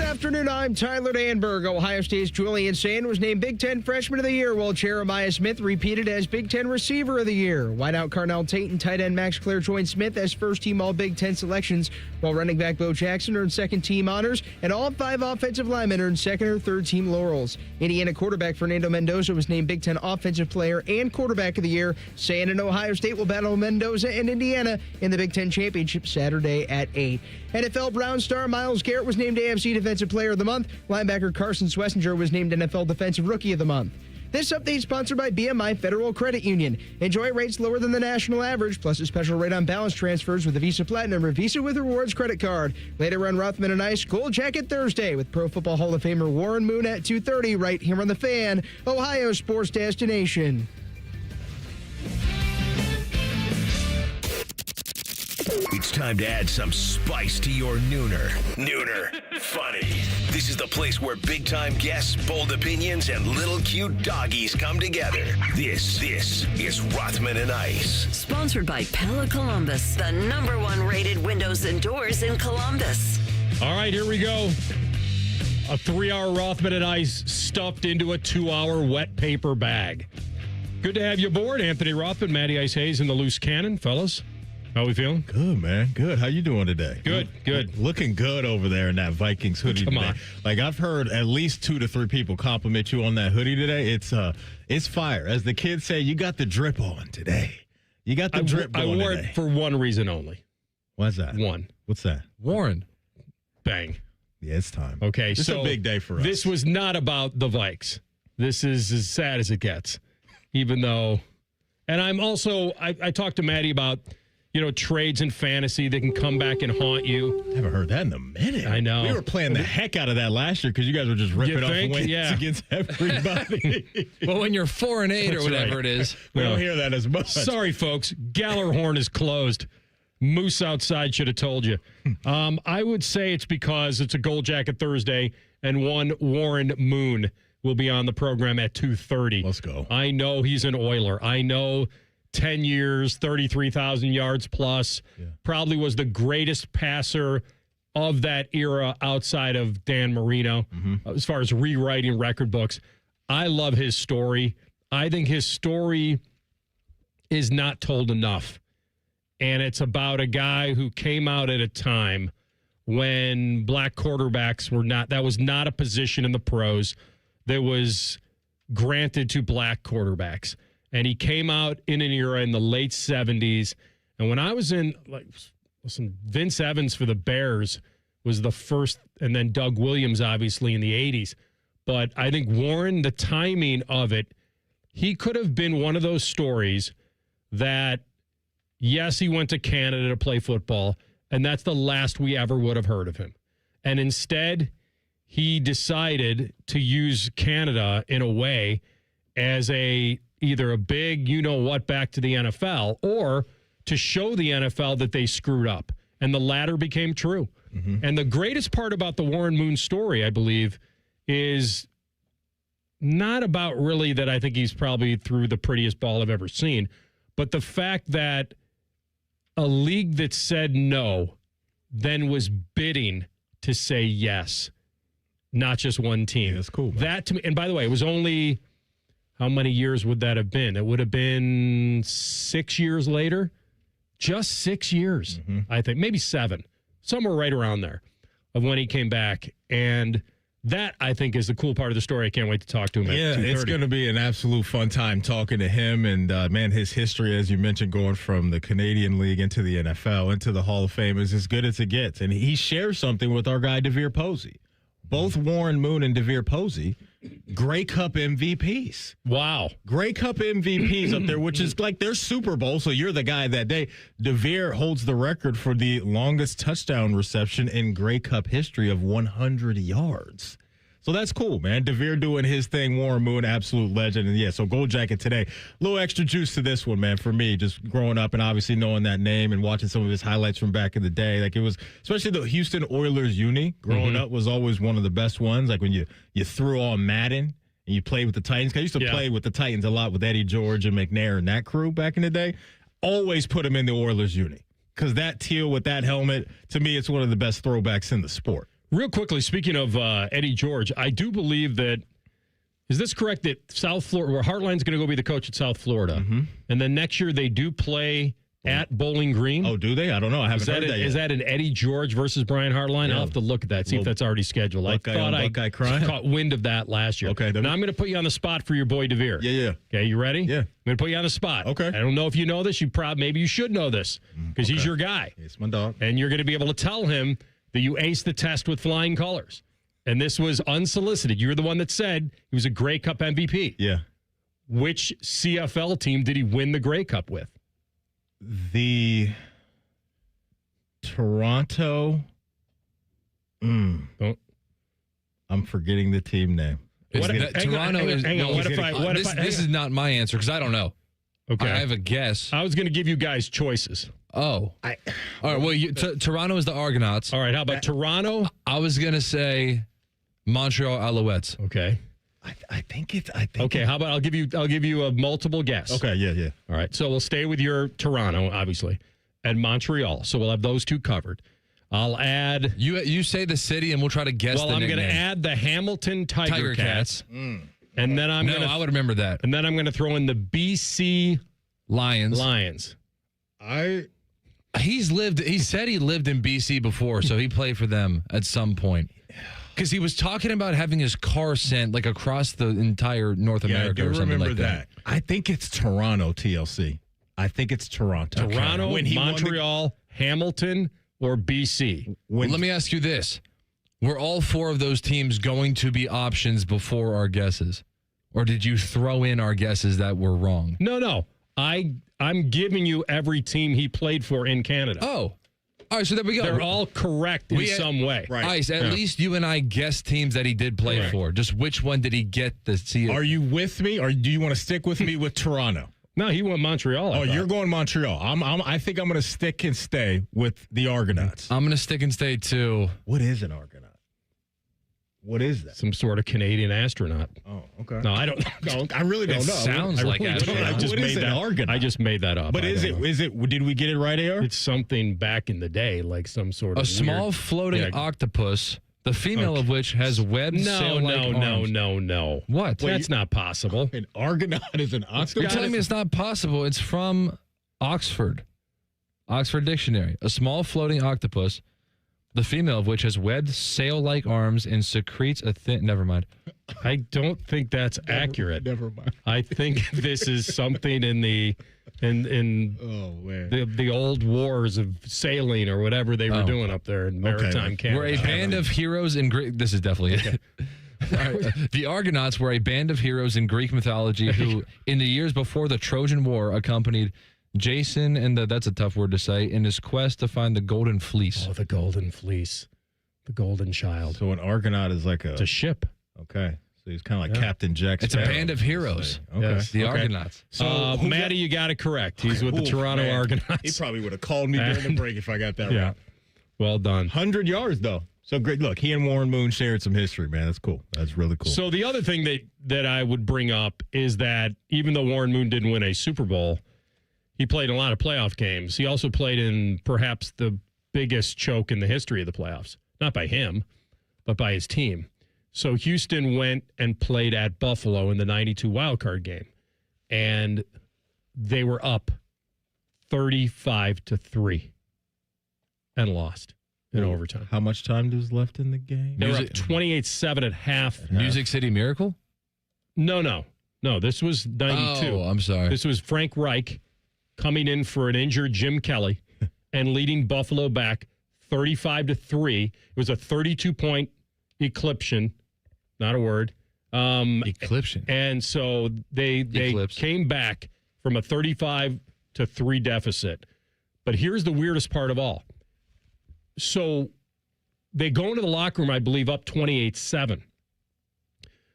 afternoon, I'm Tyler Danberg. Ohio State's Julian Sand was named Big Ten Freshman of the Year, while Jeremiah Smith repeated as Big Ten Receiver of the Year. Wideout Carnell Tate and tight end Max Clare joined Smith as first-team All-Big Ten selections, while running back Bo Jackson earned second-team honors, and all 5 offensive linemen earned second- or third-team laurels. Indiana quarterback Fernando Mendoza was named Big Ten Offensive Player and Quarterback of the Year. Sand and Ohio State will battle Mendoza and Indiana in the Big Ten Championship Saturday at 8. NFL Brown star Myles Garrett was named AFC Defensive Player of the Month. Linebacker Carson Schlesinger was named NFL Defensive Rookie of the Month. This update is sponsored by BMI Federal Credit Union. Enjoy rates lower than the national average, plus a special rate on balance transfers with a Visa Platinum or Visa with Rewards credit card. Later on Rothman and Ice Gold Jacket Thursday with Pro Football Hall of Famer Warren Moon at 2:30 right here on The Fan, Ohio sports destination. It's time to add some spice to your nooner. Nooner funny. This is the place where big-time guests, bold opinions, and little cute doggies come together. This is Rothman and Ice. Sponsored by Pella Columbus, the #1 rated windows and doors in Columbus. All right, here we go. A 3-hour Rothman and Ice stuffed into a 2-hour wet paper bag. Good to have you aboard, Anthony Rothman, Matty Ice Hayes, and the Loose Cannon, fellas. How we feeling? Good, man. Good. How you doing today? Good. Looking good over there in that Vikings hoodie Come today. on. Like, I've heard at least 2 to 3 people compliment you on that hoodie today. It's fire. As the kids say, you got the drip on today. You got the drip I going wore today. it for one reason only. What's that? One. What's that? Warren. Bang. Yeah, it's time. Okay, It's so a big day for us. This was not about the Vikes. This is as sad as it gets. Even though, and I'm also, I talked to Maddie about, trades in fantasy that can come back and haunt you. I haven't heard that in a minute. I know. We were playing the heck out of that last year because you guys were just ripping off wins against everybody. Well, when you're 4-8 or whatever right. We it is. don't hear that as much. Sorry, folks. Gallerhorn is closed. Moose outside should have told you. I would say it's because it's a Gold Jacket Thursday, and one Warren Moon will be on the program at 2:30. Let's go. I know he's an Oiler. I know 10 years, 33,000 yards plus, probably was the greatest passer of that era outside of Dan Marino, as far as rewriting record books. I love his story. I think his story is not told enough. And it's about a guy who came out at a time when black quarterbacks were not, that was not a position in the pros that was granted to black quarterbacks. And he came out in an era in the late 70s. And when I was in, Vince Evans for the Bears was the first, and then Doug Williams, obviously, in the 80s. But I think Warren, the timing of it, he could have been one of those stories that, yes, he went to Canada to play football, and that's the last we ever would have heard of him. And instead, he decided to use Canada in a way as either a big you-know-what back to the NFL or to show the NFL that they screwed up. And the latter became true. And the greatest part about the Warren Moon story, I believe, is not about really that I think he's probably threw the prettiest ball I've ever seen, but the fact that a league that said no then was bidding to say yes, not just one team. Yeah, that's cool, man. That to me, and by the way, it was only, how many years would that have been? It would have been 6 years later. Just 6 years, I think. Maybe 7. Somewhere right around there of when he came back. And that, I think, is the cool part of the story. I can't wait to talk to him. Yeah, at 2:30. it's going to be an absolute fun time talking to him. And, man, his history, as you mentioned, going from the Canadian League into the NFL, into the Hall of Fame is as good as it gets. And he shares something with our guy, DeVere Posey. Both Warren Moon and DeVere Posey, Grey Cup MVPs. Wow. Grey Cup MVPs up there, which is like their Super Bowl, so you're the guy that day. DeVere holds the record for the longest touchdown reception in Grey Cup history of 100 yards. So that's cool, man. DeVere doing his thing, Warren Moon, absolute legend. And, yeah, so Gold Jacket today. A little extra juice to this one, man, for me, just growing up and obviously knowing that name and watching some of his highlights from back in the day. Like, it was, especially the Houston Oilers uni growing up was always one of the best ones. Like, when you threw on Madden and you played with the Titans. 'Cause I used to play with the Titans a lot with Eddie George and McNair and that crew back in the day. Always put him in the Oilers uni. Because that teal with that helmet, to me, it's one of the best throwbacks in the sport. Real quickly, speaking of Eddie George, I do believe that, is this correct, that South Florida, where Hartline's going to go be the coach at South Florida, and then next year they do play at Bowling Green? Oh, do they? I don't know. I haven't heard that yet. Is that an Eddie George versus Brian Hartline? Yeah. I'll have to look at that, see if that's already scheduled. Buckeye I thought I crying? caught wind of that last year. Okay. Now I'm going to put you on the spot for your boy DeVere. Yeah. Okay, you ready? Yeah. I'm going to put you on the spot. Okay. I don't know if you know this. Maybe you should know this because he's your guy. It's my dog. And you're going to be able to tell him that you aced the test with flying colors. And this was unsolicited. You're the one that said he was a Grey Cup MVP. Yeah. Which CFL team did he win the Grey Cup with? The Toronto. Oh. I'm forgetting the team name. Toronto is. This is not my answer because I don't know. Okay. I have a guess. I was going to give you guys choices. Oh. All right. Well, Toronto is the Argonauts. All right. How about Toronto? I was going to say Montreal Alouettes. Okay. I think Okay. How about I'll give you a multiple guess. Okay. Yeah. All right. So we'll stay with your Toronto, obviously, and Montreal. So we'll have those two covered. I'll add. You say the city, and we'll try to guess. Well, I'm going to add the Hamilton Tiger Cats. And then I would remember that. And then I'm going to throw in the BC Lions. He said he lived in BC before, so he played for them at some point. Because he was talking about having his car sent like across the entire North America or something like that. I think it's Toronto, TLC. I think it's Toronto. Toronto, When he won Montreal, Hamilton, or BC. Let me ask you this. Were all four of those teams going to be options before our guesses? Or did you throw in our guesses that were wrong? No. I'm giving you every team he played for in Canada. Oh. All right, so there we go. They're all correct in some way. Right. Ice, at least you and I guessed teams that he did play for. Just which one did he get to see? Are you with me, or do you want to stick with me with Toronto? No, he went Montreal. Oh, you're going Montreal. I think I'm going to stick and stay with the Argonauts. I'm going to stick and stay too. What is an Argonaut? What is that? Some sort of Canadian astronaut. Oh, okay. No, I don't know. I really don't know. Sounds like astronaut. I just made that up. But is it? Did we get it right, AR? It's something back in the day, like some sort of a small floating octopus, the female of which has webbed sail-like arms. No. What? That's not possible. An Argonaut is an octopus? You're telling me it's not possible. It's from Oxford Dictionary. A small floating octopus, the female of which has webbed sail-like arms and secretes a thin... Never mind. I don't think that's accurate. Never mind. I think this is something in the old wars of sailing or whatever they were doing up there in maritime Canada. We're a band of heroes in Greek... This is definitely it. The Argonauts were a band of heroes in Greek mythology who, in the years before the Trojan War, accompanied Jason, and that's a tough word to say, in his quest to find the Golden Fleece. Oh, the Golden Fleece. The Golden Child. So an Argonaut is like It's a ship. Okay. So he's kind of like Captain Jack It's Sparrow. a band of heroes. Okay. Yes. The Argonauts. So Maddie, you got it correct. He's with the Toronto Argonauts. He probably would have called me during the break if I got that right. Well done. 100 yards, though. So great. Look, he and Warren Moon shared some history, man. That's cool. That's really cool. So the other thing that I would bring up is that even though Warren Moon didn't win a Super Bowl, he played in a lot of playoff games. He also played in perhaps the biggest choke in the history of the playoffs. Not by him, but by his team. So Houston went and played at Buffalo in the 92 wildcard game. And they were up 35-3 and lost in overtime. How much time was left in the game? They were up 28-7 at half. Music City Miracle? No. This was 92. Oh, I'm sorry. This was Frank Reich coming in for an injured Jim Kelly and leading Buffalo back 35-3. It was a 32-point eclipsion, not a word. Eclipsion. And so they came back from a 35-3 deficit. But here's the weirdest part of all. So they go into the locker room, I believe, up 28-7.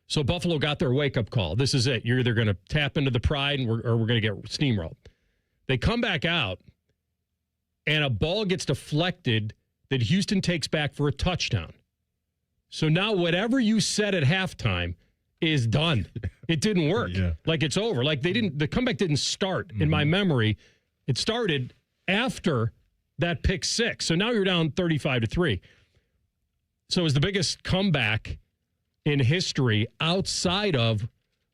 So Buffalo got their wake-up call. This is it. You're either going to tap into the pride or we're going to get steamrolled. They come back out, and a ball gets deflected that Houston takes back for a touchdown. So now whatever you said at halftime is done. It didn't work. Like it's over. Like the comeback didn't start in my memory. It started after that pick six. So now you're down 35-3. So it was the biggest comeback in history outside of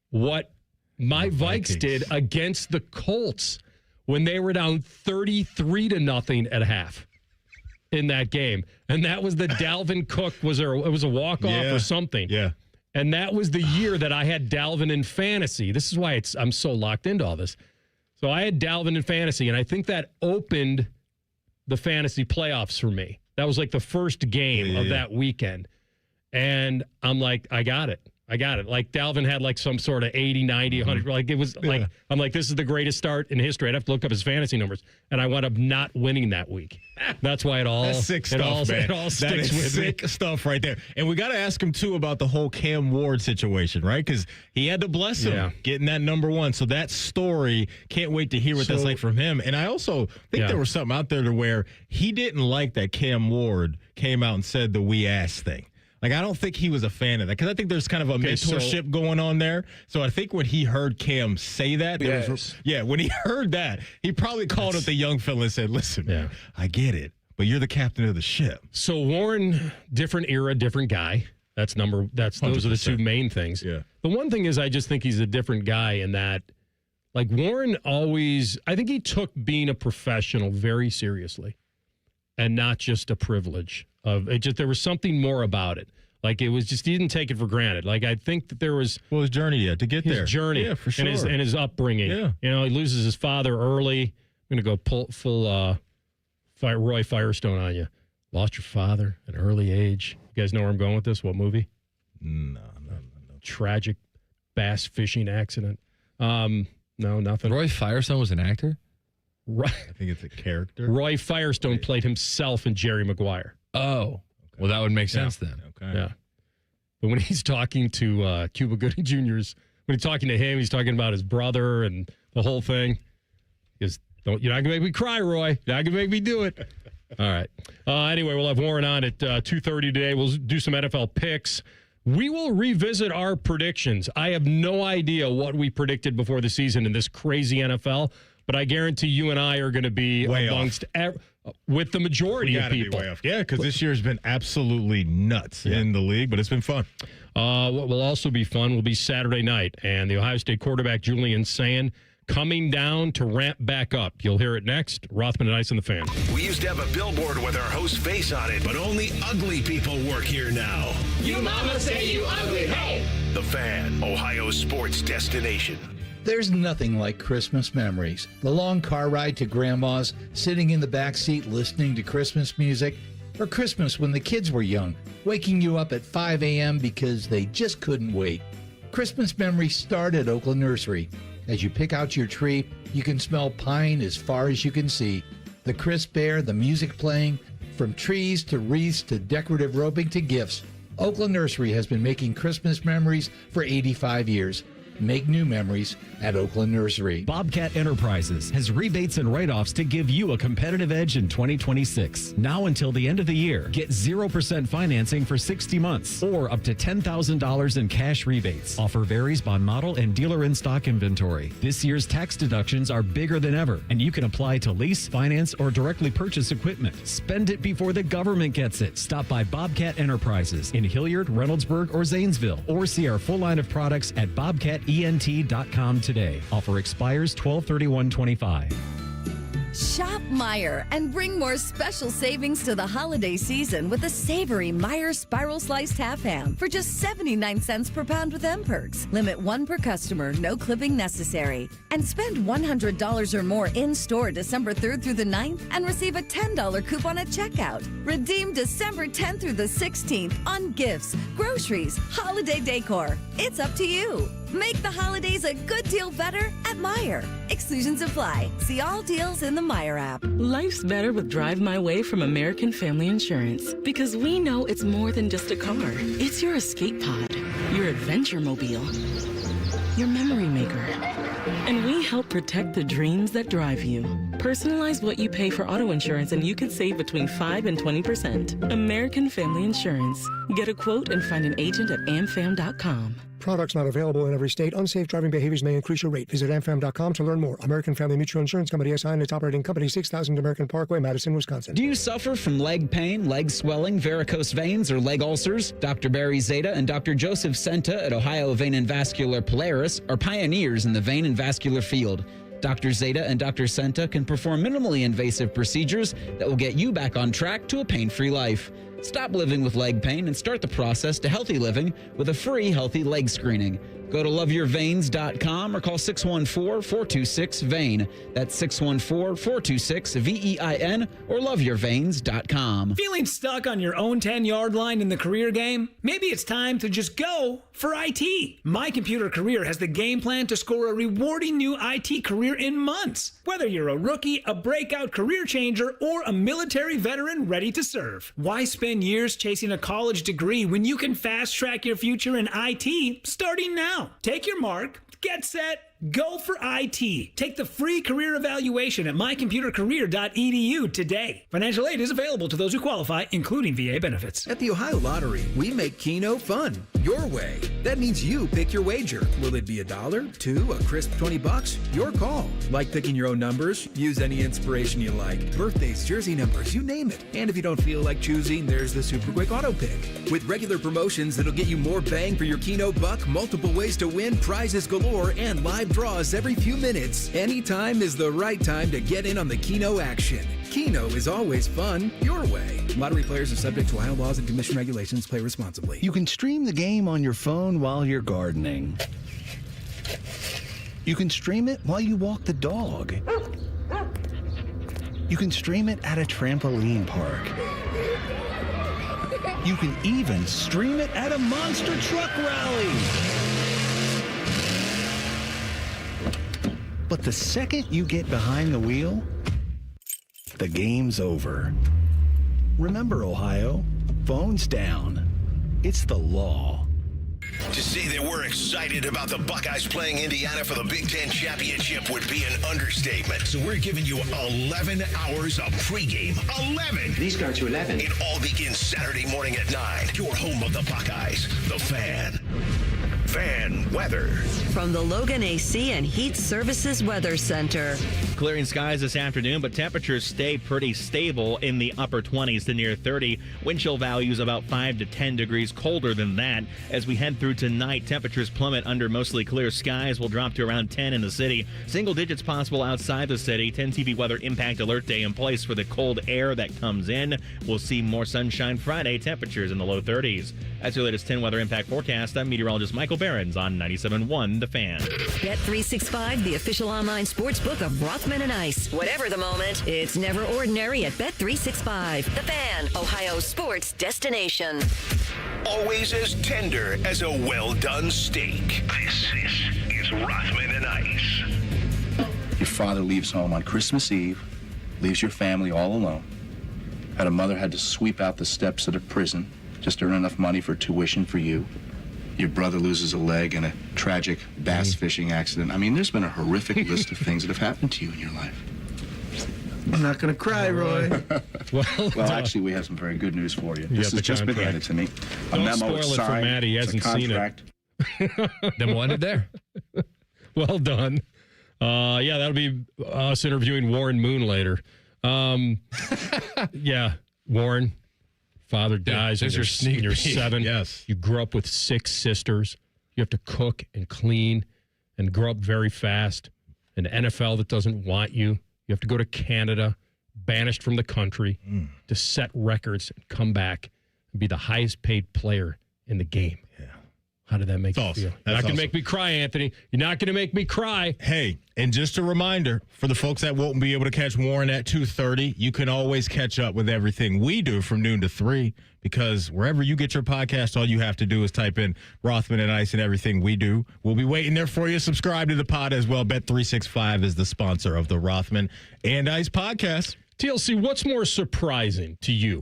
what my Vikes did against the Colts when they were down 33-0 at half in that game. And that was the Dalvin Cook, it was a walk-off or something. Yeah. And that was the year that I had Dalvin in fantasy. This is why I'm so locked into all this. So I had Dalvin in fantasy, and I think that opened the fantasy playoffs for me. That was like the first game of that weekend. And I'm like, I got it. Like Dalvin had like some sort of 80, 90, 100. Like it was like, I'm like, this is the greatest start in history. I'd have to look up his fantasy numbers. And I wound up not winning that week. That's why That's sick stuff, man. It all sticks with sick stuff right there. And we got to ask him, too, about the whole Cam Ward situation, right? Because he had to bless him getting that number one. So that story, can't wait to hear what that's like from him. And I also think there was something out there to where he didn't like that Cam Ward came out and said the we ass thing. Like, I don't think he was a fan of that because I think there's kind of a mentorship going on there. So I think when he heard Cam say that, when he heard that, he probably called up the young fella and said, listen, man, I get it, but you're the captain of the ship. So Warren, different era, different guy. Those are the two main things. Yeah. The one thing is I just think he's a different guy in that, like Warren I think he took being a professional very seriously and not just a privilege. There was something more about it. Like it was just, he didn't take it for granted. Like I think that there was his journey to get there. His journey, yeah, for sure, and his upbringing. Yeah, you know, he loses his father early. I'm gonna go full Roy Firestone on you. Lost your father at an early age. You guys know where I'm going with this? What movie? No. Tragic bass fishing accident. No, nothing. Roy Firestone was an actor? Right. I think it's a character. Roy Firestone played himself in Jerry Maguire. Oh. Well, that would make sense then. Okay. Yeah. But when he's talking to Cuba Gooding Jr.'s, when he's talking to him, he's talking about his brother and the whole thing. You're not going to make me cry, Roy. You're not going to make me do it. All right. Anyway, we'll have Warren on at 2:30 today. We'll do some NFL picks. We will revisit our predictions. I have no idea what we predicted before the season in this crazy NFL, but I guarantee you and I are going to be amongst with the majority of people. Yeah, because this year has been absolutely nuts in the league, but it's been fun. What will also be fun will be Saturday night, and the Ohio State quarterback Julian Sand coming down to ramp back up. You'll hear it next. Rothman and Ice and the Fan. We used to have a billboard with our host's face on it, but only ugly people work here now. You mama say you ugly, hey! The Fan, Ohio's sports destination. There's nothing like Christmas memories. The long car ride to Grandma's, sitting in the back seat listening to Christmas music, or Christmas when the kids were young, waking you up at 5 a.m. because they just couldn't wait. Christmas memories start at Oakland Nursery. As you pick out your tree, you can smell pine as far as you can see. The crisp air, the music playing, from trees to wreaths to decorative roping to gifts. Oakland Nursery has been making Christmas memories for 85 years. Make new memories at Oakland Nursery. Bobcat Enterprises has rebates and write-offs to give you a competitive edge in 2026. Now until the end of the year, get 0% financing for 60 months or up to $10,000 in cash rebates. Offer varies by model and dealer in-stock inventory. This year's tax deductions are bigger than ever, and you can apply to lease, finance, or directly purchase equipment. Spend it before the government gets it. Stop by Bobcat Enterprises in Hilliard, Reynoldsburg, or Zanesville, or see our full line of products at BobcatENT.com today. Offer expires 12/31/25. Shop Meijer and bring more special savings to the holiday season with a savory Meijer Spiral Sliced Half Ham for just 79 cents per pound with M-Perks. Limit one per customer, no clipping necessary. And spend $100 or more in-store December 3rd through the 9th and receive a $10 coupon at checkout. Redeem December 10th through the 16th on gifts, groceries, holiday decor. It's up to you. Make the holidays a good deal better at Meijer. Exclusions apply. See all deals in the Meijer app. Life's better with Drive My Way from American Family Insurance because we know it's more than just a car. It's your escape pod, your adventure mobile, your memory maker. And we help protect the dreams that drive you. Personalize what you pay for auto insurance and you can save between 5 and 20%. American Family Insurance. Get a quote and find an agent at amfam.com. Products not available in every state. Unsafe driving behaviors may increase your rate. Visit amfam.com to learn more. American Family Mutual Insurance Company, SI, and its operating company, 6000 American Parkway, Madison, Wisconsin. Do you suffer from leg pain, leg swelling, varicose veins, or leg ulcers? Dr. Barry Zeta and Dr. Joseph Senta at Ohio Vein and Vascular Polaris are pioneers in the vein and vascular field. Dr. Zeta and Dr. Senta can perform minimally invasive procedures that will get you back on track to a pain-free life. Stop living with leg pain and start the process to healthy living with a free healthy leg screening. Go to loveyourveins.com or call 614-426-VEIN. That's 614-426-VEIN or loveyourveins.com. Feeling stuck on your own 10-yard line in the career game? Maybe it's time to just go for IT. My Computer Career has the game plan to score a rewarding new IT career in months. Whether you're a rookie, a breakout career changer, or a military veteran ready to serve. Why spend years chasing a college degree when you can fast-track your future in IT starting now? Take your mark, get set, go for IT. Take the free career evaluation at mycomputercareer.edu today. Financial aid is available to those who qualify, including VA benefits. At the Ohio Lottery, we make Keno fun, your way. That means you pick your wager. Will it be $1, $2, a crisp $20? Your call. Like picking your own numbers? Use any inspiration you like. Birthdays, jersey numbers, you name it. And if you don't feel like choosing, there's the Super Quick Auto Pick. With regular promotions that'll get you more bang for your Keno buck, multiple ways to win, prizes galore, and live draws every few minutes. Anytime is the right time to get in on the Keno action. Keno is always fun, your way. Lottery players are subject to Ohio laws and commission regulations. Play responsibly. You can stream the game on your phone while you're gardening. You can stream it while you walk the dog. You can stream it at a trampoline park. You can even stream it at a monster truck rally. But the second you get behind the wheel, the game's over. Remember, Ohio, phones down. It's the law. To say that we're excited about the Buckeyes playing Indiana for the Big Ten Championship would be an understatement. So we're giving you 11 hours of pregame. 11! Please go to 11. It all begins Saturday morning at 9. Your home of the Buckeyes, The Fan. Fan weather. From the Logan AC and Heat Services Weather Center. Clearing skies this afternoon, but temperatures stay pretty stable in the upper 20s to near 30. Wind chill values about 5 to 10 degrees colder than that. As we head through tonight, temperatures plummet under mostly clear skies. Will drop to around 10 in the city. Single digits possible outside the city. 10 TV weather impact alert day in place for the cold air that comes in. We'll see more sunshine Friday. Temperatures in the low 30s. That's your latest 10 weather impact forecast. I'm meteorologist Michael Behrens on 97.1 The Fan. Bet365, the official online sports book of Rothman and Ice. Whatever the moment, it's never ordinary at Bet365. The Fan, Ohio sports destination. Always as tender as a well-done steak. This is Rothman and Ice. Your father leaves home on Christmas Eve, leaves your family all alone. Had a mother had to sweep out the steps at a prison just to earn enough money for tuition for you. Your brother loses a leg in a tragic bass fishing accident. I mean, there's been a horrific list of things that have happened to you in your life. I'm not going to cry, Roy. Well, actually, we have some very good news for you. This has just been handed to me. A Don't memo spoil is it for signed. Matt. He hasn't it's a seen it. contract. Then what did there? Well done. Yeah, that'll be us interviewing Warren Moon later. Yeah, Warren. Father dies there's when your sneak you're peek. 7. Yes. You grew up with 6 sisters. You have to cook and clean and grow up very fast. An NFL that doesn't want you. You have to go to Canada, banished from the country, to set records and come back and be the highest paid player in the game. Yeah. How did that make you feel? You're not going to make me cry, Anthony. You're not going to make me cry. Hey, and just a reminder for the folks that won't be able to catch Warren at 2:30, you can always catch up with everything we do from noon to 3, because wherever you get your podcast, all you have to do is type in Rothman and Ice and everything we do. We'll be waiting there for you. Subscribe to the pod as well. Bet365 is the sponsor of the Rothman and Ice podcast. TLC, what's more surprising to you?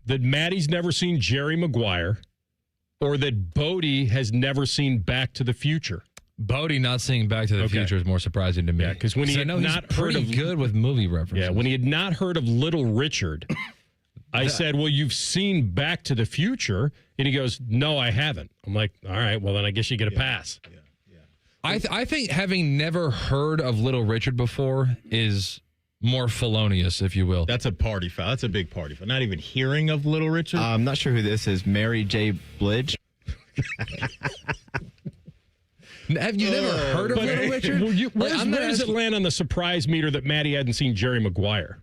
That Maddie's never seen Jerry Maguire, or that Bodie has never seen Back to the Future? Bodie not seeing Back to the Future is more surprising to me. Yeah, because when he had not heard of good with movie references. Yeah, when he had not heard of Little Richard, I said, well, you've seen Back to the Future. And he goes, no, I haven't. I'm like, all right, well, then I guess you get a pass. I think having never heard of Little Richard before is more felonious, if you will. That's a party foul. That's a big party foul. Not even hearing of Little Richard. I'm not sure who this is. Mary J. Blige. Have you never heard of Little Richard? Where does it land on the surprise meter that Maddie hadn't seen Jerry Maguire?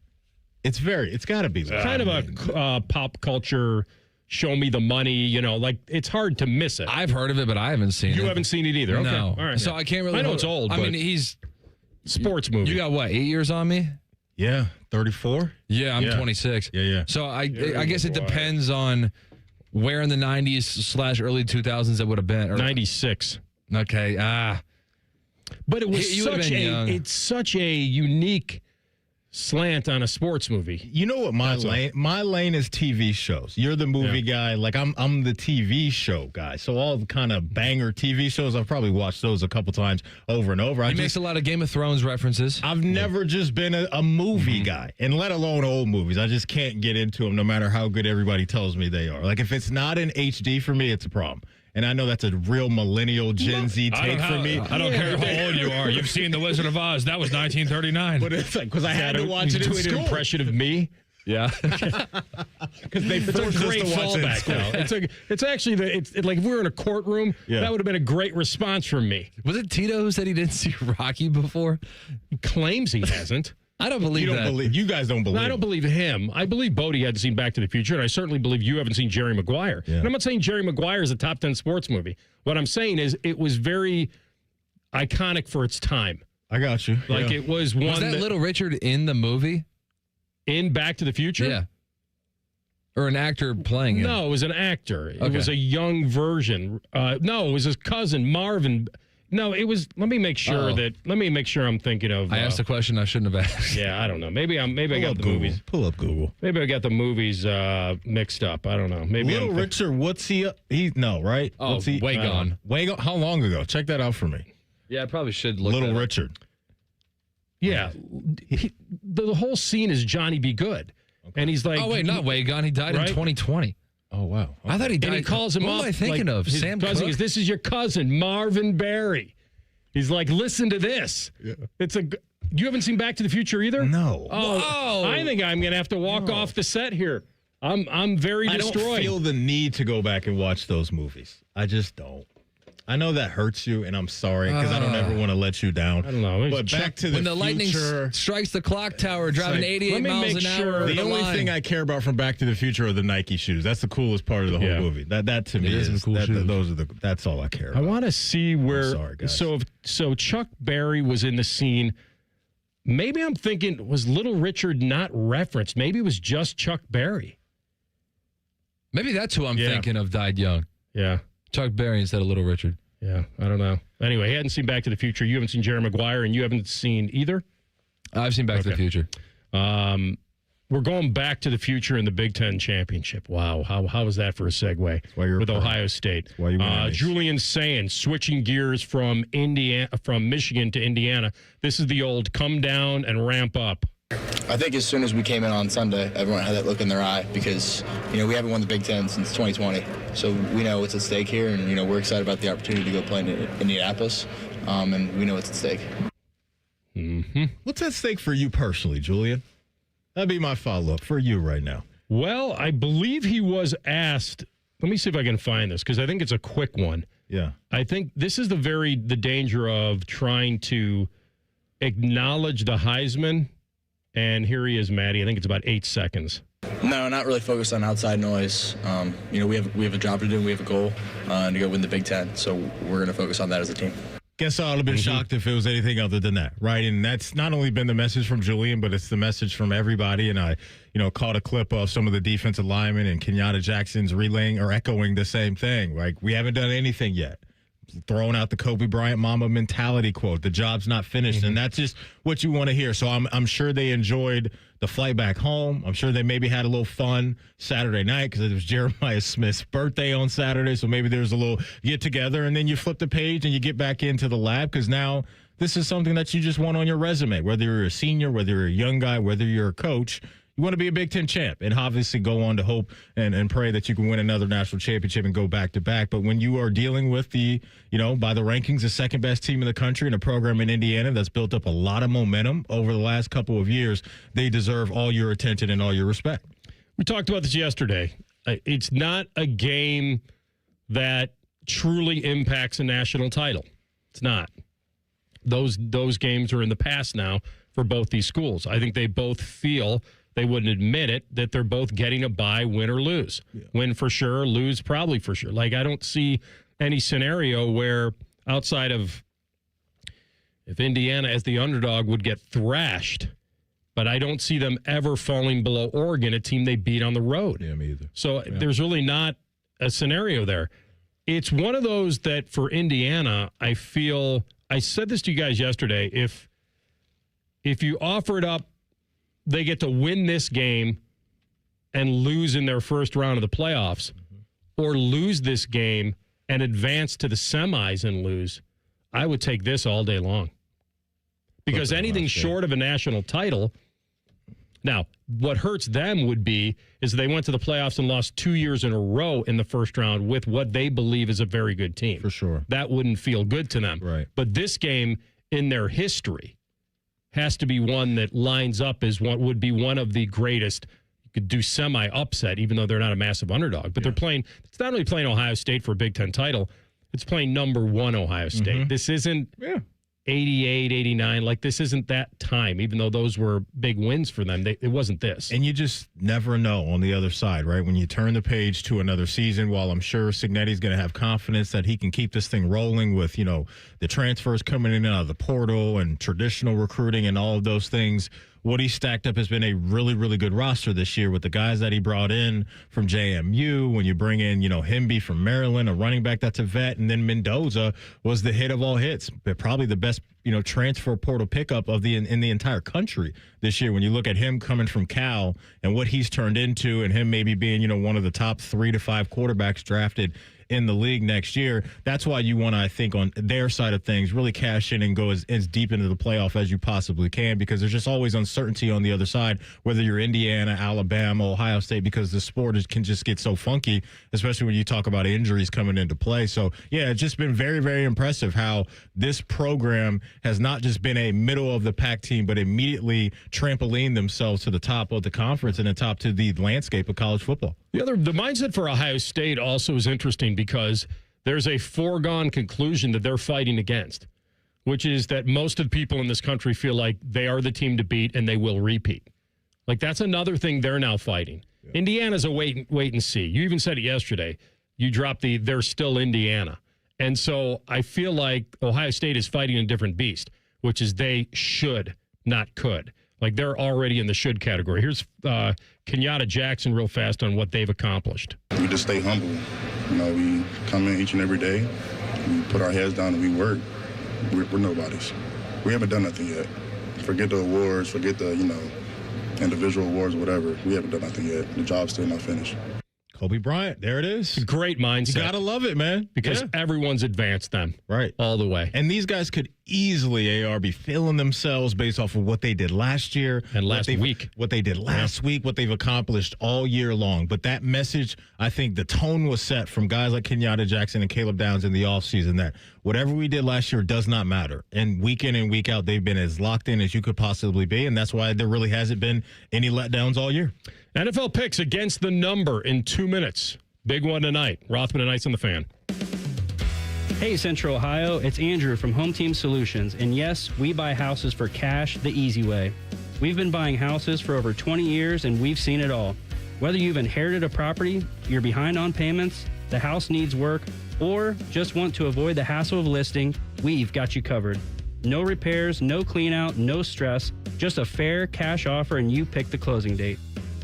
It's got to be. Kind of a pop culture, show me the money, like it's hard to miss it. I've heard of it, but I haven't seen it. You haven't seen it either? Okay. No. All right. So I can't really. I know it's old. I mean, he's sports movie. You got what, 8 years on me? Yeah, 34. Yeah, I'm 26. Yeah. So I guess it depends on where in the 90s / early 2000s it would have been. 96. Okay. But it was such a unique slant on a sports movie. You know what my lane is TV shows. You're the movie guy. Like I'm the TV show guy. So all the kind of banger TV shows, I've probably watched those a couple times over and over. He makes a lot of Game of Thrones references. I've never just been a movie guy, and let alone old movies. I just can't get into them no matter how good everybody tells me they are. Like if it's not in HD for me, it's a problem. And I know that's a real millennial Gen Z take for me. I don't care how old you are. You've seen The Wizard of Oz. That was 1939. But it's like, because I had to watch it in school. An impression of me? Yeah. Because they forced us great to watch fallback, though. It's actually, like if we were in a courtroom, that would have been a great response from me. Was it Tito who said he didn't see Rocky before? He claims he hasn't. I don't believe that. You guys don't believe. No, I don't believe him. I believe Bodie hadn't seen Back to the Future, and I certainly believe you haven't seen Jerry Maguire. Yeah. And I'm not saying Jerry Maguire is a top 10 sports movie. What I'm saying is it was very iconic for its time. I got you. Like it was one. Was that Little Richard in the movie? In Back to the Future? Yeah. Or an actor playing him? No, it was an actor. It Okay. was a young version. No, it was his cousin, Marvin. No, it was. Let me make sure I'm thinking of. I asked a question I shouldn't have asked. Yeah, I don't know. Maybe I got the Google. movies. Pull up Google. Maybe I got the movies mixed up. I don't know. Maybe Little Richard. What's he? Right? Oh, what's he? way gone. Way gone. How long ago? Check that out for me. Yeah, I probably should look. Little Richard. Yeah, the whole scene is Johnny Be Good, and he's like, oh wait, not way gone. He died in 2020. Oh wow. Okay. I thought he died. And he calls him what up. What am I thinking like, of? his Sam cousin Cooke? goes, this is your cousin, Marvin Barry. He's like, listen to this. Yeah. You haven't seen Back to the Future either? No. Oh, Whoa. I think I'm gonna have to walk off the set here. I'm very destroyed. I don't feel the need to go back and watch those movies. I just don't. I know that hurts you, and I'm sorry because I don't ever want to let you down. I don't know. But Back to the when the lightning Future strikes the clock tower, driving 88 miles an hour. The only thing I care about from Back to the Future are the Nike shoes. That's the coolest part of the whole movie. That to me is cool shoes. That's all I care about. I want to see where. Sorry, guys. So Chuck Berry was in the scene. Maybe I'm thinking, was Little Richard not referenced? Maybe it was just Chuck Berry. Maybe that's who I'm thinking of died young. Yeah. Chuck Berry instead of Little Richard. Yeah, I don't know. Anyway, he hadn't seen Back to the Future. You haven't seen Jerry Maguire, and you haven't seen either? I've seen Back to the Future. We're going Back to the Future in the Big Ten Championship. Wow, how was that for a segue with Ohio State? Julian Sayin switching gears from Michigan to Indiana. This is the old come down and ramp up. I think as soon as we came in on Sunday, everyone had that look in their eye because, we haven't won the Big Ten since 2020. So we know what's at stake here, and, we're excited about the opportunity to go play in Indianapolis, and we know what's at stake. Mm-hmm. What's at stake for you personally, Julian? That'd be my follow-up for you right now. Well, I believe he was asked. Let me see if I can find this because I think it's a quick one. Yeah. I think this is the danger of trying to acknowledge the Heisman. And here he is, Maddie. I think it's about 8 seconds. No, not really focused on outside noise. We have a job to do. We have a goal to go win the Big Ten. So we're going to focus on that as a team. Guess I would have been shocked if it was anything other than that, right? And that's not only been the message from Julian, but it's the message from everybody. And I, caught a clip of some of the defensive linemen and Kenyatta Jackson's relaying or echoing the same thing. Like, we haven't done anything yet. Throwing out the Kobe Bryant mama mentality quote, the job's not finished. And that's just what you want to hear. So I'm sure they enjoyed the flight back home. I'm sure they maybe had a little fun Saturday night because it was Jeremiah Smith's birthday on Saturday. So maybe there's a little get together, and then you flip the page and you get back into the lab because now this is something that you just want on your resume, whether you're a senior, whether you're a young guy, whether you're a coach. You want to be a Big Ten champ and obviously go on to hope and pray that you can win another national championship and go back to back. But when you are dealing with by the rankings, the second best team in the country and a program in Indiana that's built up a lot of momentum over the last couple of years, they deserve all your attention and all your respect. We talked about this yesterday. It's not a game that truly impacts a national title. It's not. Those games are in the past now for both these schools. I think they both feel, they wouldn't admit it, that they're both getting a bye, win or lose. Yeah. Win for sure, lose probably for sure. Like, I don't see any scenario where outside of if Indiana as the underdog would get thrashed, but I don't see them ever falling below Oregon, a team they beat on the road. Yeah, me either. So there's really not a scenario there. It's one of those that for Indiana, I feel, I said this to you guys yesterday, if you offer it up, they get to win this game and lose in their first round of the playoffs, or lose this game and advance to the semis and lose, I would take this all day long. Because anything short of a national title, now, what hurts them would be is they went to the playoffs and lost 2 years in a row in the first round with what they believe is a very good team. For sure. That wouldn't feel good to them. Right. But this game in their history has to be one that lines up as what would be one of the greatest. You could do semi-upset, even though they're not a massive underdog. But they're playing, it's not only playing Ohio State for a Big Ten title, it's playing number one Ohio State. Mm-hmm. This isn't 88, 89. Like, this isn't that time, even though those were big wins for them. It wasn't this. And you just never know on the other side, right? When you turn the page to another season, while I'm sure Cignetti's going to have confidence that he can keep this thing rolling with, the transfers coming in and out of the portal and traditional recruiting and all of those things, what he stacked up has been a really, really good roster this year with the guys that he brought in from JMU. When you bring in, Hemby from Maryland, a running back that's a vet, and then Mendoza was the hit of all hits, but probably the best, transfer portal pickup in the entire country this year. When you look at him coming from Cal and what he's turned into, and him maybe being, one of the top 3 to 5 quarterbacks drafted in the league next year, that's why you want to, I think, on their side of things, really cash in and go as deep into the playoff as you possibly can, because there's just always uncertainty on the other side, whether you're Indiana, Alabama, Ohio State, because the sport can just get so funky, especially when you talk about injuries coming into play. So, yeah, it's just been very, very impressive how this program has not just been a middle-of-the-pack team, but immediately trampolined themselves to the top of the conference and the top to the landscape of college football. The mindset for Ohio State also is interesting because there's a foregone conclusion that they're fighting against, which is that most of the people in this country feel like they are the team to beat and they will repeat. Like, that's another thing they're now fighting. Yeah. Indiana's a wait and see. You even said it yesterday. You dropped they're still Indiana. And so I feel like Ohio State is fighting a different beast, which is they should, not could. Like, they're already in the should category. Here's Kenyatta Jackson real fast on what they've accomplished. We just stay humble. We come in each and every day. We put our heads down and we work. We're nobodies. We haven't done nothing yet. Forget the awards, forget the, individual awards, whatever. We haven't done nothing yet. The job's still not finished. Kobe Bryant, there it is. Great mindset. You got to love it, man. Because everyone's advanced them. Right. All the way. And these guys could easily, AR, be feeling themselves based off of what they did last year. And last week. What they did last week, what they've accomplished all year long. But that message, I think the tone was set from guys like Kenyatta Jackson and Caleb Downs in the offseason that whatever we did last year does not matter. And week in and week out, they've been as locked in as you could possibly be. And that's why there really hasn't been any letdowns all year. NFL picks against the number in 2 minutes. Big one tonight. Rothman and Ice on the Fan. Hey, Central Ohio, it's Andrew from Home Team Solutions. And yes, we buy houses for cash the easy way. We've been buying houses for over 20 years and we've seen it all. Whether you've inherited a property, you're behind on payments, the house needs work, or just want to avoid the hassle of listing, we've got you covered. No repairs, no clean out, no stress, just a fair cash offer and you pick the closing date.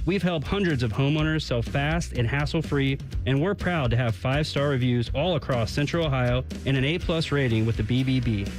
We've helped hundreds of homeowners sell fast and hassle-free, and we're proud to have 5-star reviews all across Central Ohio and an A+ rating with the BBB.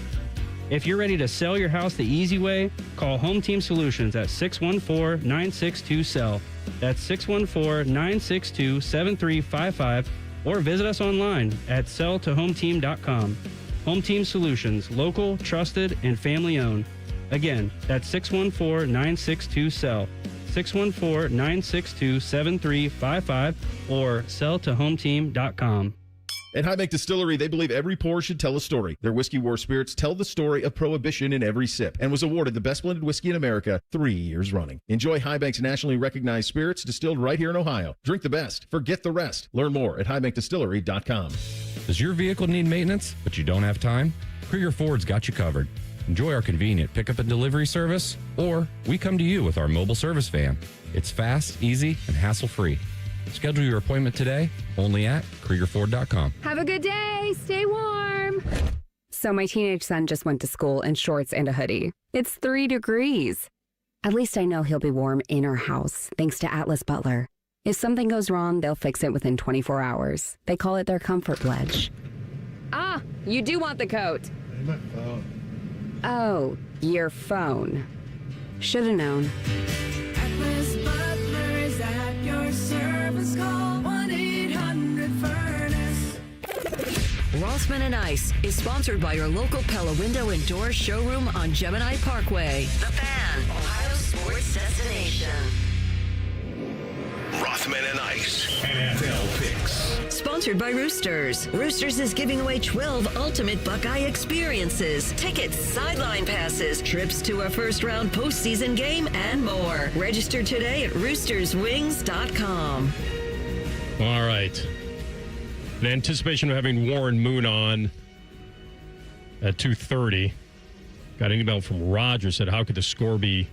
If you're ready to sell your house the easy way, call Home Team Solutions at 614-962-SELL. That's 614-962-7355, or visit us online at selltohometeam.com. Home Team Solutions, local, trusted, and family-owned. Again, that's 614-962-SELL. 614-962-7355 or selltohometeam.com. At High Bank Distillery, they believe every pour should tell a story. Their Whiskey War spirits tell the story of Prohibition in every sip and was awarded the best blended whiskey in America 3 years running. Enjoy High Bank's nationally recognized spirits distilled right here in Ohio. Drink the best. Forget the rest. Learn more at highbankdistillery.com. Does your vehicle need maintenance, but you don't have time? Krieger Ford's got you covered. Enjoy our convenient pickup and delivery service, or we come to you with our mobile service van. It's fast, easy, and hassle-free. Schedule your appointment today, only at KriegerFord.com. Have a good day. Stay warm. So my teenage son just went to school in shorts and a hoodie. It's 3 degrees. At least I know he'll be warm in our house, thanks to Atlas Butler. If something goes wrong, they'll fix it within 24 hours. They call it their Comfort Pledge. Ah, you do want the coat. My phone. Oh, your phone. Should have known. Atlas Butler is at your service. Call 1-800-FURNACE. Rothman and Ice is sponsored by your local Pella Window and Door showroom on Gemini Parkway. The Fan, Ohio sports destination. Rothman and Ice NFL Picks. Sponsored by Roosters. Roosters is giving away 12 ultimate Buckeye experiences, tickets, sideline passes, trips to a first-round postseason game, and more. Register today at roosterswings.com. All right. In anticipation of having Warren Moon on at 2:30, got an email from Roger, said, how could the score be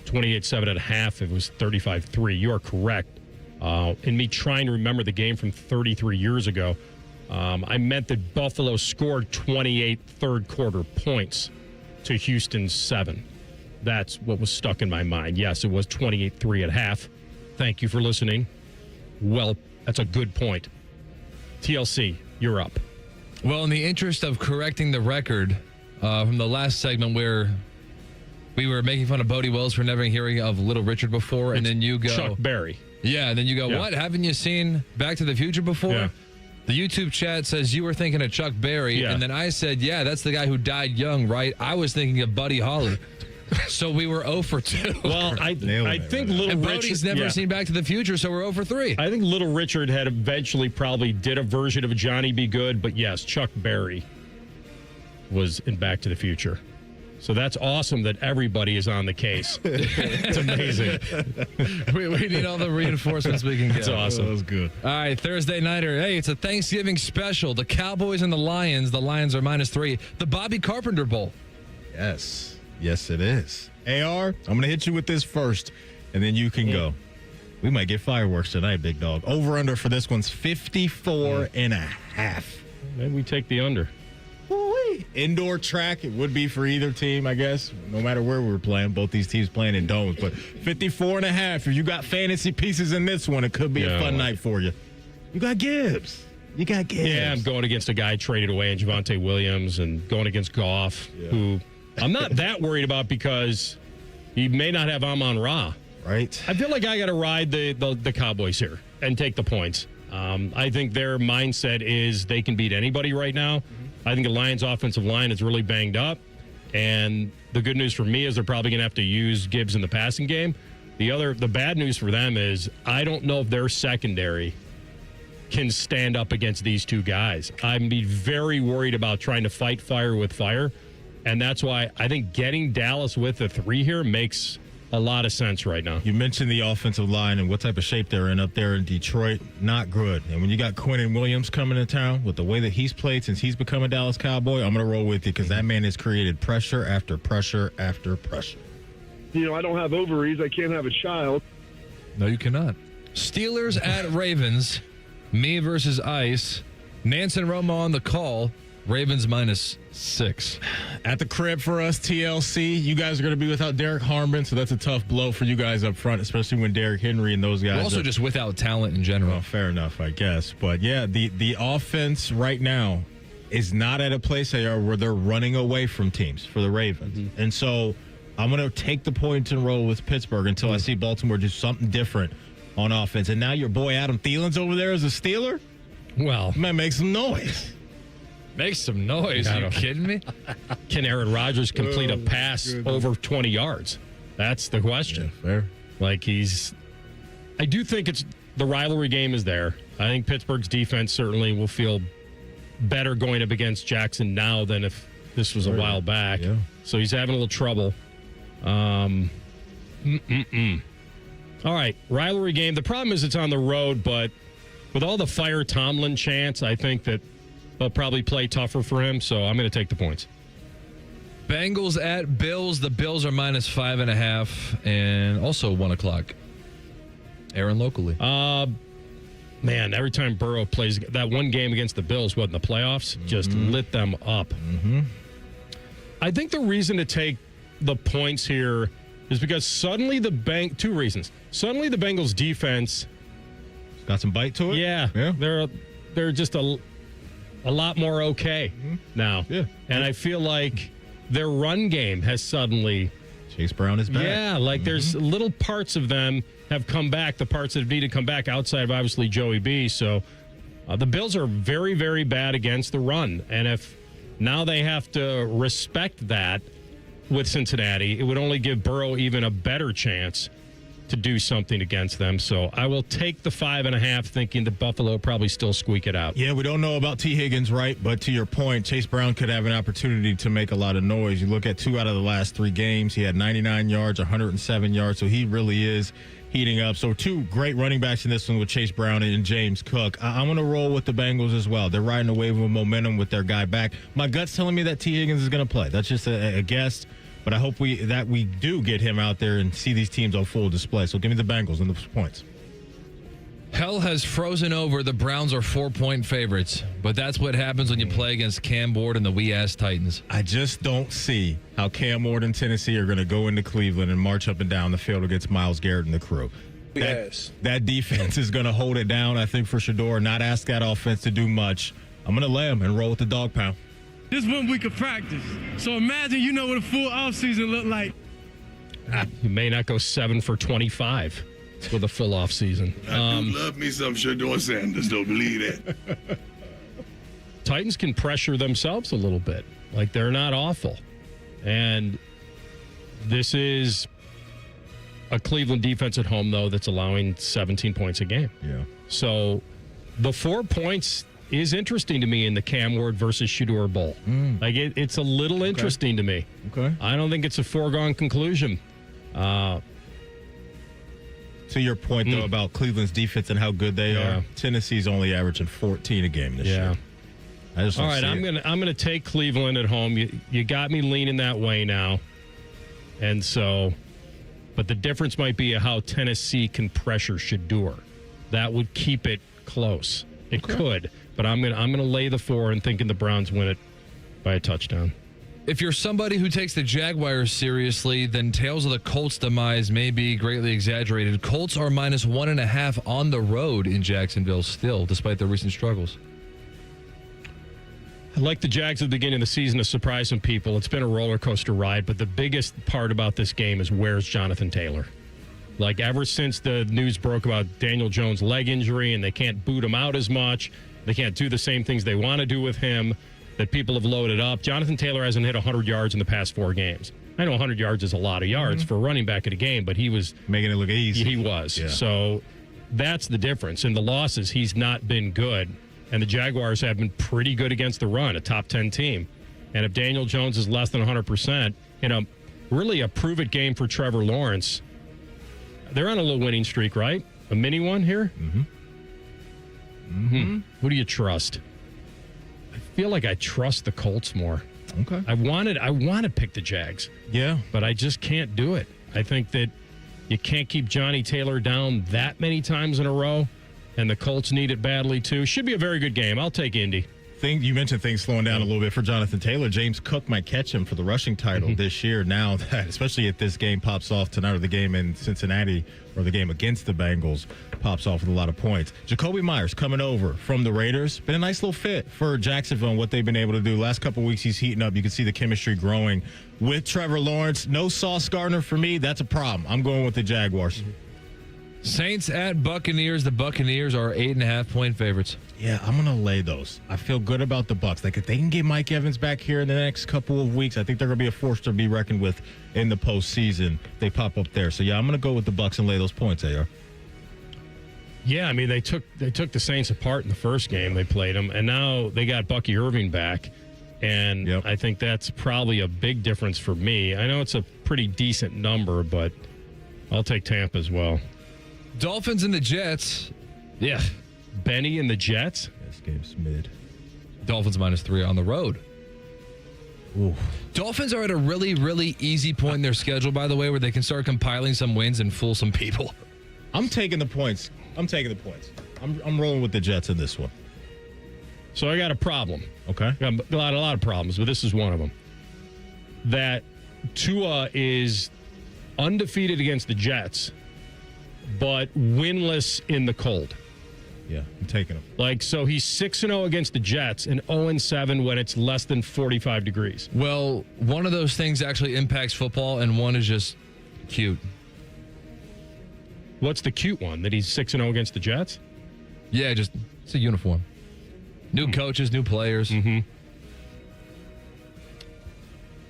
28-7 at half if it was 35-3? You are correct. In me trying to remember the game from 33 years ago, I meant that Buffalo scored 28 third-quarter points to Houston's 7. That's what was stuck in my mind. Yes, it was 28-3 at half. Thank you for listening. Well, that's a good point. TLC, you're up. Well, in the interest of correcting the record from the last segment where we were making fun of Bodie Wells for never hearing of Little Richard before, and then you go... Chuck Berry. Yeah, and then you go, what? Haven't you seen Back to the Future before? Yeah. The YouTube chat says you were thinking of Chuck Berry, and then I said, yeah, that's the guy who died young, right? I was thinking of Buddy Holly. So we were 0 for 2. Well, I think Little and Richard... Bodie's never seen Back to the Future, so we're 0 for 3. I think Little Richard had eventually probably did a version of Johnny Be Good, but yes, Chuck Berry was in Back to the Future. So that's awesome that everybody is on the case. It's amazing. we need all the reinforcements we can get. That's awesome. That was good. All right, Thursday nighter. Hey, it's a Thanksgiving special. The Cowboys and the Lions. The Lions are -3. The Bobby Carpenter Bowl. Yes. Yes, it is. AR, I'm going to hit you with this first, and then you can go. We might get fireworks tonight, big dog. Over-under for this one's 54.5. Maybe we take the under. Indoor track, it would be for either team, I guess, no matter where we're playing. Both these teams playing in domes, but 54.5. If you got fantasy pieces in this one, it could be a fun night for you. You got Gibbs. Yeah, I'm going against a guy traded away in Javonte Williams and going against Goff, who I'm not that worried about because he may not have Amon-Ra. Right. I feel like I got to ride the Cowboys here and take the points. I think their mindset is they can beat anybody right now. I think the Lions' offensive line is really banged up. And the good news for me is they're probably going to have to use Gibbs in the passing game. The bad news for them is I don't know if their secondary can stand up against these two guys. I'd be very worried about trying to fight fire with fire. And that's why I think getting Dallas with the 3 here makes a lot of sense right now. You mentioned the offensive line and what type of shape they're in up there in Detroit. Not good. And when you got Quinnen Williams coming to town with the way that he's played since he's become a Dallas Cowboy, I'm going to roll with you because that man has created pressure after pressure after pressure. You know, I don't have ovaries. I can't have a child. No, you cannot. Steelers at Ravens. Me versus Ice. Nance and Romo on the call. Ravens -6. At the crib for us, TLC. You guys are going to be without Derek Harmon, so that's a tough blow for you guys up front, especially when Derrick Henry and those guys We're also just without talent in general. Well, fair enough, I guess. But, yeah, the offense right now is not at a place they are where they're running away from teams for the Ravens. Mm-hmm. And so I'm going to take the point and roll with Pittsburgh until I see Baltimore do something different on offense. And now your boy Adam Thielen's over there as a Steeler? Well, might make some noise. Make some noise. Are you kidding me? Can Aaron Rodgers complete a pass over 20 yards? That's the question. Yeah, fair. Like I do think the rivalry game is there. I think Pittsburgh's defense certainly will feel better going up against Jackson now than if this was a while back. Yeah. So he's having a little trouble. All right, rivalry game. The problem is it's on the road, but with all the Fire Tomlin chants, I think that they'll probably play tougher for him, so I'm going to take the points. Bengals at Bills. The Bills are minus 5.5 and also 1 o'clock. Aaron locally. Man, every time Burrow plays that one game against the Bills, in the playoffs, just lit them up. Mm-hmm. I think the reason to take the points here is because suddenly two reasons. Suddenly the Bengals defense got some bite to it. Yeah. They're just a lot more okay now. Yeah. And I feel like their run game has suddenly Chase Brown is back. Yeah, like there's little parts of them have come back, the parts that have needed to come back outside of obviously Joey B. So the Bills are very, very bad against the run. And if now they have to respect that with Cincinnati, it would only give Burrow even a better chance to do something against them. So I will take the 5.5, thinking that Buffalo will probably still squeak it out. Yeah, we don't know about T. Higgins, right? But to your point, Chase Brown could have an opportunity to make a lot of noise. You look at 2 out of the last 3 games. He had 99 yards, 107 yards. So he really is heating up. So 2 great running backs in this one with Chase Brown and James Cook. I'm going to roll with the Bengals as well. They're riding a wave of momentum with their guy back. My gut's telling me that T. Higgins is going to play. That's just a guess. But I hope we do get him out there and see these teams on full display. So give me the Bengals and the points. Hell has frozen over. The Browns are 4-point favorites. But that's what happens when you play against Cam Ward and the wee-ass Titans. I just don't see how Cam Ward and Tennessee are going to go into Cleveland and march up and down the field against Myles Garrett and the crew. That defense is going to hold it down, I think, for Shador. Not ask that offense to do much. I'm going to lay them and roll with the dog pound. This 1 week of practice. So imagine you know what a full offseason look like. You may not go 7 for 25 with a full offseason. I do love me some Shador Sanders, don't believe that. Titans can pressure themselves a little bit. Like, they're not awful. And this is a Cleveland defense at home, though, that's allowing 17 points a game. Yeah. So the 4 points is interesting to me in the Cam Ward versus Shador Bowl. Like it's a little interesting to me. Okay. I don't think it's a foregone conclusion. To your point, though, about Cleveland's defense and how good they are, Tennessee's only averaging 14 a game this year. I just all right, I'm gonna take Cleveland at home. You got me leaning that way now, and so, but the difference might be how Tennessee can pressure Shador. That would keep it close. It could. But I'm gonna lay the 4 and thinking the Browns win it by a touchdown. If you're somebody who takes the Jaguars seriously, then tales of the Colts' demise may be greatly exaggerated. Colts are minus 1.5 on the road in Jacksonville still, despite their recent struggles. I like the Jags at the beginning of the season to surprise some people. It's been a roller coaster ride, but the biggest part about this game is where's Jonathan Taylor? Like, ever since the news broke about Daniel Jones' leg injury and they can't boot him out as much, they can't do the same things they want to do with him, that people have loaded up. Jonathan Taylor hasn't hit 100 yards in the past 4 games. I know 100 yards is a lot of yards for a running back at a game, but he was making it look easy. He was. Yeah. So that's the difference. In the losses, he's not been good. And the Jaguars have been pretty good against the run, a top 10 team. And if Daniel Jones is less than 100%, in a really a prove-it game for Trevor Lawrence, they're on a little winning streak, right? A mini one here? Who do you trust? I feel like I trust the Colts more. Okay. I want to pick the Jags. Yeah. But I just can't do it. I think that you can't keep Johnny Taylor down that many times in a row, and the Colts need it badly too. Should be a very good game. I'll take Indy. You mentioned things slowing down a little bit for Jonathan Taylor. James Cook might catch him for the rushing title this year now, that, especially if this game pops off tonight, or the game in Cincinnati, or the game against the Bengals pops off with a lot of points. Jacoby Myers coming over from the Raiders. Been a nice little fit for Jacksonville and what they've been able to do. Last couple of weeks, he's heating up. You can see the chemistry growing with Trevor Lawrence. No Sauce Gardner for me. That's a problem. I'm going with the Jaguars. Saints at Buccaneers. The Buccaneers are 8.5-point favorites. Yeah, I'm going to lay those. I feel good about the Bucs. Like, if they can get Mike Evans back here in the next couple of weeks, I think they're going to be a force to be reckoned with in the postseason. They pop up there. So, yeah, I'm going to go with the Bucs and lay those points, AR. Yeah, I mean, they took the Saints apart in the first game. They played them, and now they got Bucky Irving back, and I think that's probably a big difference for me. I know it's a pretty decent number, but I'll take Tampa as well. Dolphins and the Jets. Yeah. Benny and the Jets. This game's mid. Dolphins -3 on the road. Ooh. Dolphins are at a really, really easy point in their schedule, by the way, where they can start compiling some wins and fool some people. I'm taking the points. I'm rolling with the Jets in this one. So I got a problem. Okay. I got a lot of problems, but this is one of them. That Tua is undefeated against the Jets, but winless in the cold. Yeah, I'm taking him. Like, so he's 6-0 against the Jets and 0-7 when it's less than 45 degrees. Well, one of those things actually impacts football, and one is just cute. What's the cute one? That he's 6-0 against the Jets? Yeah, just it's a uniform. New coaches, new players. Mm-hmm.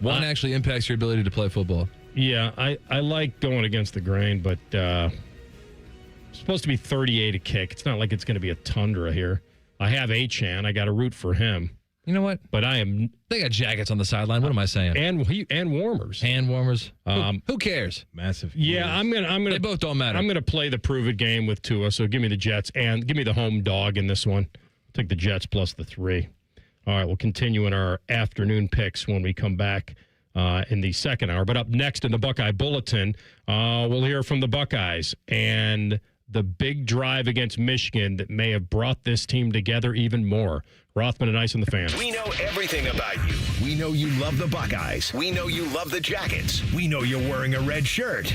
One actually impacts your ability to play football. Yeah, I like going against the grain, but it's supposed to be 38 a kick. It's not like it's going to be a tundra here. I have Achane. I got to root for him. You know what? But they got jackets on the sideline. What am I saying? And warmers. Hand warmers. Who cares? Massive. Yeah, I'm gonna. They both don't matter. I'm gonna play the prove it game with Tua. So give me the Jets and give me the home dog in this one. I'll take the Jets plus the 3. All right, we'll continue in our afternoon picks when we come back in the second hour. But up next in the Buckeye Bulletin, we'll hear from the Buckeyes and the big drive against Michigan that may have brought this team together even more. Rothman and Ice and the Fans. We know everything about you. We know you love the Buckeyes. We know you love the Jackets. We know you're wearing a red shirt.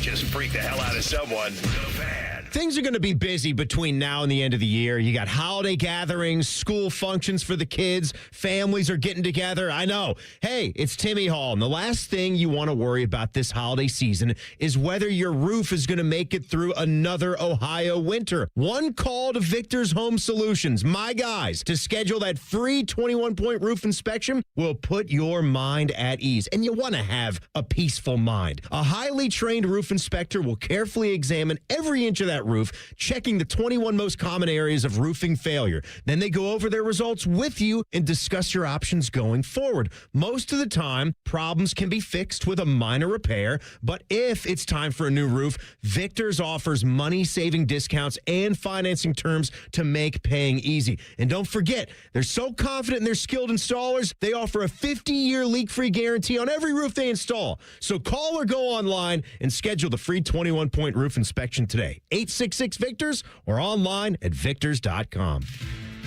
Just freak the hell out of someone. The Fan. Things are going to be busy between now and the end of the year. You got holiday gatherings, school functions for the kids, families are getting together. I know. Hey, it's Timmy Hall, and the last thing you want to worry about this holiday season is whether your roof is going to make it through another Ohio winter. One call to Victor's Home Solutions, my guys, to schedule that free 21-point roof inspection will put your mind at ease, and you want to have a peaceful mind. A highly trained roof inspector will carefully examine every inch of that roof, checking the 21 most common areas of roofing failure. Then they go over their results with you and discuss your options going forward. Most of the time, problems can be fixed with a minor repair, but if it's time for a new roof, Victor's offers money-saving discounts and financing terms to make paying easy. And don't forget, they're so confident in their skilled installers, they offer a 50-year leak-free guarantee on every roof they install. So call or go online and schedule the free 21-point roof inspection today. 866-VICTORS or online at victors.com.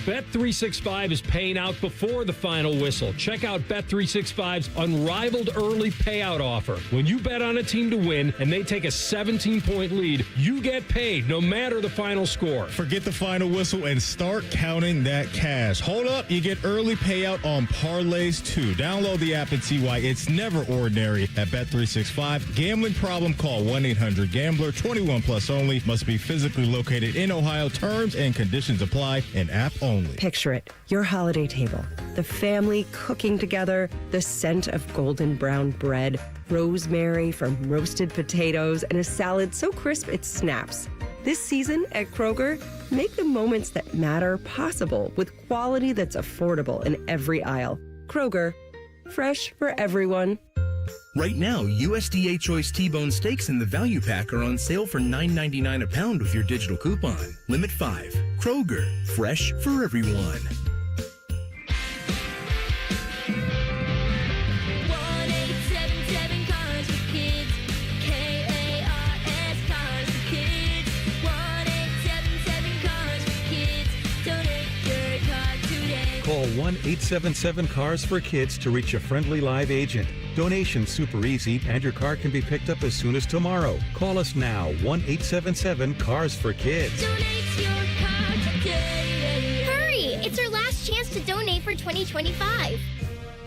Bet365 is paying out before the final whistle. Check out Bet365's unrivaled early payout offer. When you bet on a team to win and they take a 17-point lead, you get paid no matter the final score. Forget the final whistle and start counting that cash. Hold up, you get early payout on parlays too. Download the app and see why it's never ordinary at Bet365. Gambling problem? Call 1-800-GAMBLER. 21 plus only. Must be physically located in Ohio. Terms and conditions apply. An app only. Picture it, your holiday table, the family cooking together, the scent of golden brown bread, rosemary from roasted potatoes, and a salad so crisp it snaps. This season at Kroger, make the moments that matter possible with quality that's affordable in every aisle. Kroger, fresh for everyone. Right now, USDA Choice T-Bone Steaks in the Value Pack are on sale for $9.99 a pound with your digital coupon. Limit 5. Kroger, fresh for everyone. Call 1-877-CARS-FOR-KIDS to reach a friendly live agent. Donation's super easy, and your car can be picked up as soon as tomorrow. Call us now, 1-877-CARS-FOR-KIDS. Donate your car today. Hurry! It's our last chance to donate for 2025.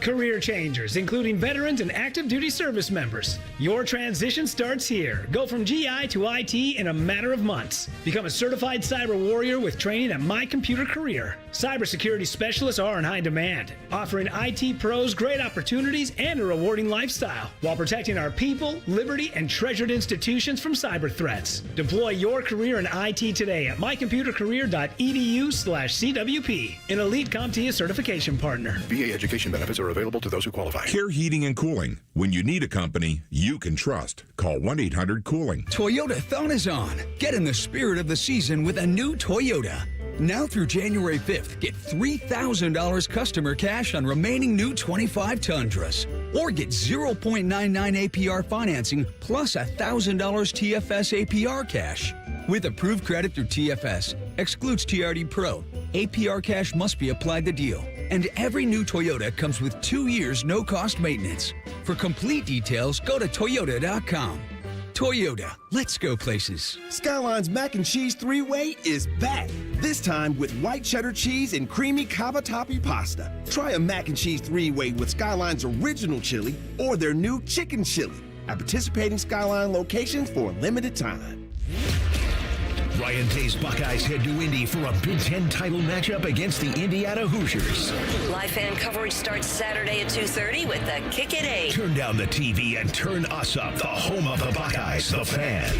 Career changers, including veterans and active duty service members. Your transition starts here. Go from GI to IT in a matter of months. Become a certified cyber warrior with training at My Computer Career. Cybersecurity specialists are in high demand, offering IT pros great opportunities and a rewarding lifestyle while protecting our people, liberty, and treasured institutions from cyber threats. Deploy your career in IT today at mycomputercareer.edu/CWP, an elite CompTIA certification partner. VA education benefits are available to those who qualify. Care Heating and Cooling. When you need a company you can trust, call 1-800-COOLING. Toyotathon is on. Get in the spirit of the season with a new Toyota. Now through January 5th, get $3,000 customer cash on remaining new 25 Tundras. Or get 0.99 APR financing plus $1,000 TFS APR cash. With approved credit through TFS, excludes TRD Pro, APR cash must be applied to deal. And every new Toyota comes with 2 years no-cost maintenance. For complete details, go to Toyota.com. Toyota, let's go places. Skyline's Mac and Cheese 3-Way is back. This time with white cheddar cheese and creamy cavatappi pasta. Try a Mac and Cheese 3-Way with Skyline's original chili or their new chicken chili at participating Skyline locations for a limited time. Ryan Day's Buckeyes head to Indy for a Big Ten title matchup against the Indiana Hoosiers. Live fan coverage starts Saturday at 2:30 with the Kick at 8. Turn down the TV and turn us up. The home of the Buckeyes, the Fan.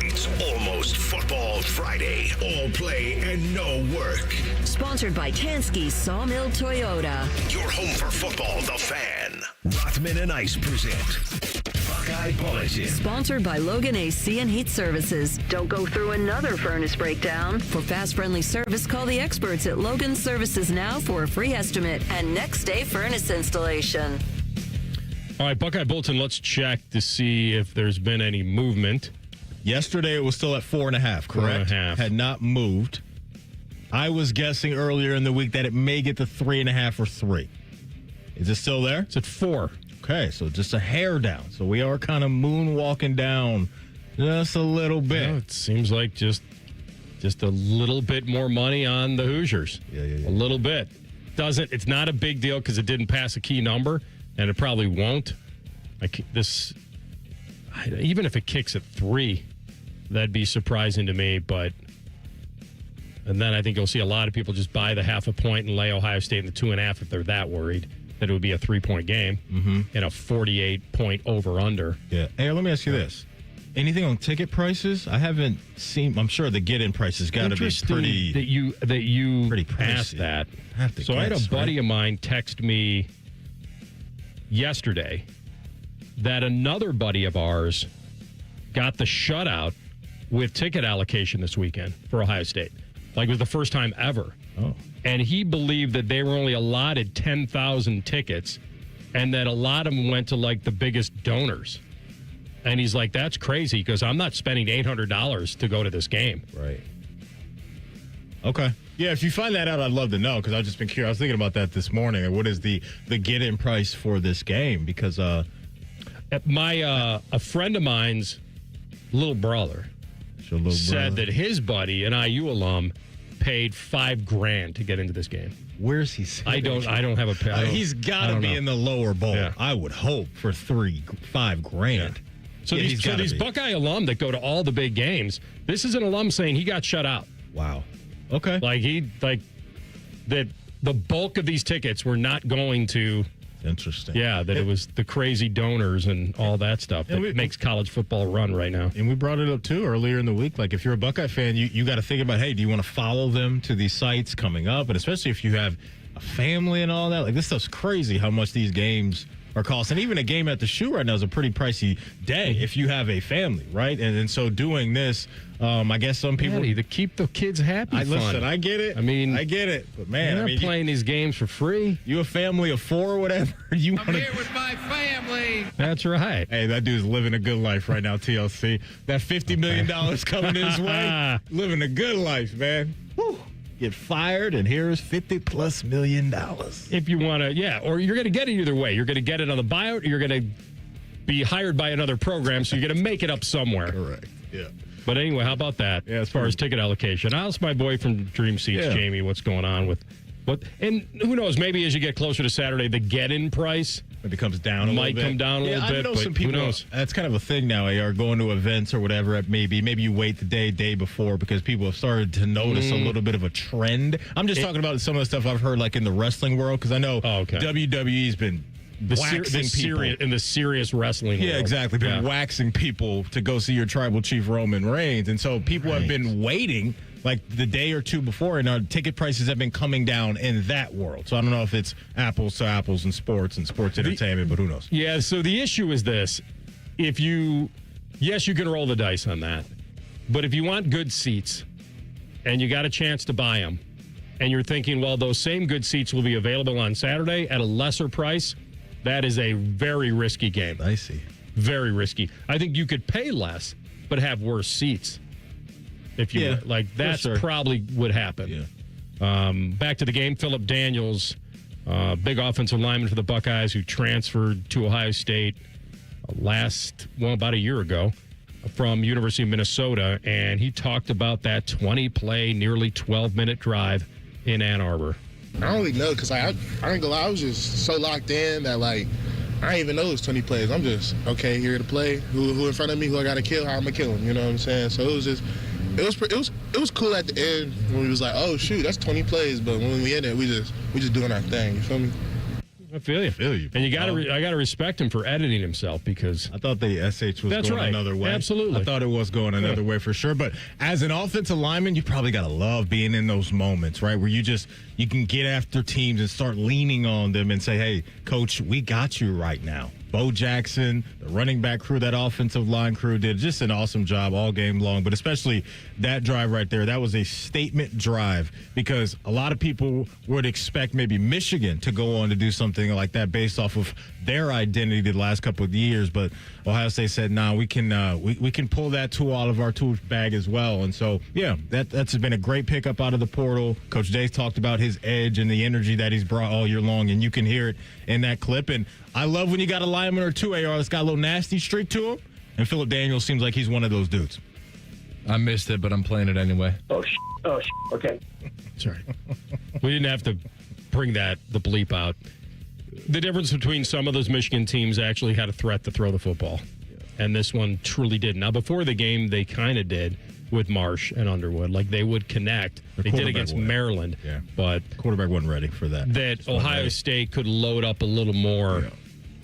It's almost Football Friday. All play and no work. Sponsored by Tansky's Sawmill Toyota. Your home for football, the Fan. Rothman and Ice present Buckeye Bulletin. Sponsored by Logan AC and Heat Services. Don't go through another furnace breakdown. For fast, friendly service, call the experts at Logan Services now for a free estimate and next day furnace installation. All right, Buckeye Bulletin, let's check to see if there's been any movement. Yesterday it was still at 4.5, correct? 4.5. Had not moved. I was guessing earlier in the week that it may get to 3.5 or 3. Is it still there? It's at 4. Okay, so just a hair down. So we are kind of moonwalking down just a little bit. Yeah, it seems like just a little bit more money on the Hoosiers. Yeah. A little bit. It's not a big deal because it didn't pass a key number, and it probably won't. Even if it kicks at 3, that'd be surprising to me. And then I think you'll see a lot of people just buy the 0.5 point and lay Ohio State in the 2.5 if they're that worried that it would be a 3-point game and a 48-point over/under. Yeah. Hey, let me ask you this. Anything on ticket prices? I haven't seen. I'm sure the get-in price has got to be pretty. That you pretty asked that. I had a buddy of mine text me yesterday that another buddy of ours got the shutout with ticket allocation this weekend for Ohio State. Like it was the first time ever. Oh. And he believed that they were only allotted 10,000 tickets and that a lot of them went to like the biggest donors. And he's like, that's crazy because I'm not spending $800 to go to this game. Right. Okay. Yeah, if you find that out, I'd love to know because I've just been curious. I was thinking about that this morning. What is the get-in price for this game? Because a friend of mine's little brother said that his buddy, an IU alum, paid $5,000 to get into this game. Where's he? I don't have a pay. He's got to be in the lower bowl. Yeah. I would hope for $5,000. Yeah. So these Buckeye alum that go to all the big games, this is an alum saying he got shut out. Wow. Okay. That the bulk of these tickets were not going to. Interesting. Yeah, that it was the crazy donors and all that stuff that makes college football run right now. And we brought it up, too, earlier in the week. Like, if you're a Buckeye fan, you got to think about, hey, do you want to follow them to these sites coming up? And especially if you have a family and all that. Like, this stuff's crazy how much these games are costing. Even a game at the Shoe right now is a pretty pricey day if you have a family, right? And so doing this, I guess some people... to keep the kids happy. Listen, I get it. I get it. But, man, they're not playing these games for free. You a family of 4 or whatever. I'm here with my family. That's right. Hey, that dude's living a good life right now, TLC. That $50 million coming his way. Living a good life, man. Whew. Get fired, and here's $50+ million. If you want to, or you're going to get it either way. You're going to get it on the buyout, or you're going to be hired by another program, so you're going to make it up somewhere. Correct, yeah. But anyway, how about that as far as ticket allocation? I'll ask my boy from Dream Seats, Jamie, what's going on with And who knows? Maybe as you get closer to Saturday, the get-in price maybe comes down a might little bit. come down a little bit. I know but some people. Who knows? That's kind of a thing now. Are going to events or whatever it may be. Maybe you wait the day before because people have started to notice a little bit of a trend. I'm just talking about some of the stuff I've heard, like in the wrestling world, because I know WWE's been waxing people in the serious wrestling world. Exactly. Been waxing people to go see your tribal chief Roman Reigns, and so people have been waiting like the day or two before, and our ticket prices have been coming down in that world. So I don't know if it's apples to apples in sports and sports entertainment, but who knows? Yeah, so the issue is this. You can roll the dice on that. But if you want good seats and you got a chance to buy them, and you're thinking, well, those same good seats will be available on Saturday at a lesser price, that is a very risky game. I see. Very risky. I think you could pay less, but have worse seats. If you that's probably would happen. Yeah. Back to the game, Phillip Daniels, big offensive lineman for the Buckeyes who transferred to Ohio State about a year ago from University of Minnesota, and he talked about that 20-play, nearly 12-minute drive in Ann Arbor. I don't really know because I ain't gonna lie, I was just so locked in that I didn't even know it was 20 plays. I'm just here to play. Who in front of me? Who I gotta kill? How I'm gonna kill him? You know what I'm saying? So it was just. It was cool at the end when we was like, oh shoot, that's 20 plays. But when we in it, we just doing our thing. You feel me? I feel you. And I gotta respect him for editing himself because I thought the SH was going another way. Absolutely, I thought it was going another way for sure. But as an offensive lineman, you probably gotta love being in those moments, right? Where you can get after teams and start leaning on them and say, hey, coach, we got you right now. Bo Jackson, the running back crew, that offensive line crew did just an awesome job all game long, but especially that drive right there. That was a statement drive because a lot of people would expect maybe Michigan to go on to do something like that based off of their identity the last couple of years, but Ohio State said, nah, we can pull that tool out of our tool bag as well. And so, yeah, that's been a great pickup out of the portal. Coach Dave talked about his edge and the energy that he's brought all year long, and you can hear it in that clip. And I love when you got a lineman or two, AR, that's got a little nasty streak to him. And Phillip Daniels seems like he's one of those dudes. I missed it, but I'm playing it anyway. Okay. Sorry. We didn't have to bring the bleep out. The difference between some of those Michigan teams actually had a threat to throw the football. And this one truly did. Now, before the game, they kind of did with Marsh and Underwood. Like, they would connect. They did against Maryland. Yeah. But quarterback wasn't ready for that. That Ohio State could load up a little more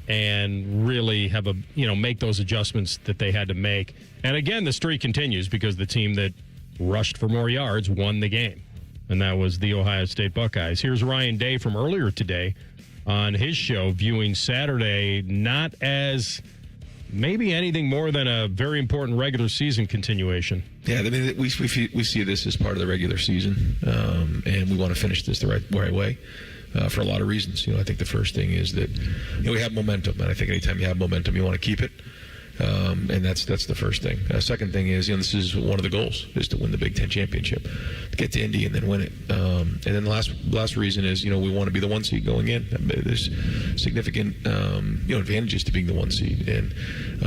and really have make those adjustments that they had to make. And again, the streak continues because the team that rushed for more yards won the game. And that was the Ohio State Buckeyes. Here's Ryan Day from earlier today on his show, viewing Saturday not as maybe anything more than a very important regular season continuation. Yeah, I mean, we see this as part of the regular season, and we want to finish this the right way. For a lot of reasons. I think the first thing is that we have momentum, and I think anytime you have momentum, you want to keep it, and that's the first thing. Second thing is, this is one of the goals is to win the Big Ten championship, to get to Indy and then win it. And then the last reason is, we want to be the 1 seed going in. There's significant advantages to being the 1 seed, and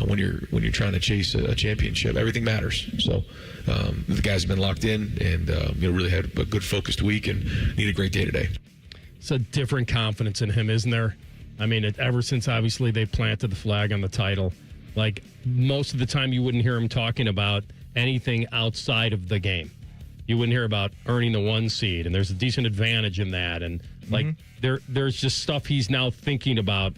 when you're trying to chase a championship, everything matters. So the guys have been locked in, and really had a good focused week, and need a great day today. It's a different confidence in him, isn't there? I mean, ever since obviously they planted the flag on the title, like most of the time you wouldn't hear him talking about anything outside of the game. You wouldn't hear about earning the 1 seed, and there's a decent advantage in that. And there's just stuff he's now thinking about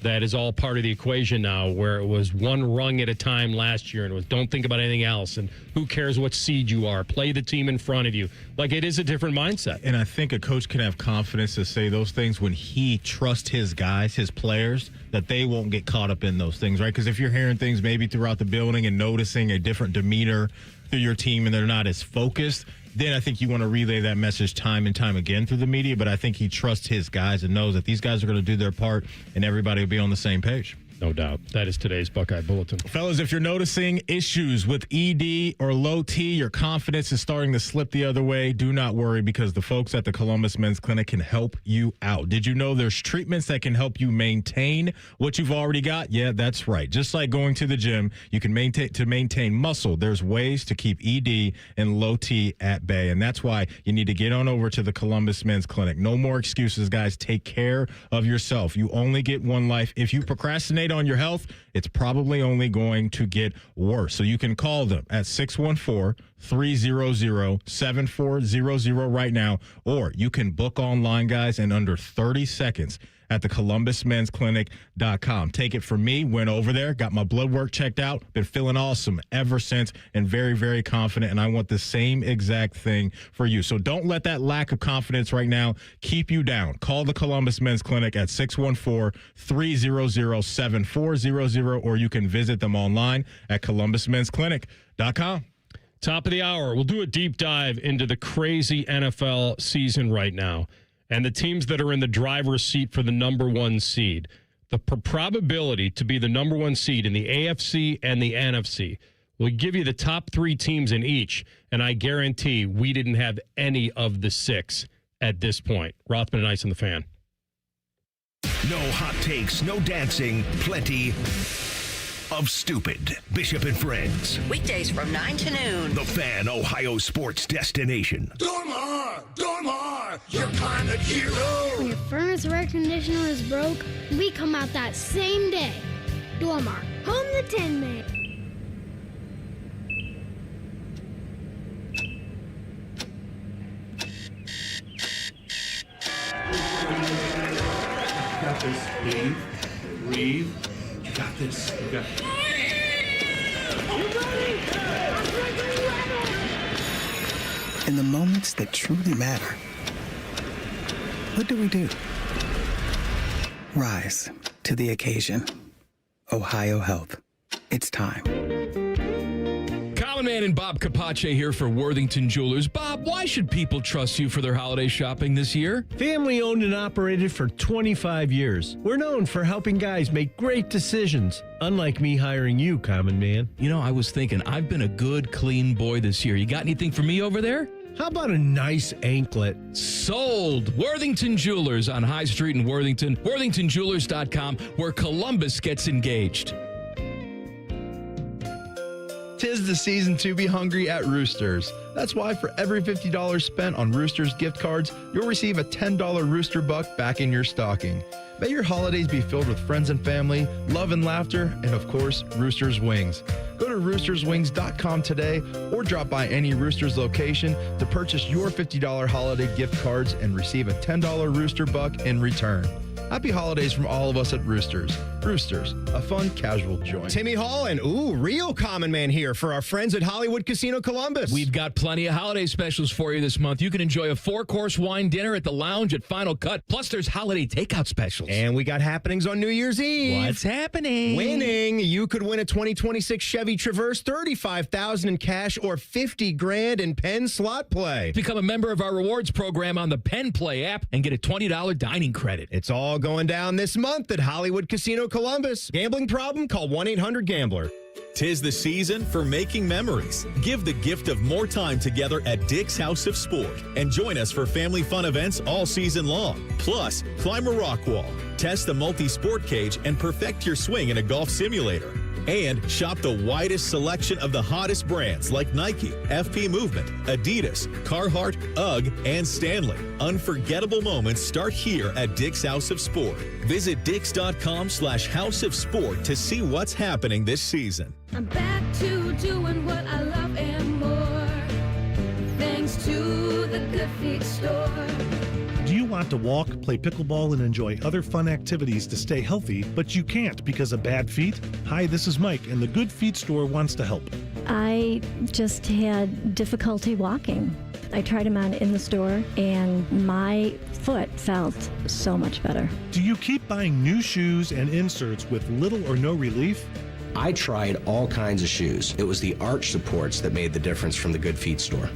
that is all part of the equation now, where it was one rung at a time last year, and it was don't think about anything else, and who cares what seed you are, play the team in front of you. Like, it is a different mindset. And I think a coach can have confidence to say those things when he trusts his guys, his players, that they won't get caught up in those things, right? Because if you're hearing things maybe throughout the building and noticing a different demeanor through your team and they're not as focused, then I think you want to relay that message time and time again through the media. But I think he trusts his guys and knows that these guys are going to do their part and everybody will be on the same page. No doubt. That is today's Buckeye Bulletin. Fellas, if you're noticing issues with ED or low T, your confidence is starting to slip the other way, do not worry because the folks at the Columbus Men's Clinic can help you out. Did you know there's treatments that can help you maintain what you've already got? Yeah, that's right. Just like going to the gym, you can maintain muscle. There's ways to keep ED and low T at bay, and that's why you need to get on over to the Columbus Men's Clinic. No more excuses, guys. Take care of yourself. You only get one life. If you procrastinate on your health, it's probably only going to get worse. So you can call them at 614-300-7400 right now, or you can book online, guys, in under 30 seconds at the ColumbusMen'sClinic.com. Take it from me, went over there, got my blood work checked out, been feeling awesome ever since, and very, very confident, and I want the same exact thing for you. So don't let that lack of confidence right now keep you down. Call the Columbus Men's Clinic at 614-300-7400, or you can visit them online at ColumbusMen'sClinic.com. Top of the hour, we'll do a deep dive into the crazy NFL season right now and the teams that are in the driver's seat for the number one seed. The probability to be the number one seed in the AFC and the NFC. We'll give you the top three teams in each, and I guarantee we didn't have any of the six at this point. Rothman and Ice on the Fan. No hot takes, no dancing, plenty of stupid. Bishop and Friends. Weekdays from 9 to noon. The Fan, Ohio sports destination. Dormar, you're kind of hero. When your furnace or air conditioner is broke, we come out that same day. Dormar, home the Tin Man. You got this. Breathe. You got this. You got this. In the moments that truly matter, what do we do? Rise to the occasion. Ohio Health. It's time. Common Man and Bob Capace here for Worthington Jewelers. Bob, why should people trust you for their holiday shopping this year? Family owned and operated for 25 years. We're known for helping guys make great decisions, unlike me hiring you, Common Man. You know, I was thinking, I've been a good, clean boy this year. You got anything for me over there? How about a nice anklet? Sold! Worthington Jewelers on High Street in Worthington. WorthingtonJewelers.com, where Columbus gets engaged. 'Tis the season to be hungry at Roosters. That's why for every $50 spent on Roosters gift cards, you'll receive a $10 Rooster Buck back in your stocking. May your holidays be filled with friends and family, love and laughter, and of course, Roosters Wings. Go to roosterswings.com today or drop by any Roosters location to purchase your $50 holiday gift cards and receive a $10 Rooster Buck in return. Happy holidays from all of us at Roosters. Roosters, a fun, casual joint. Timmy Hall and, real Common Man here for our friends at Hollywood Casino Columbus. We've got plenty of holiday specials for you this month. You can enjoy a 4-course wine dinner at the lounge at Final Cut. Plus, there's holiday takeout specials. And we got happenings on New Year's Eve. What's happening? Winning. You could win a 2026 Chevy Traverse, $35,000 in cash, or $50,000 in Penn slot play. Become a member of our rewards program on the Penn Play app and get a $20 dining credit. It's all going down this month at Hollywood Casino Columbus. Gambling problem? Call 1-800-GAMBLER. 'Tis the season for making memories. Give the gift of more time together at Dick's House of Sport and join us for family fun events all season long. Plus, climb a rock wall, test the multi-sport cage, and perfect your swing in a golf simulator. And shop the widest selection of the hottest brands like Nike, FP Movement, Adidas, Carhartt, UGG, and Stanley. Unforgettable moments start here at Dick's House of Sport. Visit dicks.com/House of Sport to see what's happening this season. I'm back to doing what I love and more, thanks to the Good Feet store. Do you want to walk, play pickleball, and enjoy other fun activities to stay healthy, but you can't because of bad feet? Hi, this is Mike, and the Good Feet store wants to help. I just had difficulty walking. I tried them on in the store, and my foot felt so much better. Do you keep buying new shoes and inserts with little or no relief? I tried all kinds of shoes. It was the arch supports that made the difference from the Good Feet store.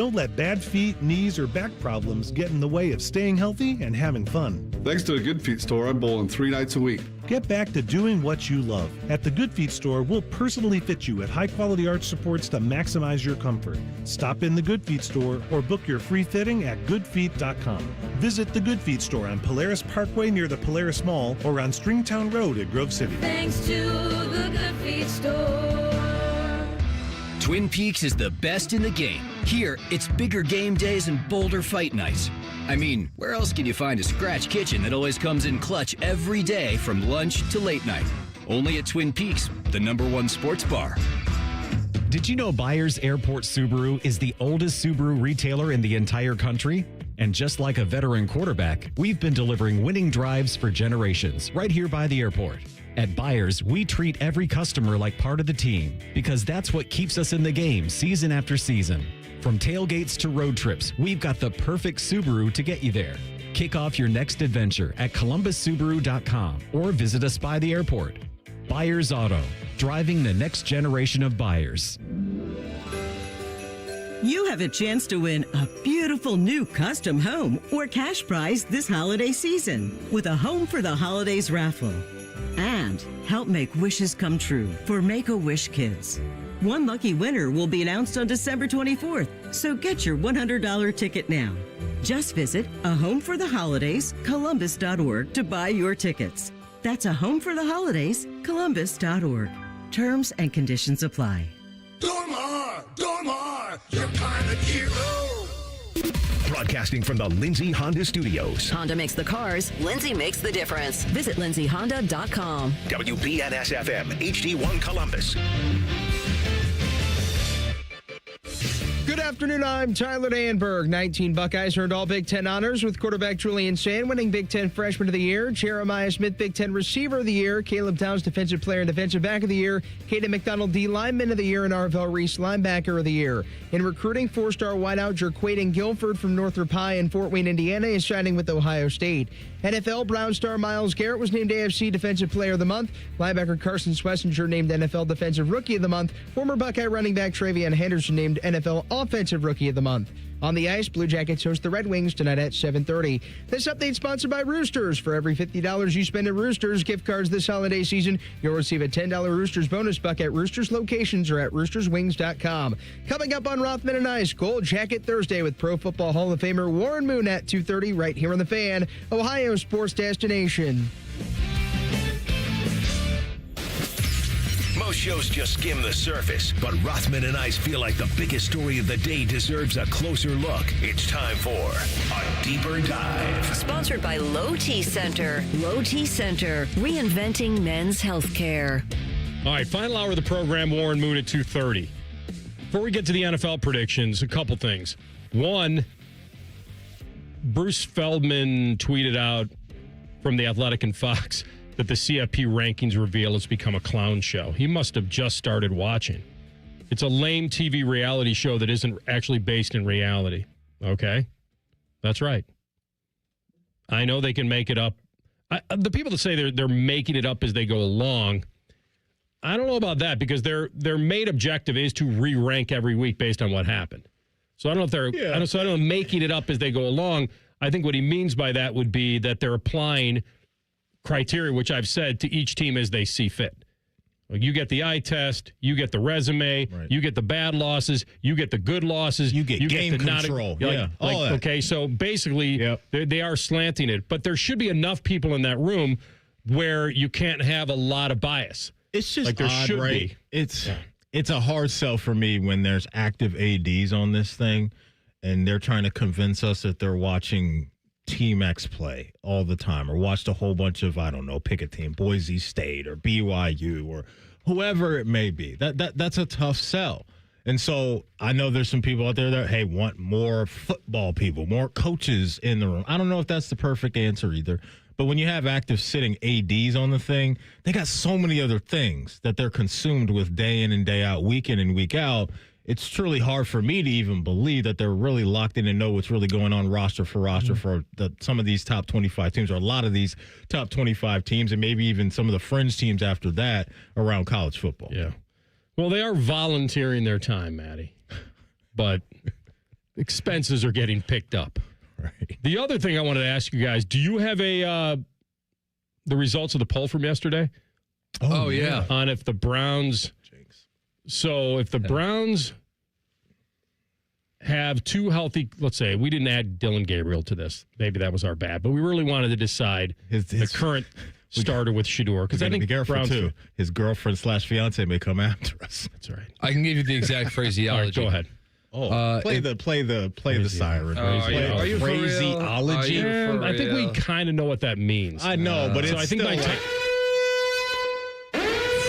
Don't let bad feet, knees, or back problems get in the way of staying healthy and having fun. Thanks to the Good Feet store, I'm bowling 3 nights a week. Get back to doing what you love. At the Good Feet store, we'll personally fit you at high-quality arch supports to maximize your comfort. Stop in the Good Feet store or book your free fitting at goodfeet.com. Visit the Good Feet store on Polaris Parkway near the Polaris Mall or on Stringtown Road at Grove City. Thanks to the Good Feet store. Twin Peaks is the best in the game. Here, it's bigger game days and bolder fight nights. I mean, where else can you find a scratch kitchen that always comes in clutch every day from lunch to late night? Only at Twin Peaks, the #1 sports bar. Did you know Byers Airport Subaru is the oldest Subaru retailer in the entire country? And just like a veteran quarterback, we've been delivering winning drives for generations right here by the airport. At Byers, we treat every customer like part of the team because that's what keeps us in the game season after season. From tailgates to road trips, we've got the perfect Subaru to get you there. Kick off your next adventure at columbussubaru.com or visit us by the airport. Byers Auto, driving the next generation of buyers. You have a chance to win a beautiful new custom home or cash prize this holiday season with a Home for the Holidays raffle. And help make wishes come true for Make-A-Wish Kids. One lucky winner will be announced on December 24th, so get your $100 ticket now. Just visit A Home for the Holidays, Columbus.org to buy your tickets. That's A Home for the Holidays, Columbus.org. Terms and conditions apply. Dormar, your kind of hero. Broadcasting from the Lindsay Honda Studios. Honda makes the cars. Lindsay makes the difference. Visit lindsayhonda.com. WBNS-FM, HD1 Columbus. Good afternoon, I'm Tyler Danberg. 19 Buckeyes earned all Big Ten honors with quarterback Julian Sand winning Big Ten Freshman of the Year, Jeremiah Smith Big Ten Receiver of the Year, Caleb Towns Defensive Player and Defensive Back of the Year, Caden McDonald D Lineman of the Year, and Arvell Reese Linebacker of the Year. In recruiting, 4-star wideout Jerquaden Guilford from Northrop High in Fort Wayne, Indiana is shining with Ohio State. NFL Brown star Myles Garrett was named AFC Defensive Player of the Month. Linebacker Carson Schlesinger named NFL Defensive Rookie of the Month. Former Buckeye running back Travion Henderson named NFL Offensive Rookie of the Month. On the ice, Blue Jackets host the Red Wings tonight at 7:30. This update sponsored by Roosters. For every $50 you spend at Roosters gift cards this holiday season, you'll receive a $10 Roosters bonus buck at Roosters locations or at roosterswings.com. Coming up on Rothman and Ice, Gold Jacket Thursday with Pro Football Hall of Famer Warren Moon at 2:30 right here on The Fan, Ohio sports destination. Most shows just skim the surface, but Rothman and I feel like the biggest story of the day deserves a closer look. It's time for a deeper dive. Sponsored by Low T Center. Low T Center, reinventing men's health care. All right, final hour of the program, Warren Moon at 2:30. Before we get to the NFL predictions, a couple things. One, Bruce Feldman tweeted out from The Athletic and Fox that the CFP rankings reveal it's become a clown show. He must have just started watching. It's a lame TV reality show that isn't actually based in reality. Okay? That's right. I know they can make it up. The people that say they're making it up as they go along, I don't know about that because their main objective is to re-rank every week based on what happened. So I don't know if they're I don't know making it up as they go along. I think what he means by that would be that they're applying criteria, which I've said, to each team as they see fit. Like you get the eye test, you get the resume, you get the bad losses, you get the good losses, you get game control. Okay, so basically they are slanting it, but there should be enough people in that room where you can't have a lot of bias. It's just like there odd, should right? be. It's a hard sell for me when there's active ADs on this thing, and they're trying to convince us that they're watching Team X play all the time, or watched a whole bunch of, I don't know, pick a team, Boise State or BYU or whoever it may be. That's a tough sell. And so I know there's some people out there that, want more football people, more coaches in the room. I don't know if that's the perfect answer either. But when you have active sitting ADs on the thing, they got so many other things that they're consumed with day in and day out, week in and week out. It's truly hard for me to even believe that they're really locked in and know what's really going on roster for some of these top 25 teams, or a lot of these top 25 teams, and maybe even some of the fringe teams after that around college football. Yeah. Well, they are volunteering their time, Maddie. But Expenses are getting picked up. Right. The other thing I wanted to ask you guys, do you have the results of the poll from yesterday? Oh yeah. On if the Browns. So if the Browns have two healthy, let's say, we didn't add Dylan Gabriel to this. Maybe that was our bad, but we really wanted to decide the current starter with Shador. Because I think be careful, Browns too. His girlfriend/fiance may come after us. That's right. I can give you the exact phraseology. All right, go ahead. Oh, play the siren. Are you for real? Phraseology. I think we kind of know what that means. I know, but it's I think still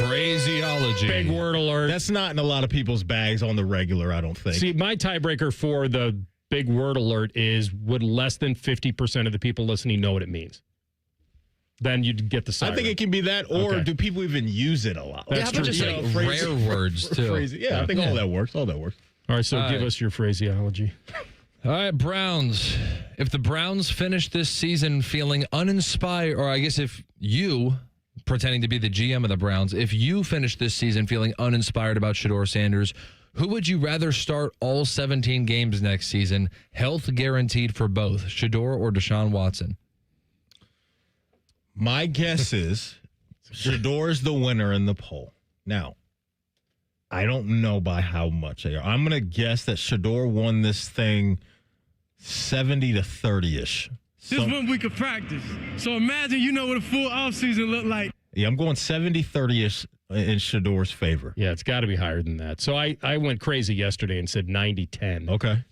phraseology. Big word alert. That's not in a lot of people's bags on the regular, I don't think. See, my tiebreaker for the big word alert is would less than 50% of the people listening know what it means? Then you'd get the siren. I think it can be that, or do people even use it a lot? That's true. Just like rare words, too. I think all that works. All right, so give us your phraseology. All right, Browns. If the Browns finish this season feeling uninspired, or I guess if you, pretending to be the GM of the Browns, if you finish this season feeling uninspired about Shador Sanders, who would you rather start all 17 games next season, health guaranteed for both, Shador or Deshaun Watson? My guess is Shador's the winner in the poll. Now, I don't know by how much they are. I'm going to guess that Shador won this thing 70 to 30-ish. This 1 week of practice. So imagine you know what a full offseason look like. Yeah, I'm going 70-30-ish in Shador's favor. Yeah, it's got to be higher than that. So I went crazy yesterday and said 90-10. Okay.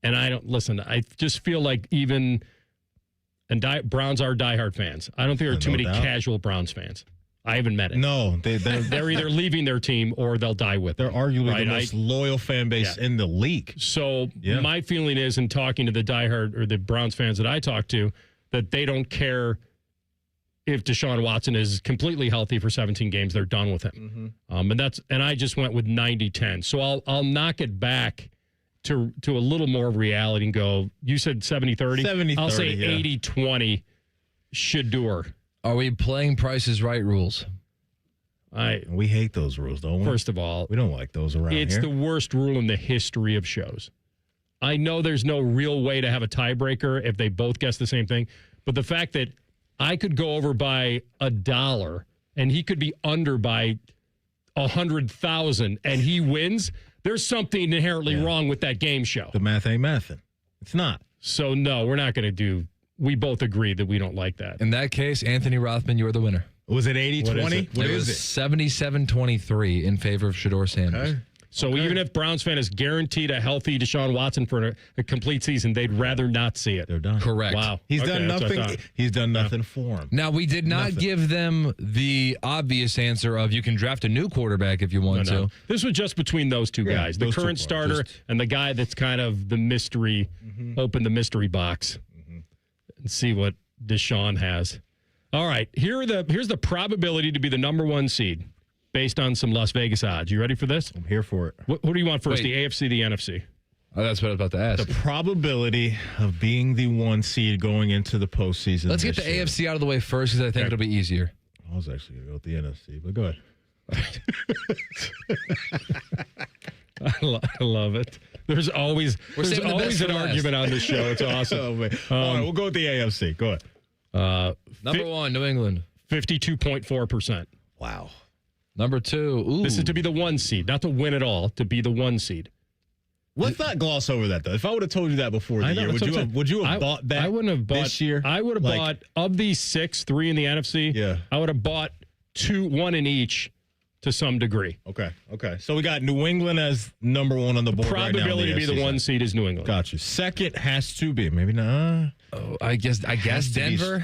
And I don't, listen, I just feel like even, Browns are diehard fans. I don't think there are too many casual Browns fans. I haven't met it. No, they're either leaving their team or they'll die with They're them, arguably the most loyal fan base in the league. So my feeling is, in talking to the diehard or the Browns fans that I talk to, that they don't care if Deshaun Watson is completely healthy for 17 games. They're done with him. And I just went with 90-10. So I'll knock it back to a little more reality and go, you said 70-30? 70-30, I'll say 80-20 Shador. Are we playing Price is Right rules? We hate those rules, don't we? First of all, we don't like those around here. It's the worst rule in the history of shows. I know there's no real way to have a tiebreaker if they both guess the same thing, but the fact that I could go over by $1 and he could be under by 100,000 and he wins, there's something inherently wrong with that game show. The math ain't mathin'. It's not. So no, we're not going to do. We both agree that we don't like that. In that case, Anthony Rothman, you're the winner. Was it 80-20? What is it? 77-23 in favor of Shador Sanders. Okay. So even if Browns fan is guaranteed a healthy Deshaun Watson for a complete season, they'd rather not see it. They're done. Correct. Wow. He's done nothing. He's done nothing for him. Now, we did not give them the obvious answer of you can draft a new quarterback if you want to. This was just between those two guys, the current starter and the guy that's kind of the mystery, open the mystery box and see what Deshaun has. All right, here's the probability to be the number one seed based on some Las Vegas odds. You ready for this? I'm here for it. What do you want first, Wait. the AFC, the NFC? Oh, that's what I was about to ask. The probability of being the one seed going into the postseason. Let's get the AFC out of the way first because I think it'll be easier. I was actually going to go with the NFC, but go ahead. I love it. There's always an argument on this show. It's awesome. All right, we'll go with the AFC. Go ahead. Number one, New England. 52.4%. Wow. Number two, This is to be the one seed, not to win it all, to be the one seed. Let's not gloss over that, though. If I would have told you that before the year, would you have bought that I wouldn't have bought this year? I would have bought, of these 6, 3 in the NFC, I would have bought 1 in each to some degree. Okay. So we got New England as number one on the board. Probability to be the one seed is New England. Got you. Second has to be, maybe not. Oh, I guess Denver.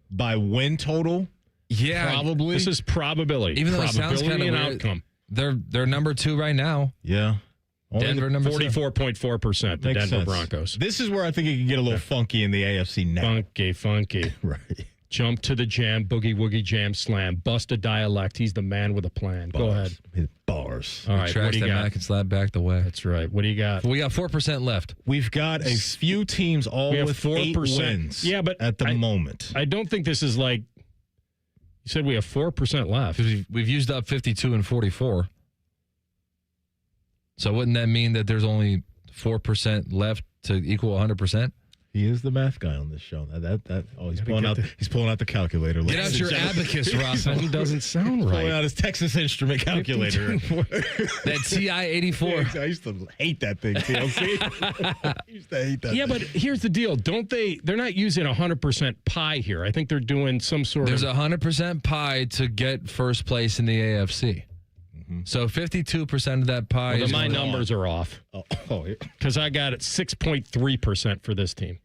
By win total? Yeah. Probably. This is probability. Even though it sounds probability kind of and weird, outcome. They're number 2 right now. Yeah. Denver number 44.4%, the Denver Broncos. This is where I think it can get a little funky in the AFC now. Funky. Right. Jump to the jam, boogie woogie jam slam. Bust a dialect. He's the man with a plan. Go ahead. Bars. All right, what do you got? Mac and slap back the way. That's right. What do you got? We got 4% left. We've got a few teams all with 4% wins. Yeah, but at the moment, I don't think this is like. You said we have 4% left. We've used up 52 and 44. So wouldn't that mean that there's only 4% left to equal 100%. He is the math guy on this show. He's pulling out the calculator. Get out your abacus, Robin. Doesn't sound right. Pulling out his Texas Instrument calculator. That TI-84. I used to hate that thing, TLC. I used to hate that Yeah, thing. but here's the deal. They're not using 100% pie here. I think they're doing some sort There's of... 100% pie to get first place in the AFC. So 52% of that pie Well, is my going numbers are off. Because I got it 6.3% for this team.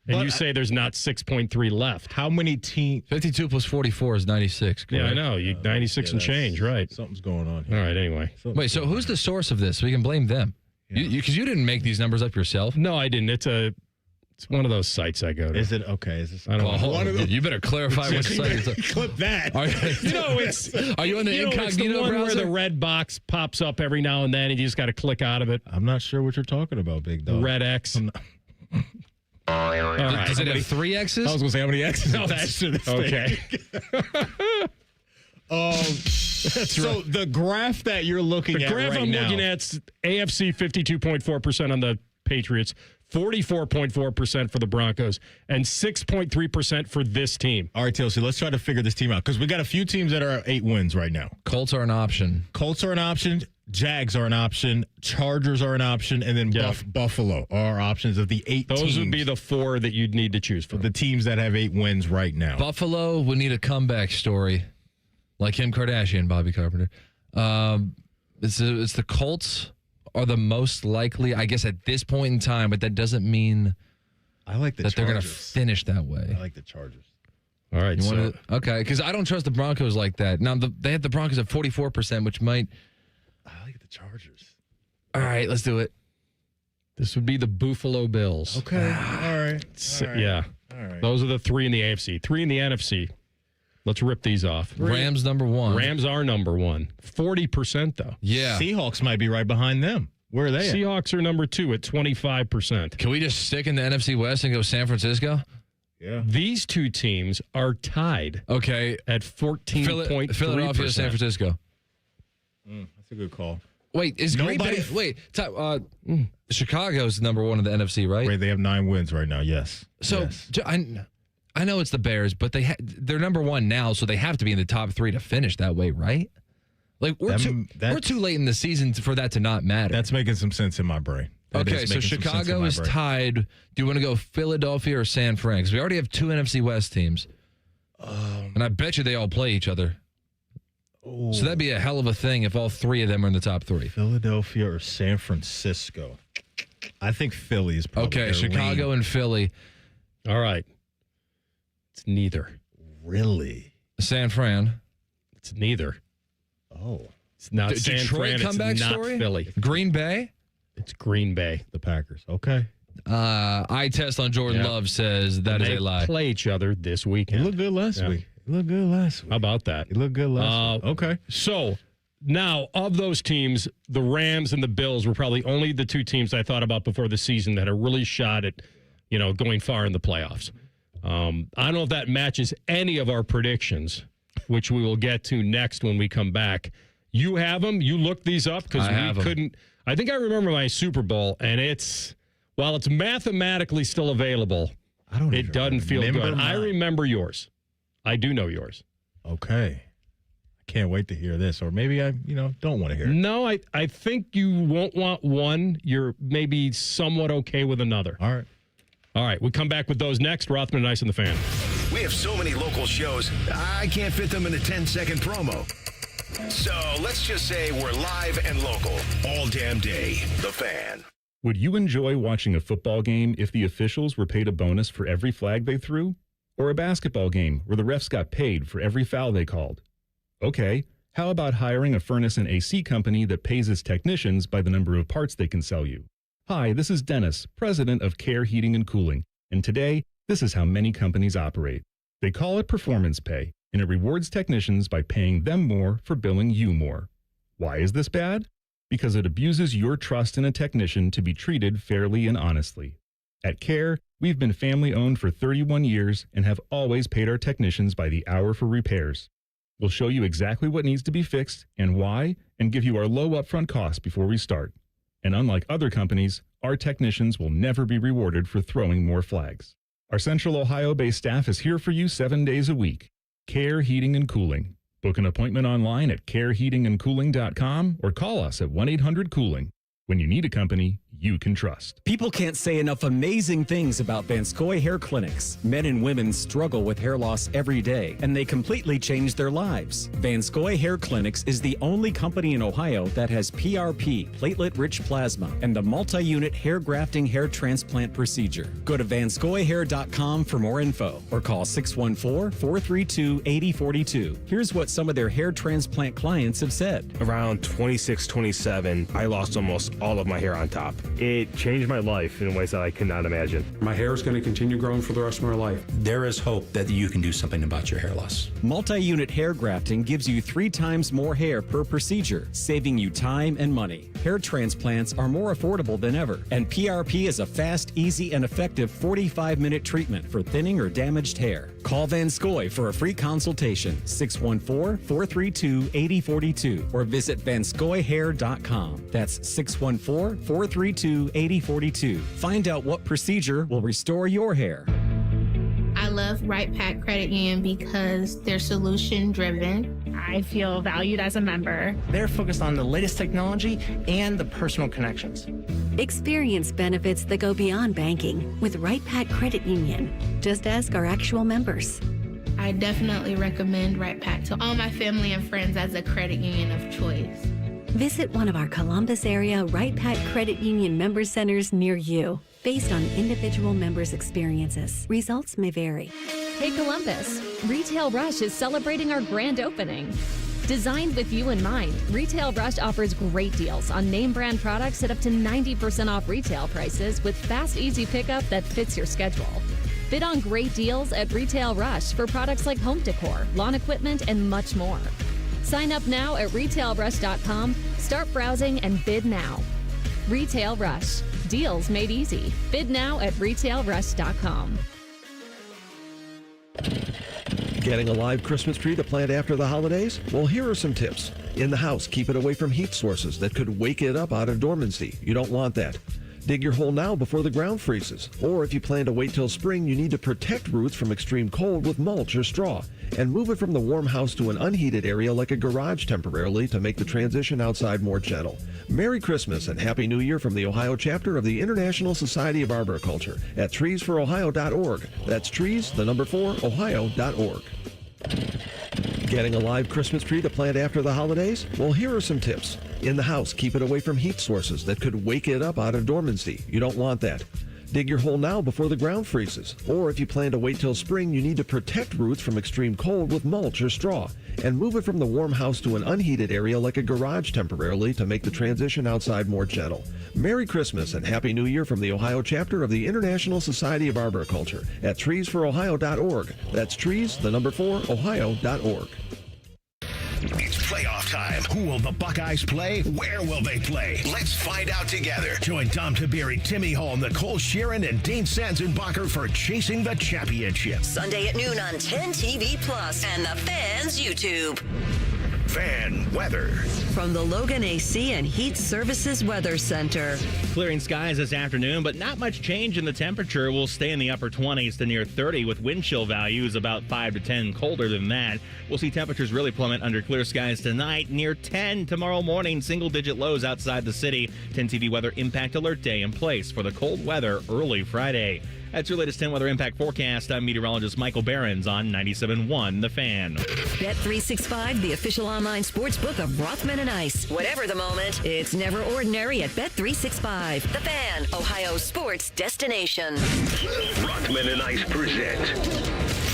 And But you say there's not 6.3 left. How many teams? 52 plus 44 is 96. Yeah, I correct? know. 96 and change, right? Something's going on here. All right, anyway. Wait, so who's the source of this? We can blame them. Because you didn't make these numbers up yourself. No, I didn't. It's one of those sites I go to. Is it okay? Is this I don't know. You better clarify what site it's on. Clip that. Are you on the incognito it's the one browser? where the red box pops up every now and then, and you just got to click out of it. I'm not sure what you're talking about, big dog. Red X. All right. Does it have 3 X's? I was going to say how many X's attached to this Okay. So the graph that you're looking The at graph right I'm now, looking at's AFC 52.4% on the Patriots, 44.4% for the Broncos, and 6.3% for this team. All right, TLC, let's try to figure this team out because we got a few teams that are at 8 wins right now. Colts are an option. Colts are an option. Jags are an option. Chargers are an option. And then Buffalo are options of the 8 Those teams. would be the 4 that you'd need to choose from. The teams that have 8 wins right now. Buffalo would need a comeback story like Kim Kardashian, Bobby Carpenter. It's the Colts are the most likely, I guess, at this point in time, but that doesn't mean I like the that they're going to Chargers. finish that way. I like the Chargers. All right. Okay, because I don't trust the Broncos like that. Now, they have the Broncos at 44%, which might... I like the Chargers. All right, let's do it. This would be the Buffalo Bills. Okay. All right. Yeah. All right. Those are the 3 in the AFC. 3 in the NFC. Let's rip these off. Rams number 1. Rams are number 1. 40%, though. Yeah. Seahawks might be right behind them. Where are they at? Seahawks are number 2 at 25%. Can we just stick in the NFC West and go San Francisco? Yeah. These two teams are tied. Okay. At 14.3%. Philadelphia, San Francisco. That's a good call. Wait, is Green Bay... Wait, Chicago's number 1 in the NFC, right? Wait, they have 9 wins right now, yes. So, Yes. I know it's the Bears, but they're number 1 now, so they have to be in the top 3 to finish that way, right? Like, we're too late in the season for that to not matter. That's making some sense in my brain. Okay, so Chicago is tied. Do you want to go Philadelphia or San Fran? Because we already have 2 NFC West teams. And I bet you they all play each other. So that'd be a hell of a thing if all 3 of them are in the top 3. Philadelphia or San Francisco? I think Philly is probably Okay, their Chicago lean. and Philly. All right. It's neither. Really? San Fran. It's neither. Oh. It's not San Detroit Fran. comeback It's not story? Philly. Green Bay? It's Green Bay. The Packers. Okay. Eye test on Jordan Love says that is They a lie. play each other this weekend. He looked good last week. How about that? He looked good last week. Okay. So now, of those teams, the Rams and the Bills were probably only the 2 teams I thought about before the season that are really shot at, going far in the playoffs. I don't know if that matches any of our predictions, which we will get to next when we come back. You have them? You looked these up? Because we couldn't. I think I remember my Super Bowl, and while it's mathematically still available, it doesn't feel good. I remember yours. I do know yours. Okay. I can't wait to hear this. Or maybe I, don't want to hear it. No, I think you won't want one. You're maybe somewhat okay with another. All right. We come back with those next. Rothman and Ice and the Fan. We have so many local shows, I can't fit them in a 10-second promo. So let's just say we're live and local all damn day. The Fan. Would you enjoy watching a football game if the officials were paid a bonus for every flag they threw? Or a basketball game where the refs got paid for every foul they called? Okay, how about hiring a furnace and AC company that pays its technicians by the number of parts they can sell you? Hi, this is Dennis, president of Care Heating and Cooling, and today, this is how many companies operate. They call it performance pay, and it rewards technicians by paying them more for billing you more. Why is this bad? Because it abuses your trust in a technician to be treated fairly and honestly. At Care, we've been family-owned for 31 years and have always paid our technicians by the hour for repairs. We'll show you exactly what needs to be fixed and why, and give you our low upfront costs before we start. And unlike other companies, our technicians will never be rewarded for throwing more flags. Our Central Ohio-based staff is here for you 7 days a week. Care Heating and Cooling. Book an appointment online at careheatingandcooling.com or call us at 1-800-COOLING. When you need a company you can trust. People can't say enough amazing things about Vanscoy Hair Clinics. Men and women struggle with hair loss every day, and they completely change their lives. Vanscoy Hair Clinics is the only company in Ohio that has PRP, platelet-rich plasma, and the multi-unit hair grafting hair transplant procedure. Go to vanscoyhair.com for more info or call 614-432-8042. Here's what some of their hair transplant clients have said. Around 26, 27, I lost almost all of my hair on top. It changed my life in ways that I could not imagine. My hair is going to continue growing for the rest of my life. There is hope that you can do something about your hair loss. Multi-unit hair grafting gives you 3 times more hair per procedure, saving you time and money. Hair transplants are more affordable than ever, and PRP is a fast, easy, and effective 45-minute treatment for thinning or damaged hair. Call Vanscoy for a free consultation, 614-432-8042, or visit vanscoyhair.com. That's 614-432-8042. Find out what procedure will restore your hair. I love Right Pack Credit Union because they're solution driven. I feel valued as a member. They're focused on the latest technology and the personal connections. Experience benefits that go beyond banking with Right Pack Credit Union. Just ask our actual members. I definitely recommend Right Pack to all my family and friends as a credit union of choice. Visit one of our Columbus area Right Pack Credit Union member centers near you. Based on individual members' experiences, results may vary. Hey Columbus, Retail Rush is celebrating our grand opening. Designed with you in mind, Retail Rush offers great deals on name brand products at up to 90% off retail prices with fast, easy pickup that fits your schedule. Bid on great deals at Retail Rush for products like home decor, lawn equipment, and much more. Sign up now at retailrush.com, start browsing, and bid now. Retail Rush. Deals made easy. Bid now at retailrush.com. Getting a live Christmas tree to plant after the holidays? Well, here are some tips. In the house, keep it away from heat sources that could wake it up out of dormancy. You don't want that. Dig your hole now before the ground freezes. Or if you plan to wait till spring, you need to protect roots from extreme cold with mulch or straw. And move it from the warm house to an unheated area like a garage temporarily to make the transition outside more gentle. Merry Christmas and Happy New Year from the Ohio chapter of the International Society of Arboriculture at treesforohio.org. That's trees, the number 4, ohio.org. Getting a live Christmas tree to plant after the holidays? Well, here are some tips. In the house, keep it away from heat sources that could wake it up out of dormancy. You don't want that. Dig your hole now before the ground freezes. Or if you plan to wait till spring, you need to protect roots from extreme cold with mulch or straw. And move it from the warm house to an unheated area like a garage temporarily to make the transition outside more gentle. Merry Christmas and Happy New Year from the Ohio chapter of the International Society of Arboriculture at treesforohio.org. That's trees, the number 4, ohio.org. It's playoff time. Who will the Buckeyes play? Where will they play? Let's find out together. Join Tom Tiberi, Timmy Hall, Nicole Sheeran, and Dane Sanzenbacher for Chasing the Championship. Sunday at noon on 10 TV Plus and the Fans YouTube. Fan weather. From the Logan AC and Heat Services Weather Center. Clearing skies this afternoon, but not much change in the temperature. We'll stay in the upper 20s to near 30 with wind chill values about 5 to 10 colder than that. We'll see temperatures really plummet under clear skies tonight, near 10 tomorrow morning. Single-digit lows outside the city. 10 TV Weather Impact Alert Day in place for the cold weather early Friday. That's your latest 10 weather impact forecast. I'm meteorologist Michael Behrens on 97.1 The Fan. Bet365, the official online sports book of Rothman and Ice. Whatever the moment, it's never ordinary at Bet365. The Fan, Ohio's sports destination. Rothman and Ice present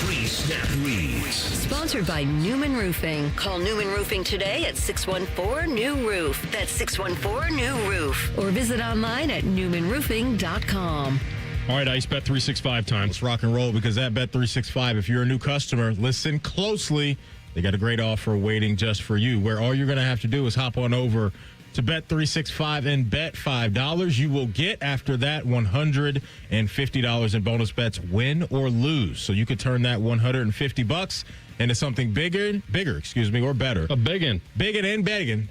Free Snap Reads. Sponsored by Newman Roofing. Call Newman Roofing today at 614-NEW-ROOF. That's 614-NEW-ROOF. Or visit online at newmanroofing.com. All right, Ice, Bet365 time. Let's rock and roll because at Bet365, if you're a new customer, listen closely. They got a great offer waiting just for you, where all you're going to have to do is hop on over to Bet365 and bet $5. You will get, after that, $150 in bonus bets, win or lose. So you could turn that $150 into something bigger, or better. A biggin. Biggin and beggin'.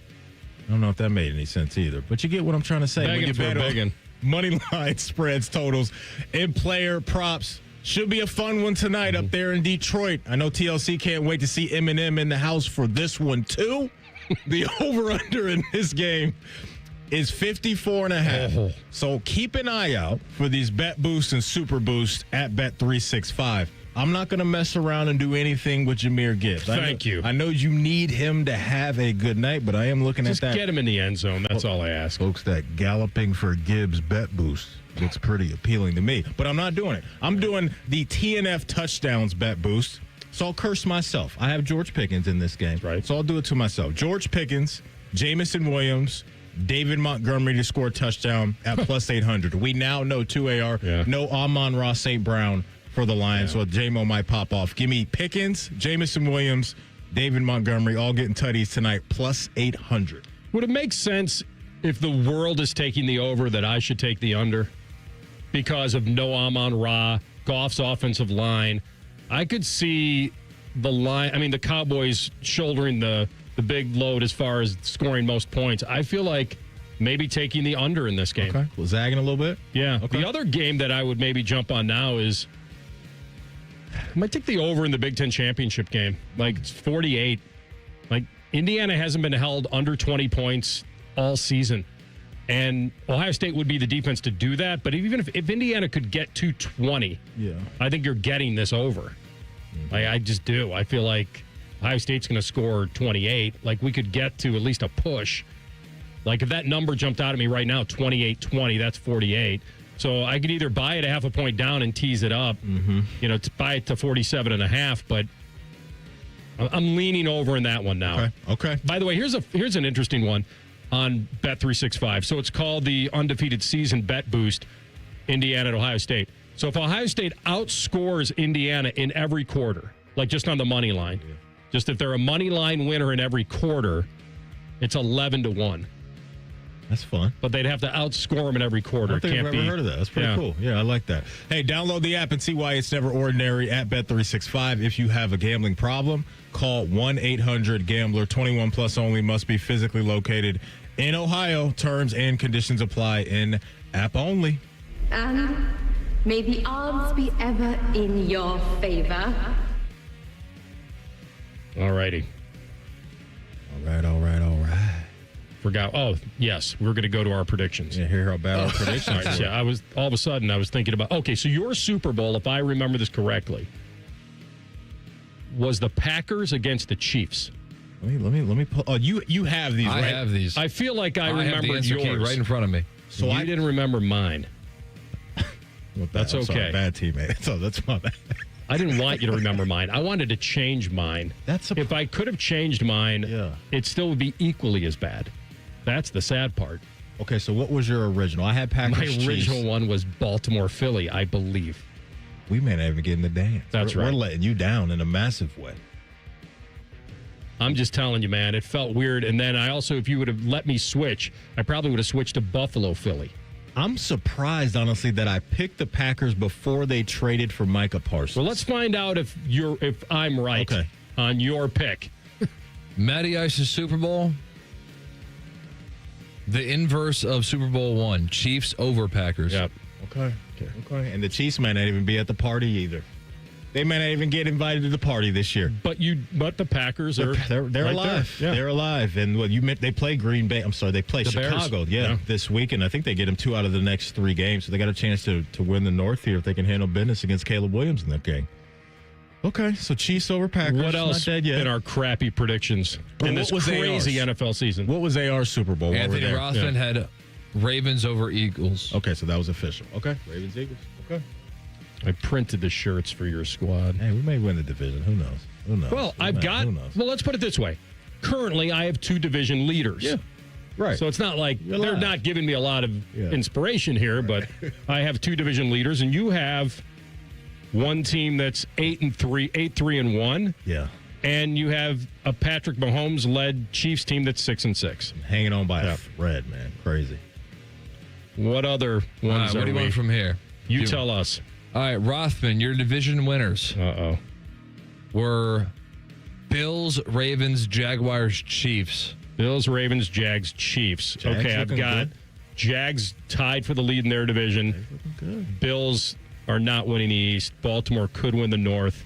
I don't know if that made any sense either, but you get what I'm trying to say. Begging for a biggin'. money line spreads, totals, and player props. Should be a fun one tonight up there in Detroit. I know TLC can't wait to see Eminem in the house for this one, too. The over-under in this game is 54.5. So keep an eye out for these Bet Boost and Super Boost at Bet365. I'm not going to mess around and do anything with Jahmyr Gibbs. Thank you. I know you need him to have a good night, but I am looking Just at that. get him in the end zone. That's all I ask. Folks, that galloping for Gibbs Bet Boost looks pretty appealing to me, but I'm not doing it. I'm doing the TNF touchdowns Bet Boost, so I'll curse myself. I have George Pickens in this game, right? So I'll do it to myself. George Pickens, Jamison Williams, David Montgomery to score a touchdown at plus 800. We now know 2AR, no Amon-Ra St. Brown for the Lions, so J-Mo might pop off. Give me Pickens, Jamison Williams, David Montgomery, all getting tutties tonight, plus 800. Would it make sense if the world is taking the over that I should take the under? Because of no Amon-Ra, Goff's offensive line. I could see the line. I mean, the Cowboys shouldering the big load as far as scoring most points. I feel like maybe taking the under in this game. Okay. Well, zagging a little bit? Yeah. Okay. The other game that I would maybe jump on now is I might take the over in the Big Ten championship game. Like, it's 48. Like, Indiana hasn't been held under 20 points all season. And Ohio State would be the defense to do that. But even if Indiana could get to 20, I think you're getting this over. I just do. I feel like Ohio State's going to score 28. Like, we could get to at least a push. Like, if that number jumped out at me right now, 28-20, that's 48. So I could either buy it a half a point down and tease it up, to buy it to 47.5. But I'm leaning over in that one now. Okay. By the way, here's an interesting one on Bet365. So it's called the Undefeated Season Bet Boost, Indiana at Ohio State. So if Ohio State outscores Indiana in every quarter, like just on the money line, just if they're a money line winner in every quarter, it's 11-1. That's fun. But they'd have to outscore them in every quarter. I don't think I've ever heard of that. That's pretty cool. Yeah, I like that. Hey, download the app and see why it's never ordinary at Bet365. If you have a gambling problem, call 1-800-GAMBLER. 21 plus only, must be physically located in Ohio. Terms and conditions apply in app only. And may the odds be ever in your favor. All righty. All right. Forgot. Oh, yes. We're going to go to our predictions. Yeah, hear how bad our predictions were. Yeah, all of a sudden I was thinking about, okay, so your Super Bowl, if I remember this correctly, was the Packers against the Chiefs. Let me pull. Oh, you have these, right? I have these. I feel like I remember have the answer key yours right in front of me. So I didn't remember mine. Well, that's I'm okay. sorry, bad teammate. So that's my bad. I didn't want you to remember mine. I wanted to change mine. If I could have changed mine, it still would be equally as bad. That's the sad part. Okay, so what was your original? I had Packers. My original one was Baltimore-Philly, I believe. We may not even get in the dance. That's We're right. letting you down in a massive way. I'm just telling you, man, it felt weird. And then I also, if you would have let me switch, I probably would have switched to Buffalo-Philly. I'm surprised, honestly, that I picked the Packers before they traded for Micah Parsons. Well, let's find out if I'm right on your pick. Matty Ice's Super Bowl. The inverse of Super Bowl I, Chiefs over Packers. Yep. Okay. And the Chiefs might not even be at the party either. They may not even get invited to the party this year. But the Packers are they're right alive. There. Yeah. They're alive. And what you meant, they play Green Bay. I'm sorry, they play The Chicago. Bears. This week, and I think they get them 2 out of the next 3 games. So they got a chance to win the North here if they can handle business against Caleb Williams in that game. Okay, so Chiefs over Packers. What else Not dead yet. in our crappy predictions in this crazy NFL season? What was AR's Super Bowl? Anthony Rothman had Ravens over Eagles. Okay, so that was official. Okay, Ravens, Eagles. Okay. I printed the shirts for your squad. Hey, we may win the division. Who knows? Well, well, let's put it this way. Currently, I have 2 division leaders. Yeah. Right. So it's not like You're they're alive. not giving me a lot of inspiration here, but I have 2 division leaders, and you have one team that's 8-3-1. Yeah. And you have a Patrick Mahomes-led Chiefs team that's 6-6. Hanging on by a thread, man. Crazy. What other ones what are do you we? want from here? You tell us. All right, Rothman, your division winners. Uh-oh. Were Bills, Ravens, Jaguars, Chiefs. Bills, Ravens, Jags, Chiefs. Jags okay, I've looking got good. Jags tied for the lead in their division. Good. Bills are not winning the East. Baltimore could win the North.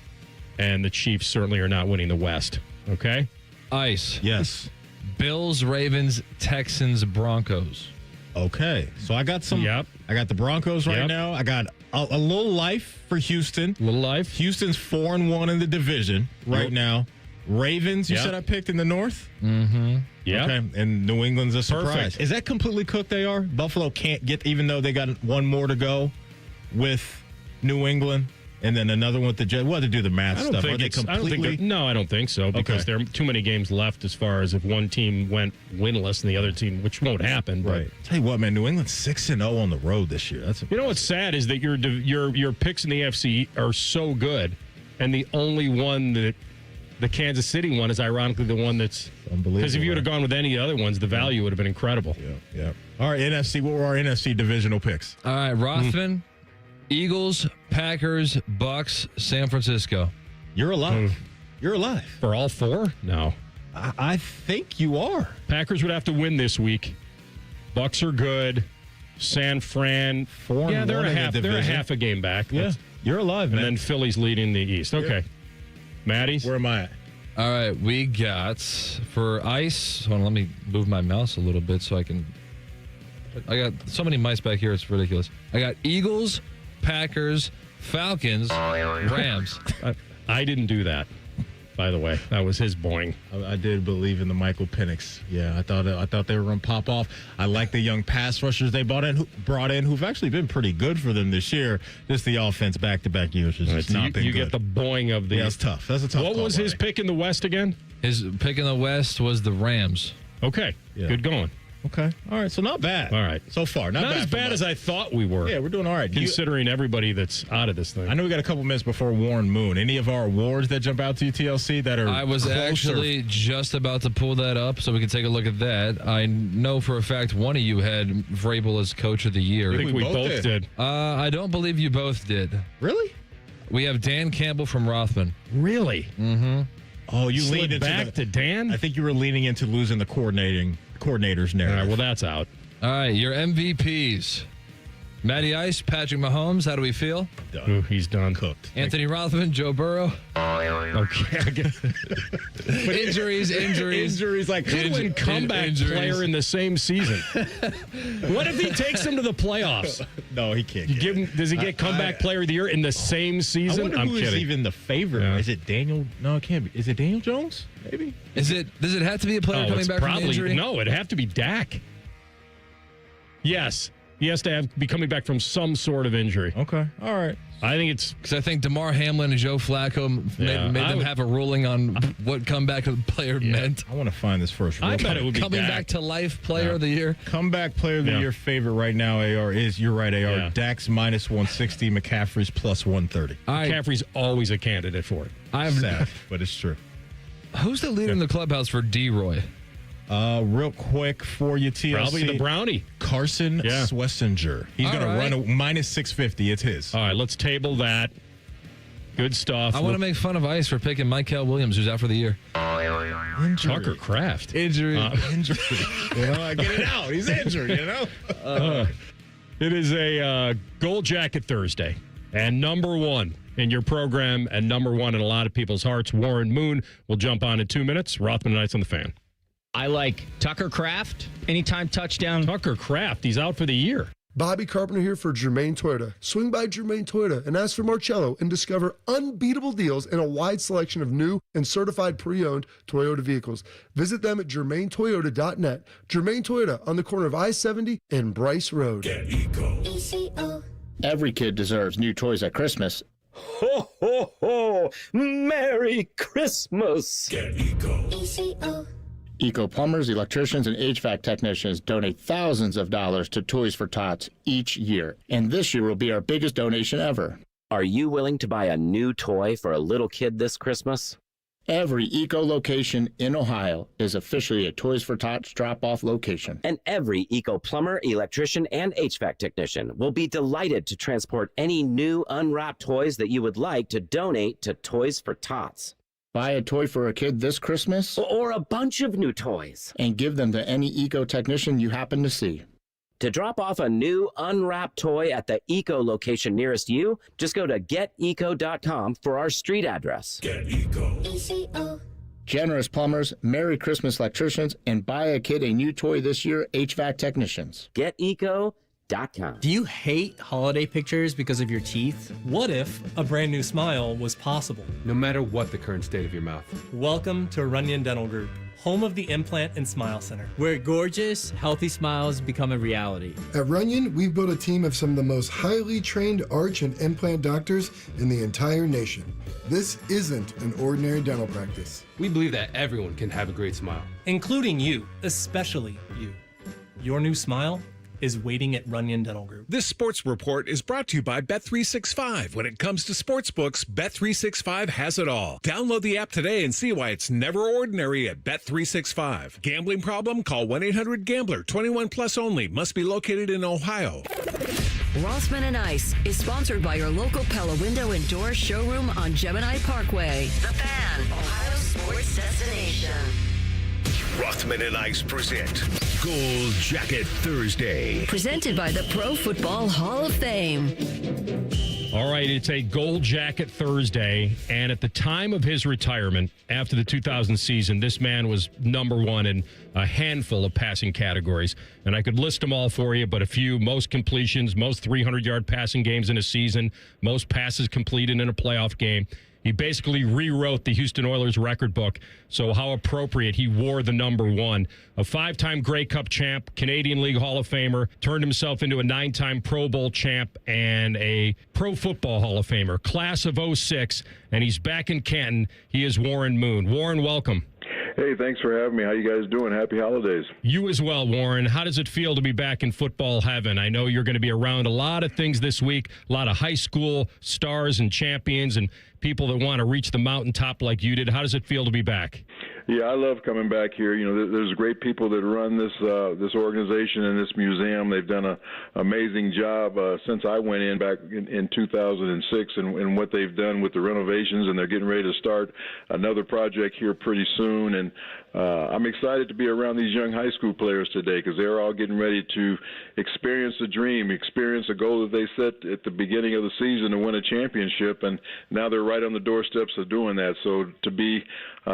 And the Chiefs certainly are not winning the West. Okay? Ice. Yes. Bills, Ravens, Texans, Broncos. Okay. So I got some. Yep. I got the Broncos right Yep. now. I got a little life for Houston. Little life. Houston's 4-1 in the division right now. Ravens, you Yep. said I picked in the North? Mm-hmm. Yeah. Okay. And New England's a surprise. Perfect. Is that completely cooked they are? Buffalo can't get, even though they got one more to go with New England and then another one with the Jets. We'll have to do the math stuff. Are they completely? No, I don't think so, because there are too many games left as far as if one team went winless and the other team, which won't happen. But Right. Tell you what, man, New England's 6-0 on the road this year. That's you know what's sad is that your picks in the AFC are so good, and the only one that the Kansas City one is ironically the one that's unbelievable. Because if you would have gone with any other ones, the value would have been incredible. Yeah. All right, NFC. What were our NFC divisional picks? All right, Rothman, Eagles, Packers, Bucks, San Francisco. You're alive. You're alive. For all four? No. I think you are. Packers would have to win this week. Bucks are good. San Fran, 4-1 yeah, they're in the they're a division. half a game back. Yeah, you're alive, man. And then Philly's leading the East. Okay. Maddie's? Where am I at? All right, we got for ice. Hold on, let me move my mouse a little bit so I can. I got so many mice back here, it's ridiculous. I got Eagles, Packers, Falcons, Rams. I didn't do that, by the way. That was his boing. I did believe in the Michael Penix. Yeah, I thought they were going to pop off. I like the young pass rushers they brought in, who've actually been pretty good for them this year. Just the offense back-to-back years has just not been You good. get the boing of the. Yeah, that's tough. That's a tough What call, was his buddy. pick in the West again? His pick in the West was the Rams. Okay. Yeah. Good going. Okay. All right. So not bad. All right. So far. Not as for bad much. as I thought we were. Yeah, we're doing all right. Considering everybody that's out of this thing. I know we got a couple minutes before Warren Moon. Any of our awards that jump out to you, TLC, that are I was closer? actually just about to pull that up so we can take a look at that. I know for a fact one of you had Vrabel as Coach of the Year. I think we both did. I don't believe you both did. Really? We have Dan Campbell from Rothman. Really? Mm-hmm. Oh, you Slid leaned into back to Dan? I think you were leaning into losing the coordinator's narrative. All right, well, that's out. All right, your MVPs. Matty Ice, Patrick Mahomes, how do we feel? Done. Ooh, he's done. Cooked. Anthony Rothman, Joe Burrow. Okay. But injuries. Injuries like Goodwin comeback player in the same season. What if he takes him to the playoffs? No, he can't. Does he get comeback player of the year in the same season? I wonder I'm who is kidding. even the favorite. Yeah. Is it Daniel? No, it can't be. Is it Daniel Jones? Maybe. Does it have to be a player coming it's back probably, from injury? No, it'd have to be Dak. Yes. He has to be coming back from some sort of injury. Okay. All right. I think it's because I think DeMar Hamlin and Joe Flacco made them have a ruling on what comeback player meant. I want to find this first. I bet it would be coming Dak. back to life player of the year. Comeback player of the year favorite right now, AR, is, you're right, AR. Yeah. Dak's minus 160, McCaffrey's plus 130. McCaffrey's always a candidate for it. Sad, but it's true. Who's the leader in the clubhouse for D-Roy? Real quick for you, TLC. Probably the Brownie. Carson Schlesinger. He's going to run a minus 650. It's his. All right, let's table that. Good stuff. I want to make fun of Ice for picking Michael Williams, who's out for the year. Injury. Tucker Kraft. Injury. Injury. You know, get it out. He's injured, you know? It is a Gold Jacket Thursday. And number one in your program and number one in a lot of people's hearts, Warren Moon, will jump on in 2 minutes. Rothman and Ice on the Fan. I like Tucker Kraft. Anytime touchdown. Tucker Kraft, he's out for the year. Bobby Carpenter here for Germain Toyota. Swing by Germain Toyota and ask for Marcello and discover unbeatable deals and a wide selection of new and certified pre-owned Toyota vehicles. Visit them at germaintoyota.net. Germain Toyota on the corner of I-70 and Bryce Road. Get Eco. Every kid deserves new toys at Christmas. Ho, ho, ho! Merry Christmas! Get Eco. Eco plumbers, electricians, and HVAC technicians donate thousands of dollars to Toys for Tots each year. And this year will be our biggest donation ever. Are you willing to buy a new toy for a little kid this Christmas? Every Eco location in Ohio is officially a Toys for Tots drop-off location. And every Eco plumber, electrician, and HVAC technician will be delighted to transport any new unwrapped toys that you would like to donate to Toys for Tots. Buy a toy for a kid this Christmas, or a bunch of new toys, and give them to any Eco technician you happen to see. To drop off a new unwrapped toy at the Eco location nearest you, just go to geteco.com for our street address. ECO. Generous plumbers, Merry Christmas electricians, and buy a kid a new toy this year, HVAC technicians. Geteco.com. Do you hate holiday pictures because of your teeth? What if a brand new smile was possible? No matter what the current state of your mouth. Welcome to Runyon Dental Group, home of the Implant and Smile Center, where gorgeous, healthy smiles become a reality. At Runyon, we've built a team of some of the most highly trained arch and implant doctors in the entire nation. This isn't an ordinary dental practice. We believe that everyone can have a great smile. Including you, especially you. Your new smile is waiting at Runyon Dental Group. This sports report is brought to you by Bet365. When it comes to sportsbooks, Bet365 has it all. Download the app today and see why it's never ordinary at Bet365. Gambling problem? Call 1-800-GAMBLER. 21 plus only. Must be located in Ohio. Rothman and Ice is sponsored by your local Pella Window and Door showroom on Gemini Parkway. The Fan, Ohio's sports destination. Rothman and Ice present Gold Jacket Thursday. Presented by the Pro Football Hall of Fame. All right, it's a Gold Jacket Thursday, and at the time of his retirement, after the 2000 season, this man was number one in a handful of passing categories. And I could list them all for you, but a few: most completions, most 300-yard passing games in a season, most passes completed in a playoff game. He basically rewrote the Houston Oilers record book, so how appropriate he wore the number one. A 5-time Grey Cup champ, Canadian League Hall of Famer, turned himself into a 9-time Pro Bowl champ and a Pro Football Hall of Famer. Class of 06, and he's back in Canton. He is Warren Moon. Warren, welcome. Hey, thanks for having me. How you guys doing? Happy holidays. You as well, Warren. How does it feel to be back in football heaven? I know you're going to be around a lot of things this week, a lot of high school stars and champions and people that want to reach the mountaintop like you did. How does it feel to be back? Yeah, I love coming back here. You know, there's great people that run this organization and this museum. They've done an amazing job since I went in back in 2006, and what they've done with the renovations, and they're getting ready to start another project here pretty soon. And I'm excited to be around these young high school players today because they're all getting ready to experience the dream, experience a goal that they set at the beginning of the season to win a championship, and now they're right on the doorsteps of doing that. So to be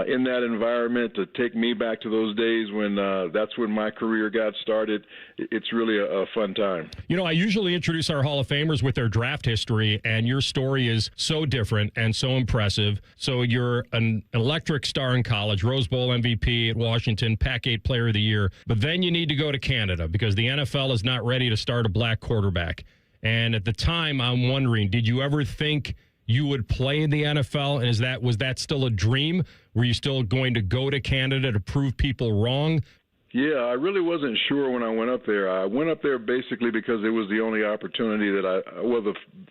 in that environment, to take me back to those days when that's when my career got started, it's really a fun time. You know, I usually introduce our Hall of Famers with their draft history, and your story is so different and so impressive. So you're an electric star in college, Rose Bowl MVP at Washington, Pac-8 Player of the Year, but then you need to go to Canada because the NFL is not ready to start a black quarterback. And at the time, I'm wondering, did you ever think you would play in the NFL? And was that still a dream? Were you still going to go to Canada to prove people wrong? Yeah, I really wasn't sure when I went up there. I went up there basically because it was the only opportunity that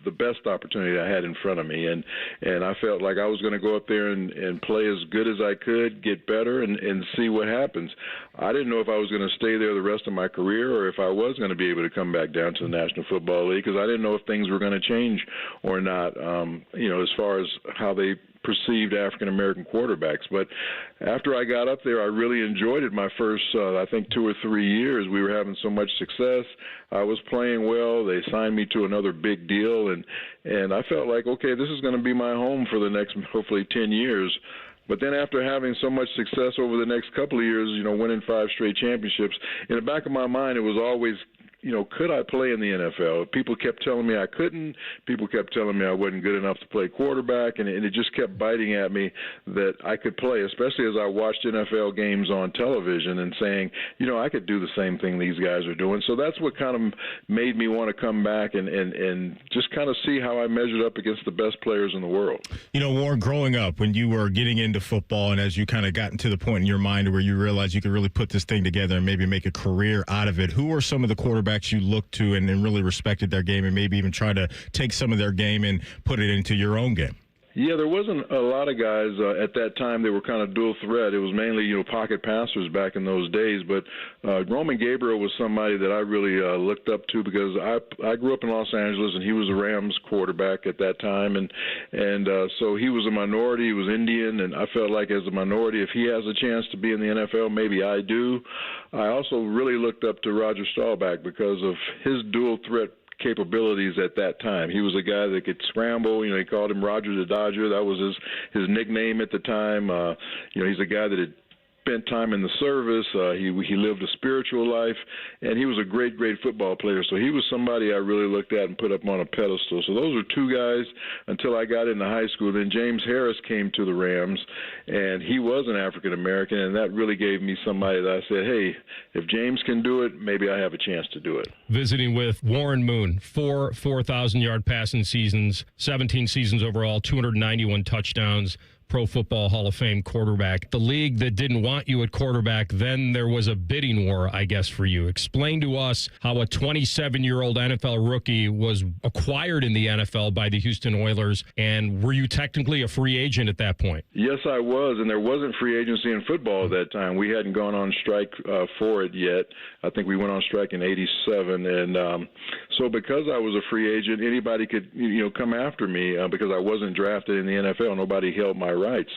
the best opportunity I had in front of me. And I felt like I was going to go up there and play as good as I could, get better, and see what happens. I didn't know if I was going to stay there the rest of my career or if I was going to be able to come back down to the National Football League because I didn't know if things were going to change or not, as far as how they perceived African-American quarterbacks. But after I got up there, I really enjoyed it. My first, I think, 2 or 3 years, we were having so much success. I was playing well. They signed me to another big deal, and I felt like, okay, this is going to be my home for the next, hopefully, 10 years. But then after having so much success over the next couple of years, winning 5 straight championships, in the back of my mind, it was always, could I play in the NFL? People kept telling me I couldn't. People kept telling me I wasn't good enough to play quarterback, and it just kept biting at me that I could play, especially as I watched NFL games on television and saying, I could do the same thing these guys are doing. So that's what kind of made me want to come back and just kind of see how I measured up against the best players in the world. Warren, growing up, when you were getting into football and as you kind of gotten to the point in your mind where you realized you could really put this thing together and maybe make a career out of it, who are some of the quarterbacks you looked to and really respected their game and maybe even try to take some of their game and put it into your own game? Yeah, there wasn't a lot of guys at that time that were kind of dual threat. It was mainly, pocket passers back in those days. But Roman Gabriel was somebody that I really looked up to because I grew up in Los Angeles, and he was a Rams quarterback at that time. And so he was a minority. He was Indian, and I felt like as a minority, if he has a chance to be in the NFL, maybe I do. I also really looked up to Roger Staubach because of his dual threat capabilities at that time. He was a guy that could scramble. He called him Roger the Dodger. That was his nickname at the time. He's a guy that had spent time in the service. He lived a spiritual life, and he was a great, great football player. So he was somebody I really looked at and put up on a pedestal. So those were two guys until I got into high school. Then James Harris came to the Rams, and he was an African American, and that really gave me somebody that I said, hey, if James can do it, maybe I have a chance to do it. Visiting with Warren Moon, 4,000-yard passing seasons, 17 seasons overall, 291 touchdowns. Pro Football Hall of Fame quarterback. The league that didn't want you at quarterback, then there was a bidding war, I guess, for you. Explain to us how a 27-year-old NFL rookie was acquired in the NFL by the Houston Oilers, and were you technically a free agent at that point? Yes, I was, and there wasn't free agency in football at that time. We hadn't gone on strike for it yet. I think we went on strike in '87, and so because I was a free agent, anybody could come after me because I wasn't drafted in the NFL. Nobody held my rights.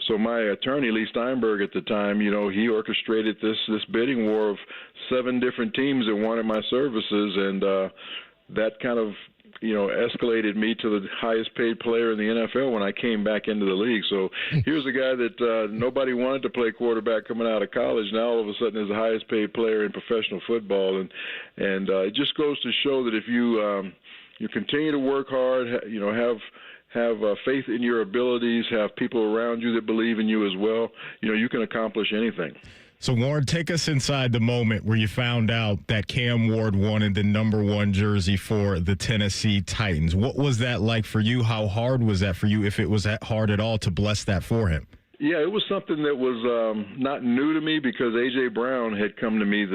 So my attorney, Lee Steinberg, at the time, he orchestrated this bidding war of 7 different teams that wanted my services, and that kind of escalated me to the highest paid player in the NFL when I came back into the league. So here's a guy that nobody wanted to play quarterback coming out of college. Now all of a sudden is the highest paid player in professional football, and it just goes to show that if you continue to work hard, have faith in your abilities, have people around you that believe in you as well, you can accomplish anything. So, Warren, take us inside the moment where you found out that Cam Ward wanted the #1 jersey for the Tennessee Titans. What was that like for you? How hard was that for you, if it was hard at all, to bless that for him? Yeah, it was something that was not new to me because A.J. Brown had come to me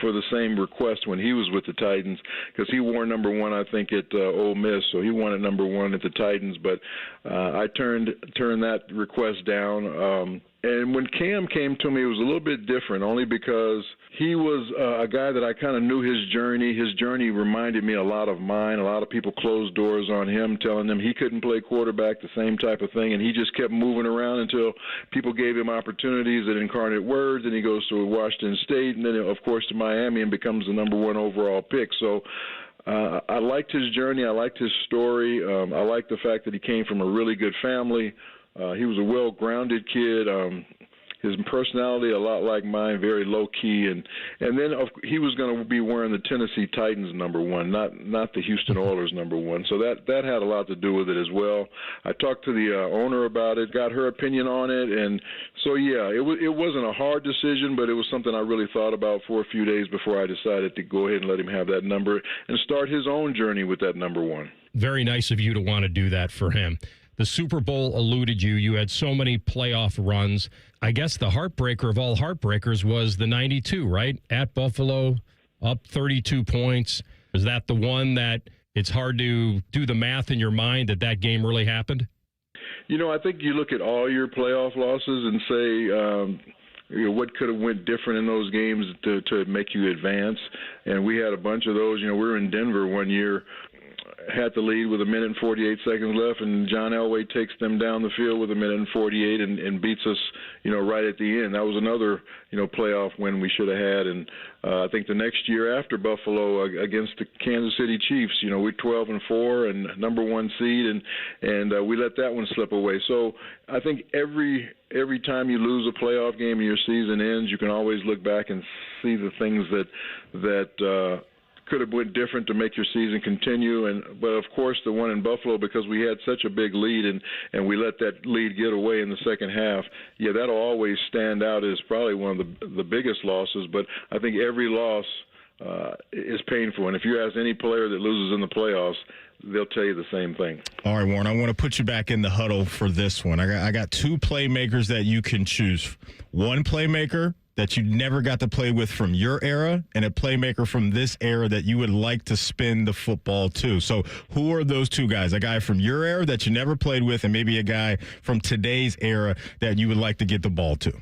for the same request when he was with the Titans, because he wore #1, I think, at Ole Miss, so he wanted #1 at the Titans. But I turned that request down. And when Cam came to me, it was a little bit different, only because he was a guy that I kind of knew his journey. His journey reminded me a lot of mine. A lot of people closed doors on him, telling him he couldn't play quarterback, the same type of thing, and he just kept moving around until people gave him opportunities at Incarnate Word, and he goes to Washington State, and then, of course, to Miami and becomes the #1 overall pick. So I liked his journey. I liked his story. I liked the fact that he came from a really good family. He was a well-grounded kid. His personality a lot like mine, very low-key, and then he was going to be wearing the Tennessee Titans #1, not the Houston Oilers #1. So that had a lot to do with it as well. I talked to the owner about it, got her opinion on it, and so yeah, it wasn't a hard decision, but it was something I really thought about for a few days before I decided to go ahead and let him have that number and start his own journey with that #1. Very nice of you to want to do that for him. The Super Bowl eluded you. You had so many playoff runs. I guess the heartbreaker of all heartbreakers was the 92, right? At Buffalo, up 32 points. Is that the one that it's hard to do the math in your mind that game really happened? I think you look at all your playoff losses and say, what could have went different in those games to make you advance? And we had a bunch of those. We were in Denver one year, had the lead with 1 minute and 48 seconds left, and John Elway takes them down the field with 1 minute and 48 and beats us, right at the end. That was another, playoff win we should have had. And I think the next year after Buffalo against the Kansas City Chiefs, we're 12-4 and #1 seed, and we let that one slip away. So I think every time you lose a playoff game and your season ends, you can always look back and see the things that could have went different to make your season continue. But of course the one in Buffalo, because we had such a big lead and we let that lead get away in the second half, that'll always stand out as probably one of the biggest losses. But I think every loss is painful, and if you ask any player that loses in the playoffs, they'll tell you the same thing. All right, Warren, I want to put you back in the huddle for this one. I got 2 playmakers that you can choose. One playmaker that you never got to play with from your era and a playmaker from this era that you would like to spin the football to. So who are those two guys? A guy from your era that you never played with and maybe a guy from today's era that you would like to get the ball to?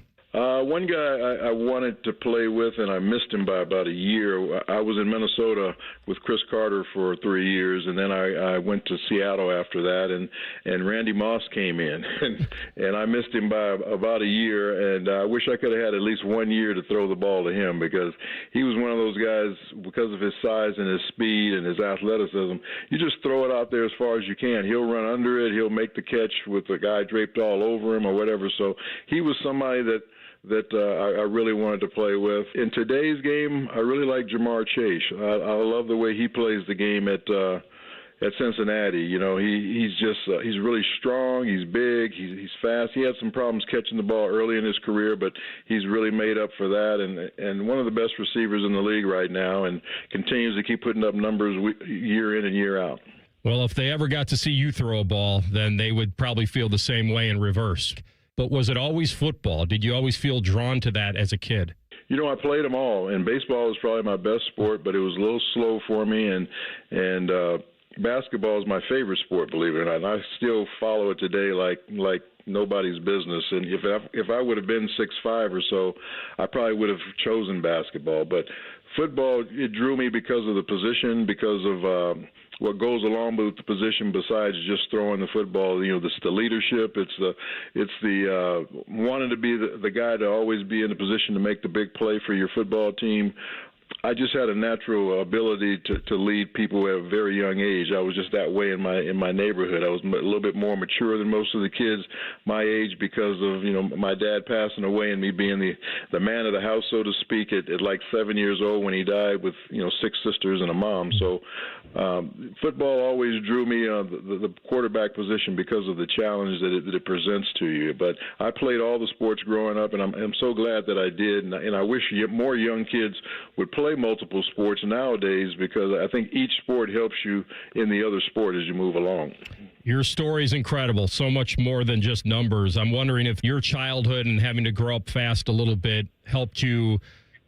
One guy I wanted to play with, and I missed him by about a year. I was in Minnesota with Chris Carter for 3 years, and then I went to Seattle after that, and Randy Moss came in, and I missed him by about a year, and I wish I could have had at least 1 year to throw the ball to him, because he was one of those guys, because of his size and his speed and his athleticism, you just throw it out there as far as you can. He'll run under it, he'll make the catch with the guy draped all over him or whatever. So he was somebody that I really wanted to play with. In today's game, I really like Jamar Chase. I love the way he plays the game at Cincinnati. You know, he's really strong. He's big. He's fast. He had some problems catching the ball early in his career, but he's really made up for that. And one of the best receivers in the league right now, and continues to keep putting up numbers year in and year out. Well, if they ever got to see you throw a ball, then they would probably feel the same way in reverse. But was it always football? Did you always feel drawn to that as a kid? You know, I played them all, and baseball was probably my best sport, but it was a little slow for me, and basketball is my favorite sport, believe it or not. And I still follow it today like nobody's business. And if I would have been 6'5" or so, I probably would have chosen basketball. But football, it drew me because of the position, because of what goes along with the position besides just throwing the football. You know, it's the leadership. It's the wanting to be the guy to always be in a position to make the big play for your football team. I just had a natural ability to lead people at a very young age. I was just that way in my neighborhood. I was a little bit more mature than most of the kids my age because of, you know, my dad passing away and me being the man of the house, so to speak, at like 7 years old when he died with, you know, 6 sisters and a mom. So football always drew me the quarterback position because of the challenge that it presents to you. But I played all the sports growing up, and I'm so glad that I did. And I wish more young kids would play multiple sports nowadays, because I think each sport helps you in the other sport as you move along. Your story is incredible. So much more than just numbers. I'm wondering if your childhood and having to grow up fast a little bit helped you,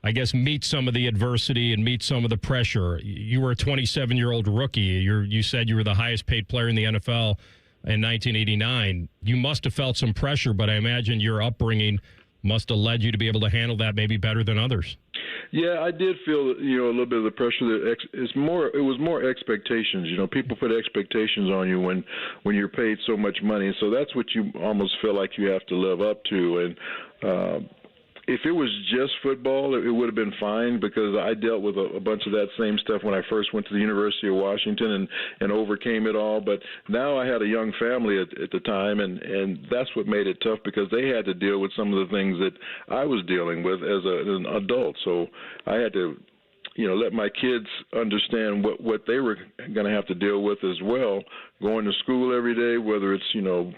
I guess, meet some of the adversity and meet some of the pressure. You were a 27-year-old rookie. You said you were the highest paid player in the NFL in 1989. You must have felt some pressure, but I imagine your upbringing must have led you to be able to handle that maybe better than others. Yeah, I did feel, you know, a little bit of the pressure. That it was more expectations. You know, people put expectations on you when you're paid so much money. So that's what you almost feel like you have to live up to. And if it was just football, it would have been fine, because I dealt with a bunch of that same stuff when I first went to the University of Washington and overcame it all. But now I had a young family at the time, and that's what made it tough, because they had to deal with some of the things that I was dealing with as an adult. So I had to, you know, let my kids understand what they were going to have to deal with as well, going to school every day, whether it's, you know,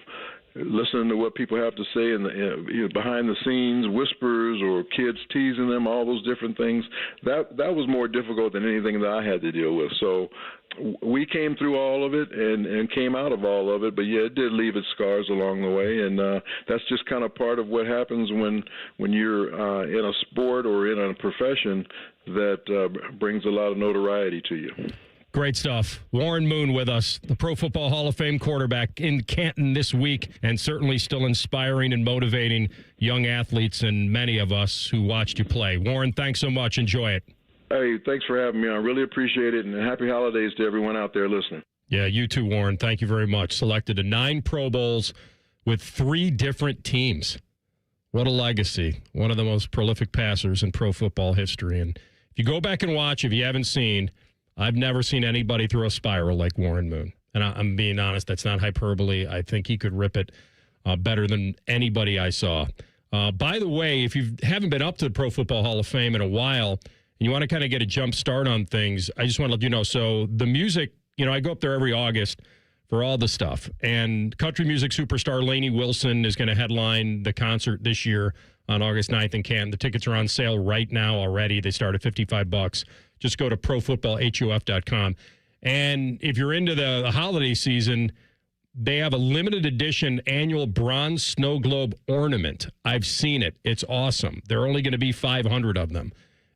listening to what people have to say and behind the scenes whispers or kids teasing them, all those different things. That was more difficult than anything that I had to deal with. So we came through all of it and came out of all of it. But yeah, it did leave its scars along the way, and that's just kind of part of what happens when you're in a sport or in a profession that brings a lot of notoriety to you. Great stuff. Warren Moon with us, the Pro Football Hall of Fame quarterback in Canton this week, and certainly still inspiring and motivating young athletes and many of us who watched you play. Warren, thanks so much. Enjoy it. Hey, thanks for having me on. I really appreciate it, and happy holidays to everyone out there listening. Yeah, you too, Warren. Thank you very much. Selected to 9 Pro Bowls with 3 different teams. What a legacy. One of the most prolific passers in pro football history. And if you go back and watch, if you haven't seen, I've never seen anybody throw a spiral like Warren Moon. And I'm being honest, that's not hyperbole. I think he could rip it better than anybody I saw. By the way, if you haven't been up to the Pro Football Hall of Fame in a while, and you want to kind of get a jump start on things, I just want to let you know. So the music, you know, I go up there every August for all the stuff. And country music superstar Lainey Wilson is going to headline the concert this year on August 9th in Canton. The tickets are on sale right now already. They start at $55. Just go to profootballhuf.com. And if you're into the holiday season, they have a limited edition annual bronze snow globe ornament. I've seen it. It's awesome. There are only going to be 500 of them.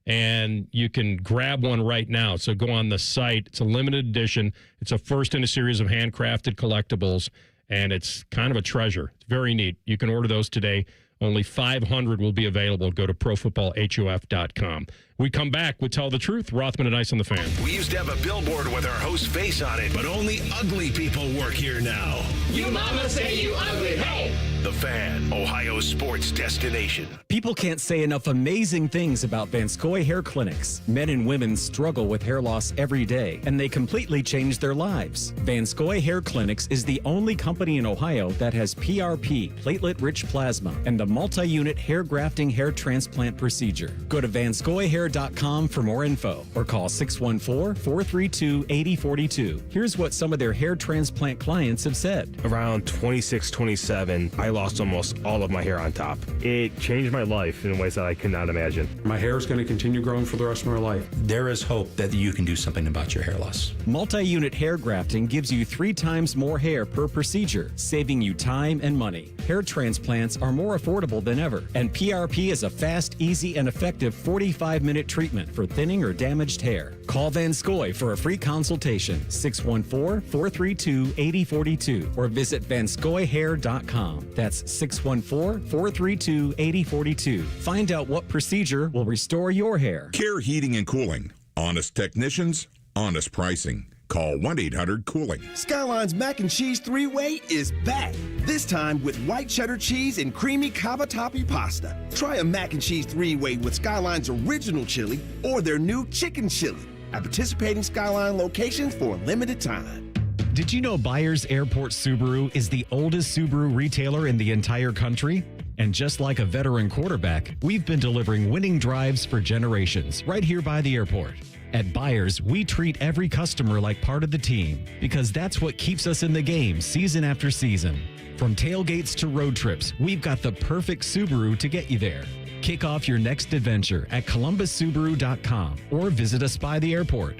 And you can grab one right now. So go on the site. It's a limited edition. It's a first in a series of handcrafted collectibles, and it's kind of a treasure. It's very neat. You can order those today. Only 500 will be available. Go to profootballhuf.com. We come back with Tell the Truth. Rothman and Ice on the Fan. We used to have a billboard with our host's face on it, but only ugly people work here now. You mama say you ugly, hey! The Fan, Ohio's sports destination. People can't say enough amazing things about Vanscoy Hair Clinics. Men and women struggle with hair loss every day, and they completely change their lives. Vanscoy Hair Clinics is the only company in Ohio that has PRP, platelet-rich plasma, and the multi-unit hair grafting hair transplant procedure. Go to vanscoyhair.com for more info, or call 614-432-8042. Here's what some of their hair transplant clients have said. Around 26, 27, I lost almost all of my hair on top. It changed my life in ways that I could not imagine. My hair is going to continue growing for the rest of my life. There is hope that you can do something about your hair loss. Multi-unit hair grafting gives you 3 times more hair per procedure, saving you time and money. Hair transplants are more affordable than ever, and PRP is a fast, easy, and effective 45-minute treatment for thinning or damaged hair. Call Vanscoy for a free consultation, 614-432-8042, or visit vanscoyhair.com. That's 614-432-8042. Find out what procedure will restore your hair. Care Heating and Cooling. Honest technicians, honest pricing. Call 1-800-COOLING. Skyline's Mac and Cheese 3-Way is back. This time with white cheddar cheese and creamy cavatappi pasta. Try a Mac and Cheese 3-Way with Skyline's original chili or their new chicken chili at participating Skyline locations for a limited time. Did you know Byers Airport Subaru is the oldest Subaru retailer in the entire country? And just like a veteran quarterback, we've been delivering winning drives for generations right here by the airport. At Byers, we treat every customer like part of the team because that's what keeps us in the game season after season. From tailgates to road trips, we've got the perfect Subaru to get you there. Kick off your next adventure at columbussubaru.com or visit us by the airport.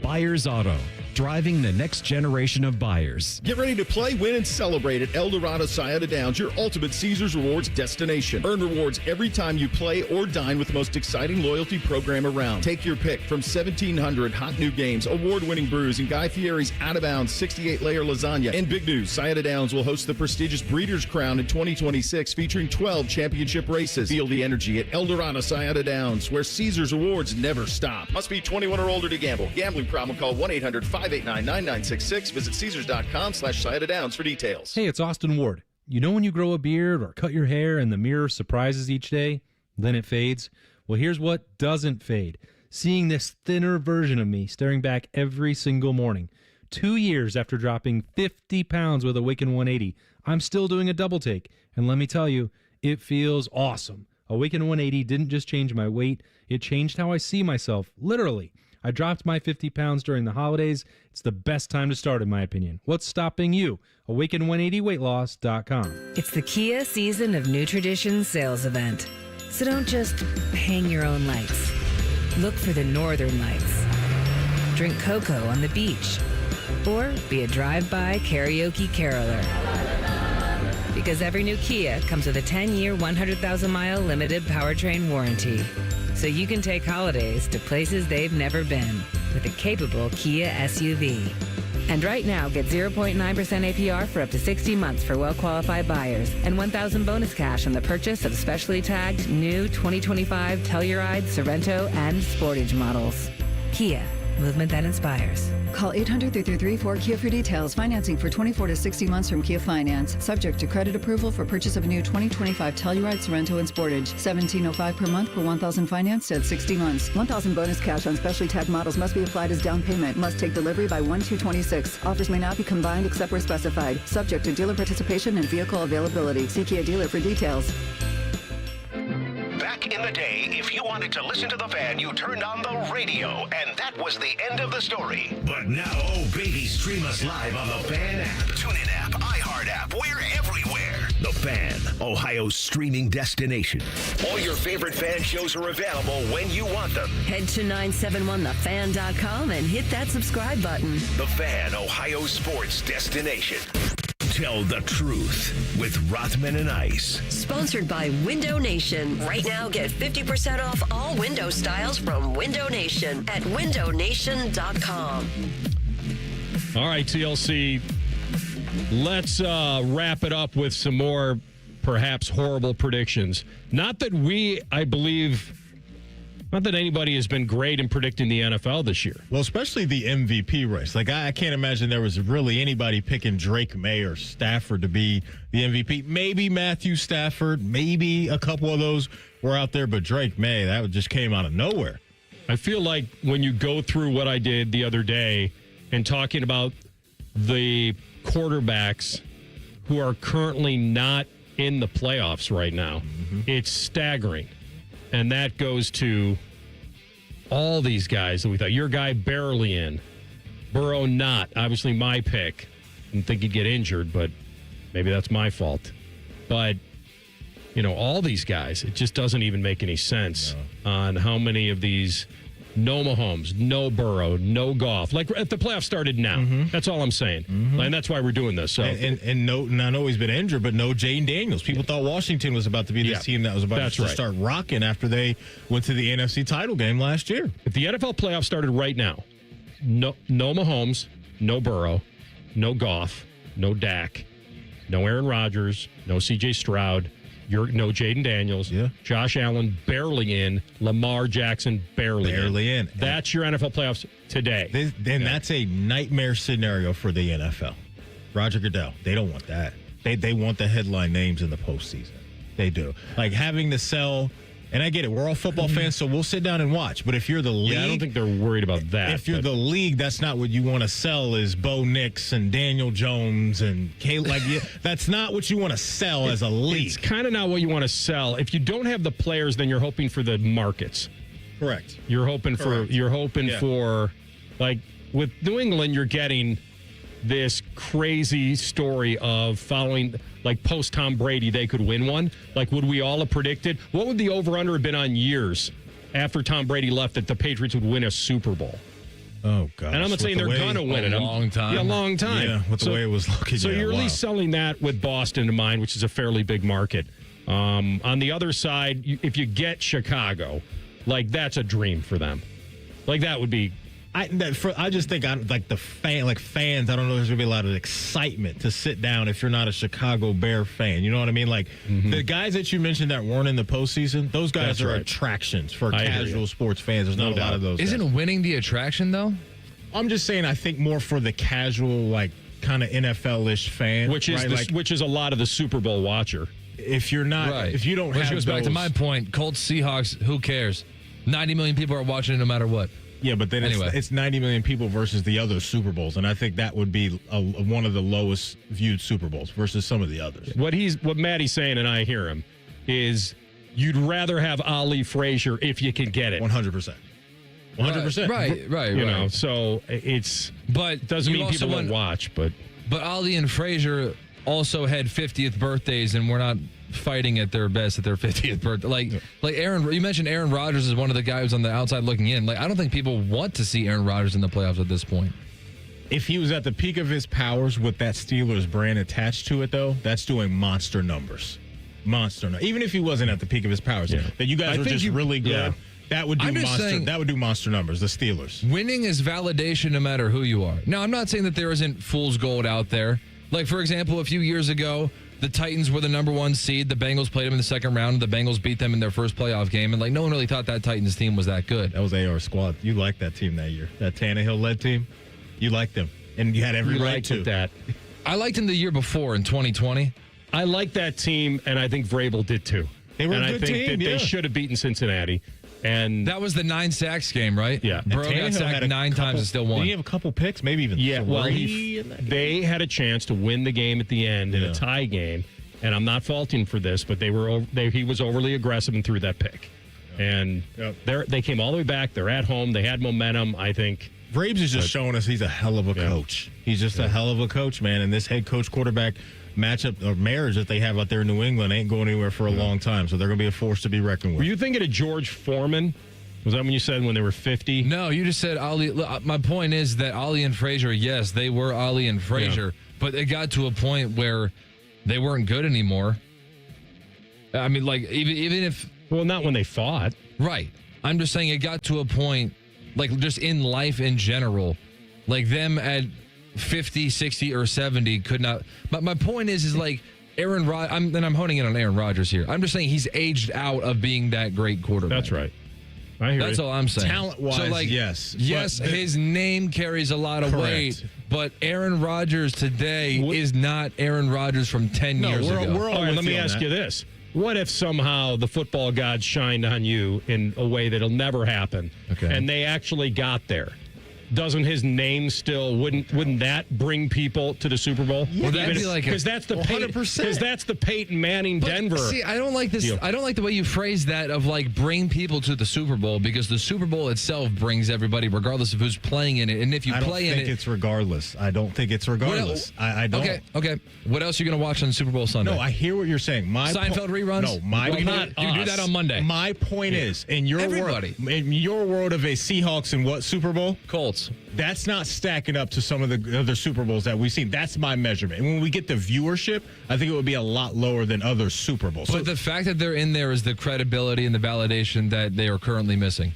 Byers Auto, driving the next generation of buyers. Get ready to play, win, and celebrate at El Dorado Scioto Downs, your ultimate Caesars Rewards destination. Earn rewards every time you play or dine with the most exciting loyalty program around. Take your pick from 1,700 hot new games, award-winning brews, and Guy Fieri's out-of-bounds 68-layer lasagna. And big news, Scioto Downs will host the prestigious Breeders' Crown in 2026, featuring 12 championship races. Feel the energy at El Dorado Scioto Downs, where Caesars Rewards never stop. Must be 21 or older to gamble. Gambling problem, call 1-800-589-9966. Visit Caesars.com/Scioto Downs for details. Hey, it's Austin Ward. You know when you grow a beard or cut your hair and the mirror surprises each day? Then it fades? Well, here's what doesn't fade. Seeing this thinner version of me staring back every single morning. 2 years after dropping 50 pounds with Awaken 180, I'm still doing a double take. And let me tell you, it feels awesome. Awaken 180 didn't just change my weight, it changed how I see myself, literally. I dropped my 50 pounds during the holidays. It's the best time to start, in my opinion. What's stopping you? Awaken180weightloss.com. It's the Kia Season of New Traditions sales event. So don't just hang your own lights. Look for the northern lights. Drink cocoa on the beach. Or be a drive-by karaoke caroler. Because every new Kia comes with a 10-year, 100,000-mile limited powertrain warranty. So you can take holidays to places they've never been with a capable Kia SUV. And right now, get 0.9% APR for up to 60 months for well-qualified buyers and $1,000 bonus cash on the purchase of specially tagged new 2025 Telluride, Sorrento, and Sportage models. Kia, movement that inspires. Call 800-333-4KIA for details. Financing for 24 to 60 months from Kia Finance. Subject to credit approval for purchase of a new 2025 Telluride, Sorrento, and Sportage. $1,705 per month per $1,000 financed at 60 months. $1,000 bonus cash on specially tagged models must be applied as down payment. Must take delivery by 1/2/26. Offers may not be combined except where specified. Subject to dealer participation and vehicle availability. See Kia dealer for details. Back in the day, if you wanted to listen to the Fan, you turned on the radio, and that was the end of the story. But now, oh baby, stream us live on the Fan app, TuneIn app, iHeart app, we're everywhere. The Fan, Ohio's streaming destination. All your favorite Fan shows are available when you want them. Head to 971thefan.com and hit that subscribe button. The Fan, Ohio's sports destination. Tell the truth with Rothman and Ice. Sponsored by Window Nation. Right now, get 50% off all window styles from Window Nation at windownation.com. All right, TLC, let's wrap it up with some more perhaps horrible predictions. Not that anybody has been great in predicting the NFL this year. Well, especially the MVP race. Like, I can't imagine there was really anybody picking Drake May or Stafford to be the MVP. Maybe Matthew Stafford, maybe a couple of those were out there, but Drake May, that just came out of nowhere. I feel like when you go through what I did the other day and talking about the quarterbacks who are currently not in the playoffs right now, it's staggering. And that goes to all these guys that we thought. Your guy barely in. Burrow not. Obviously my pick. Didn't think he'd get injured, but maybe that's my fault. But, all these guys, it just doesn't even make any sense on how many of these no Mahomes, no Burrow, no Goff. Like, if the playoffs started now. That's all I'm saying. And that's why we're doing this. So And I know he's been injured, but no Jaden Daniels. People thought Washington was about to be this team that was about to start rocking after they went to the NFC title game last year. If the NFL playoffs started right now, no Mahomes, no Burrow, no Goff, no Dak, no Aaron Rodgers, no C.J. Stroud, no Jaden Daniels, Josh Allen barely in, Lamar Jackson barely in. That's your NFL playoffs today. That's a nightmare scenario for the NFL. Roger Goodell, they don't want that. They want the headline names in the postseason. They do. Like having to sell, and I get it, we're all football fans, so we'll sit down and watch. But if you're the league, I don't think they're worried about that. If you're the league, that's not what you want to sell is Bo Nix and Daniel Jones and that's not what you want to sell as a league. It's kind of not what you want to sell. If you don't have the players, then you're hoping for the markets. Correct. You're hoping for like with New England, you're getting this crazy story of following, like post Tom Brady, they could win one. Like, would we all have predicted? What would the over-under have been on years after Tom Brady left that the Patriots would win a Super Bowl? Oh, God. And I'm not saying they're going to win it. A long time. Yeah, a long time. Yeah, with the way it was looking. So you're at least selling that with Boston in mind, which is a fairly big market. On the other side, if you get Chicago, like, that's a dream for them. Like, that would be... I just think fans, I don't know if there's going to be a lot of excitement to sit down if you're not a Chicago Bear fan. You know what I mean? Like, the guys that you mentioned that weren't in the postseason, those guys are attractions for casual sports fans. There's not a lot of those. Isn't winning the attraction, though? I'm just saying, I think more for the casual, like, kind of NFL-ish fan. Which is a lot of the Super Bowl watcher. If you're not, if you don't have Which goes back to my point, Colts, Seahawks, who cares? 90 million people are watching it no matter what. Yeah, but then it's 90 million people versus the other Super Bowls, and I think that would be one of the lowest viewed Super Bowls versus some of the others. What Maddie's saying, and I hear him, is you'd rather have Ali Frazier if you can get it. 100%. 100%. Right. You know, so it doesn't mean people won't watch, but Ali and Frazier also had 50th birthdays, and we're not fighting at their best at their 50th birthday. Like Aaron, you mentioned Aaron Rodgers is one of the guys on the outside looking in. Like, I don't think people want to see Aaron Rodgers in the playoffs at this point. If he was at the peak of his powers with that Steelers brand attached to it, though, that's doing monster numbers. Even if he wasn't at the peak of his powers, that you guys were just really good. Yeah. That would do monster numbers, the Steelers. Winning is validation no matter who you are. Now, I'm not saying that there isn't fool's gold out there. Like, for example, a few years ago, the Titans were the number one seed. The Bengals played them in the second round. The Bengals beat them in their first playoff game. And, no one really thought that Titans team was that good. That was AR squad. You liked that team that year. That Tannehill-led team. You liked them. And you had every right to. That. I liked them the year before in 2020. I liked that team, and I think Vrabel did too. They were a good team, I think that they should have beaten Cincinnati. And that was the 9 sacks game, right? Yeah. Burrow got sacked 9 times and still won. Did he have a couple picks? Maybe even three? Well, they had a chance to win the game at the end in a tie game, and I'm not faulting for this, but he was overly aggressive and threw that pick. And they came all the way back. They're at home. They had momentum, I think. Vrabes is just showing us he's a hell of a coach. He's just a hell of a coach, man. And this head coach quarterback matchup or marriage that they have out there in New England ain't going anywhere for a long time. So they're going to be a force to be reckoned with. Were you thinking of George Foreman? Was that when you said when they were 50? No, you just said Ali. My point is that Ali and Frazier, yes, they were Ali and Frazier. but it got to a point where they weren't good anymore. I mean, like, even if... Well, not when they fought. Right. I'm just saying it got to a point, like, just in life in general, like, them at 50, 60, or 70 could not... But my point is like, Aaron Rodgers... I'm honing in on Aaron Rodgers here. I'm just saying he's aged out of being that great quarterback. That's right. I hear That's all I'm saying. Talent-wise, so, like, yes. Yes, his name carries a lot of weight, but Aaron Rodgers today is not Aaron Rodgers from 10 years ago. All right, let me ask you this. What if somehow the football gods shined on you in a way that'll never happen, and they actually got there? Doesn't his name still wouldn't that bring people to the Super Bowl? Yeah, that'd be like because that's the 100%. Because that's the Peyton Manning Denver. See, I don't like this. deal. I don't like the way you phrase that of like bring people to the Super Bowl, because the Super Bowl itself brings everybody, regardless of who's playing in it. And if you play in it, I don't think it's regardless. I don't think it's regardless. I don't. Okay. What else are you going to watch on Super Bowl Sunday? No, I hear what you're saying. Seinfeld reruns. No, you can do that on Monday. My point is, in your world of a Seahawks and what Super Bowl? Colts. That's not stacking up to some of the other Super Bowls that we've seen. That's my measurement. And when we get the viewership, I think it would be a lot lower than other Super Bowls. But the fact that they're in there is the credibility and the validation that they are currently missing.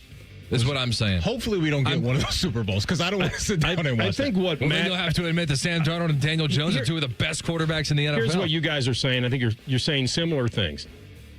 Is what I'm saying. Hopefully we don't get one of those Super Bowls, because I don't want to sit down and watch I think what then you'll have to admit that Sam Darnold and Daniel Jones are two of the best quarterbacks in the NFL. Here's what you guys are saying. I think you're saying similar things.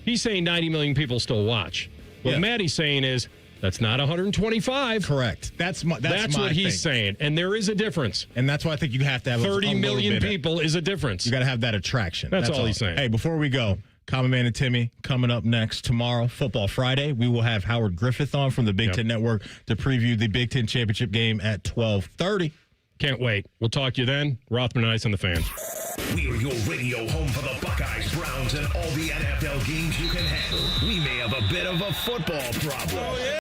He's saying 90 million people still watch. What Maddie's saying is, that's not 125. Correct. That's what he's saying. And there is a difference. And that's why I think you have to have 30 million people is a difference. You got to have that attraction. That's all he's saying. Hey, before we go, Common Man and Timmy coming up next tomorrow, Football Friday. We will have Howard Griffith on from the Big Ten Network to preview the Big Ten Championship game at 12:30. Can't wait. We'll talk to you then. Rothman and Ice on the Fan. We're your radio home for the Buckeyes, Browns, and all the NFL games you can handle. We may have a bit of a football problem.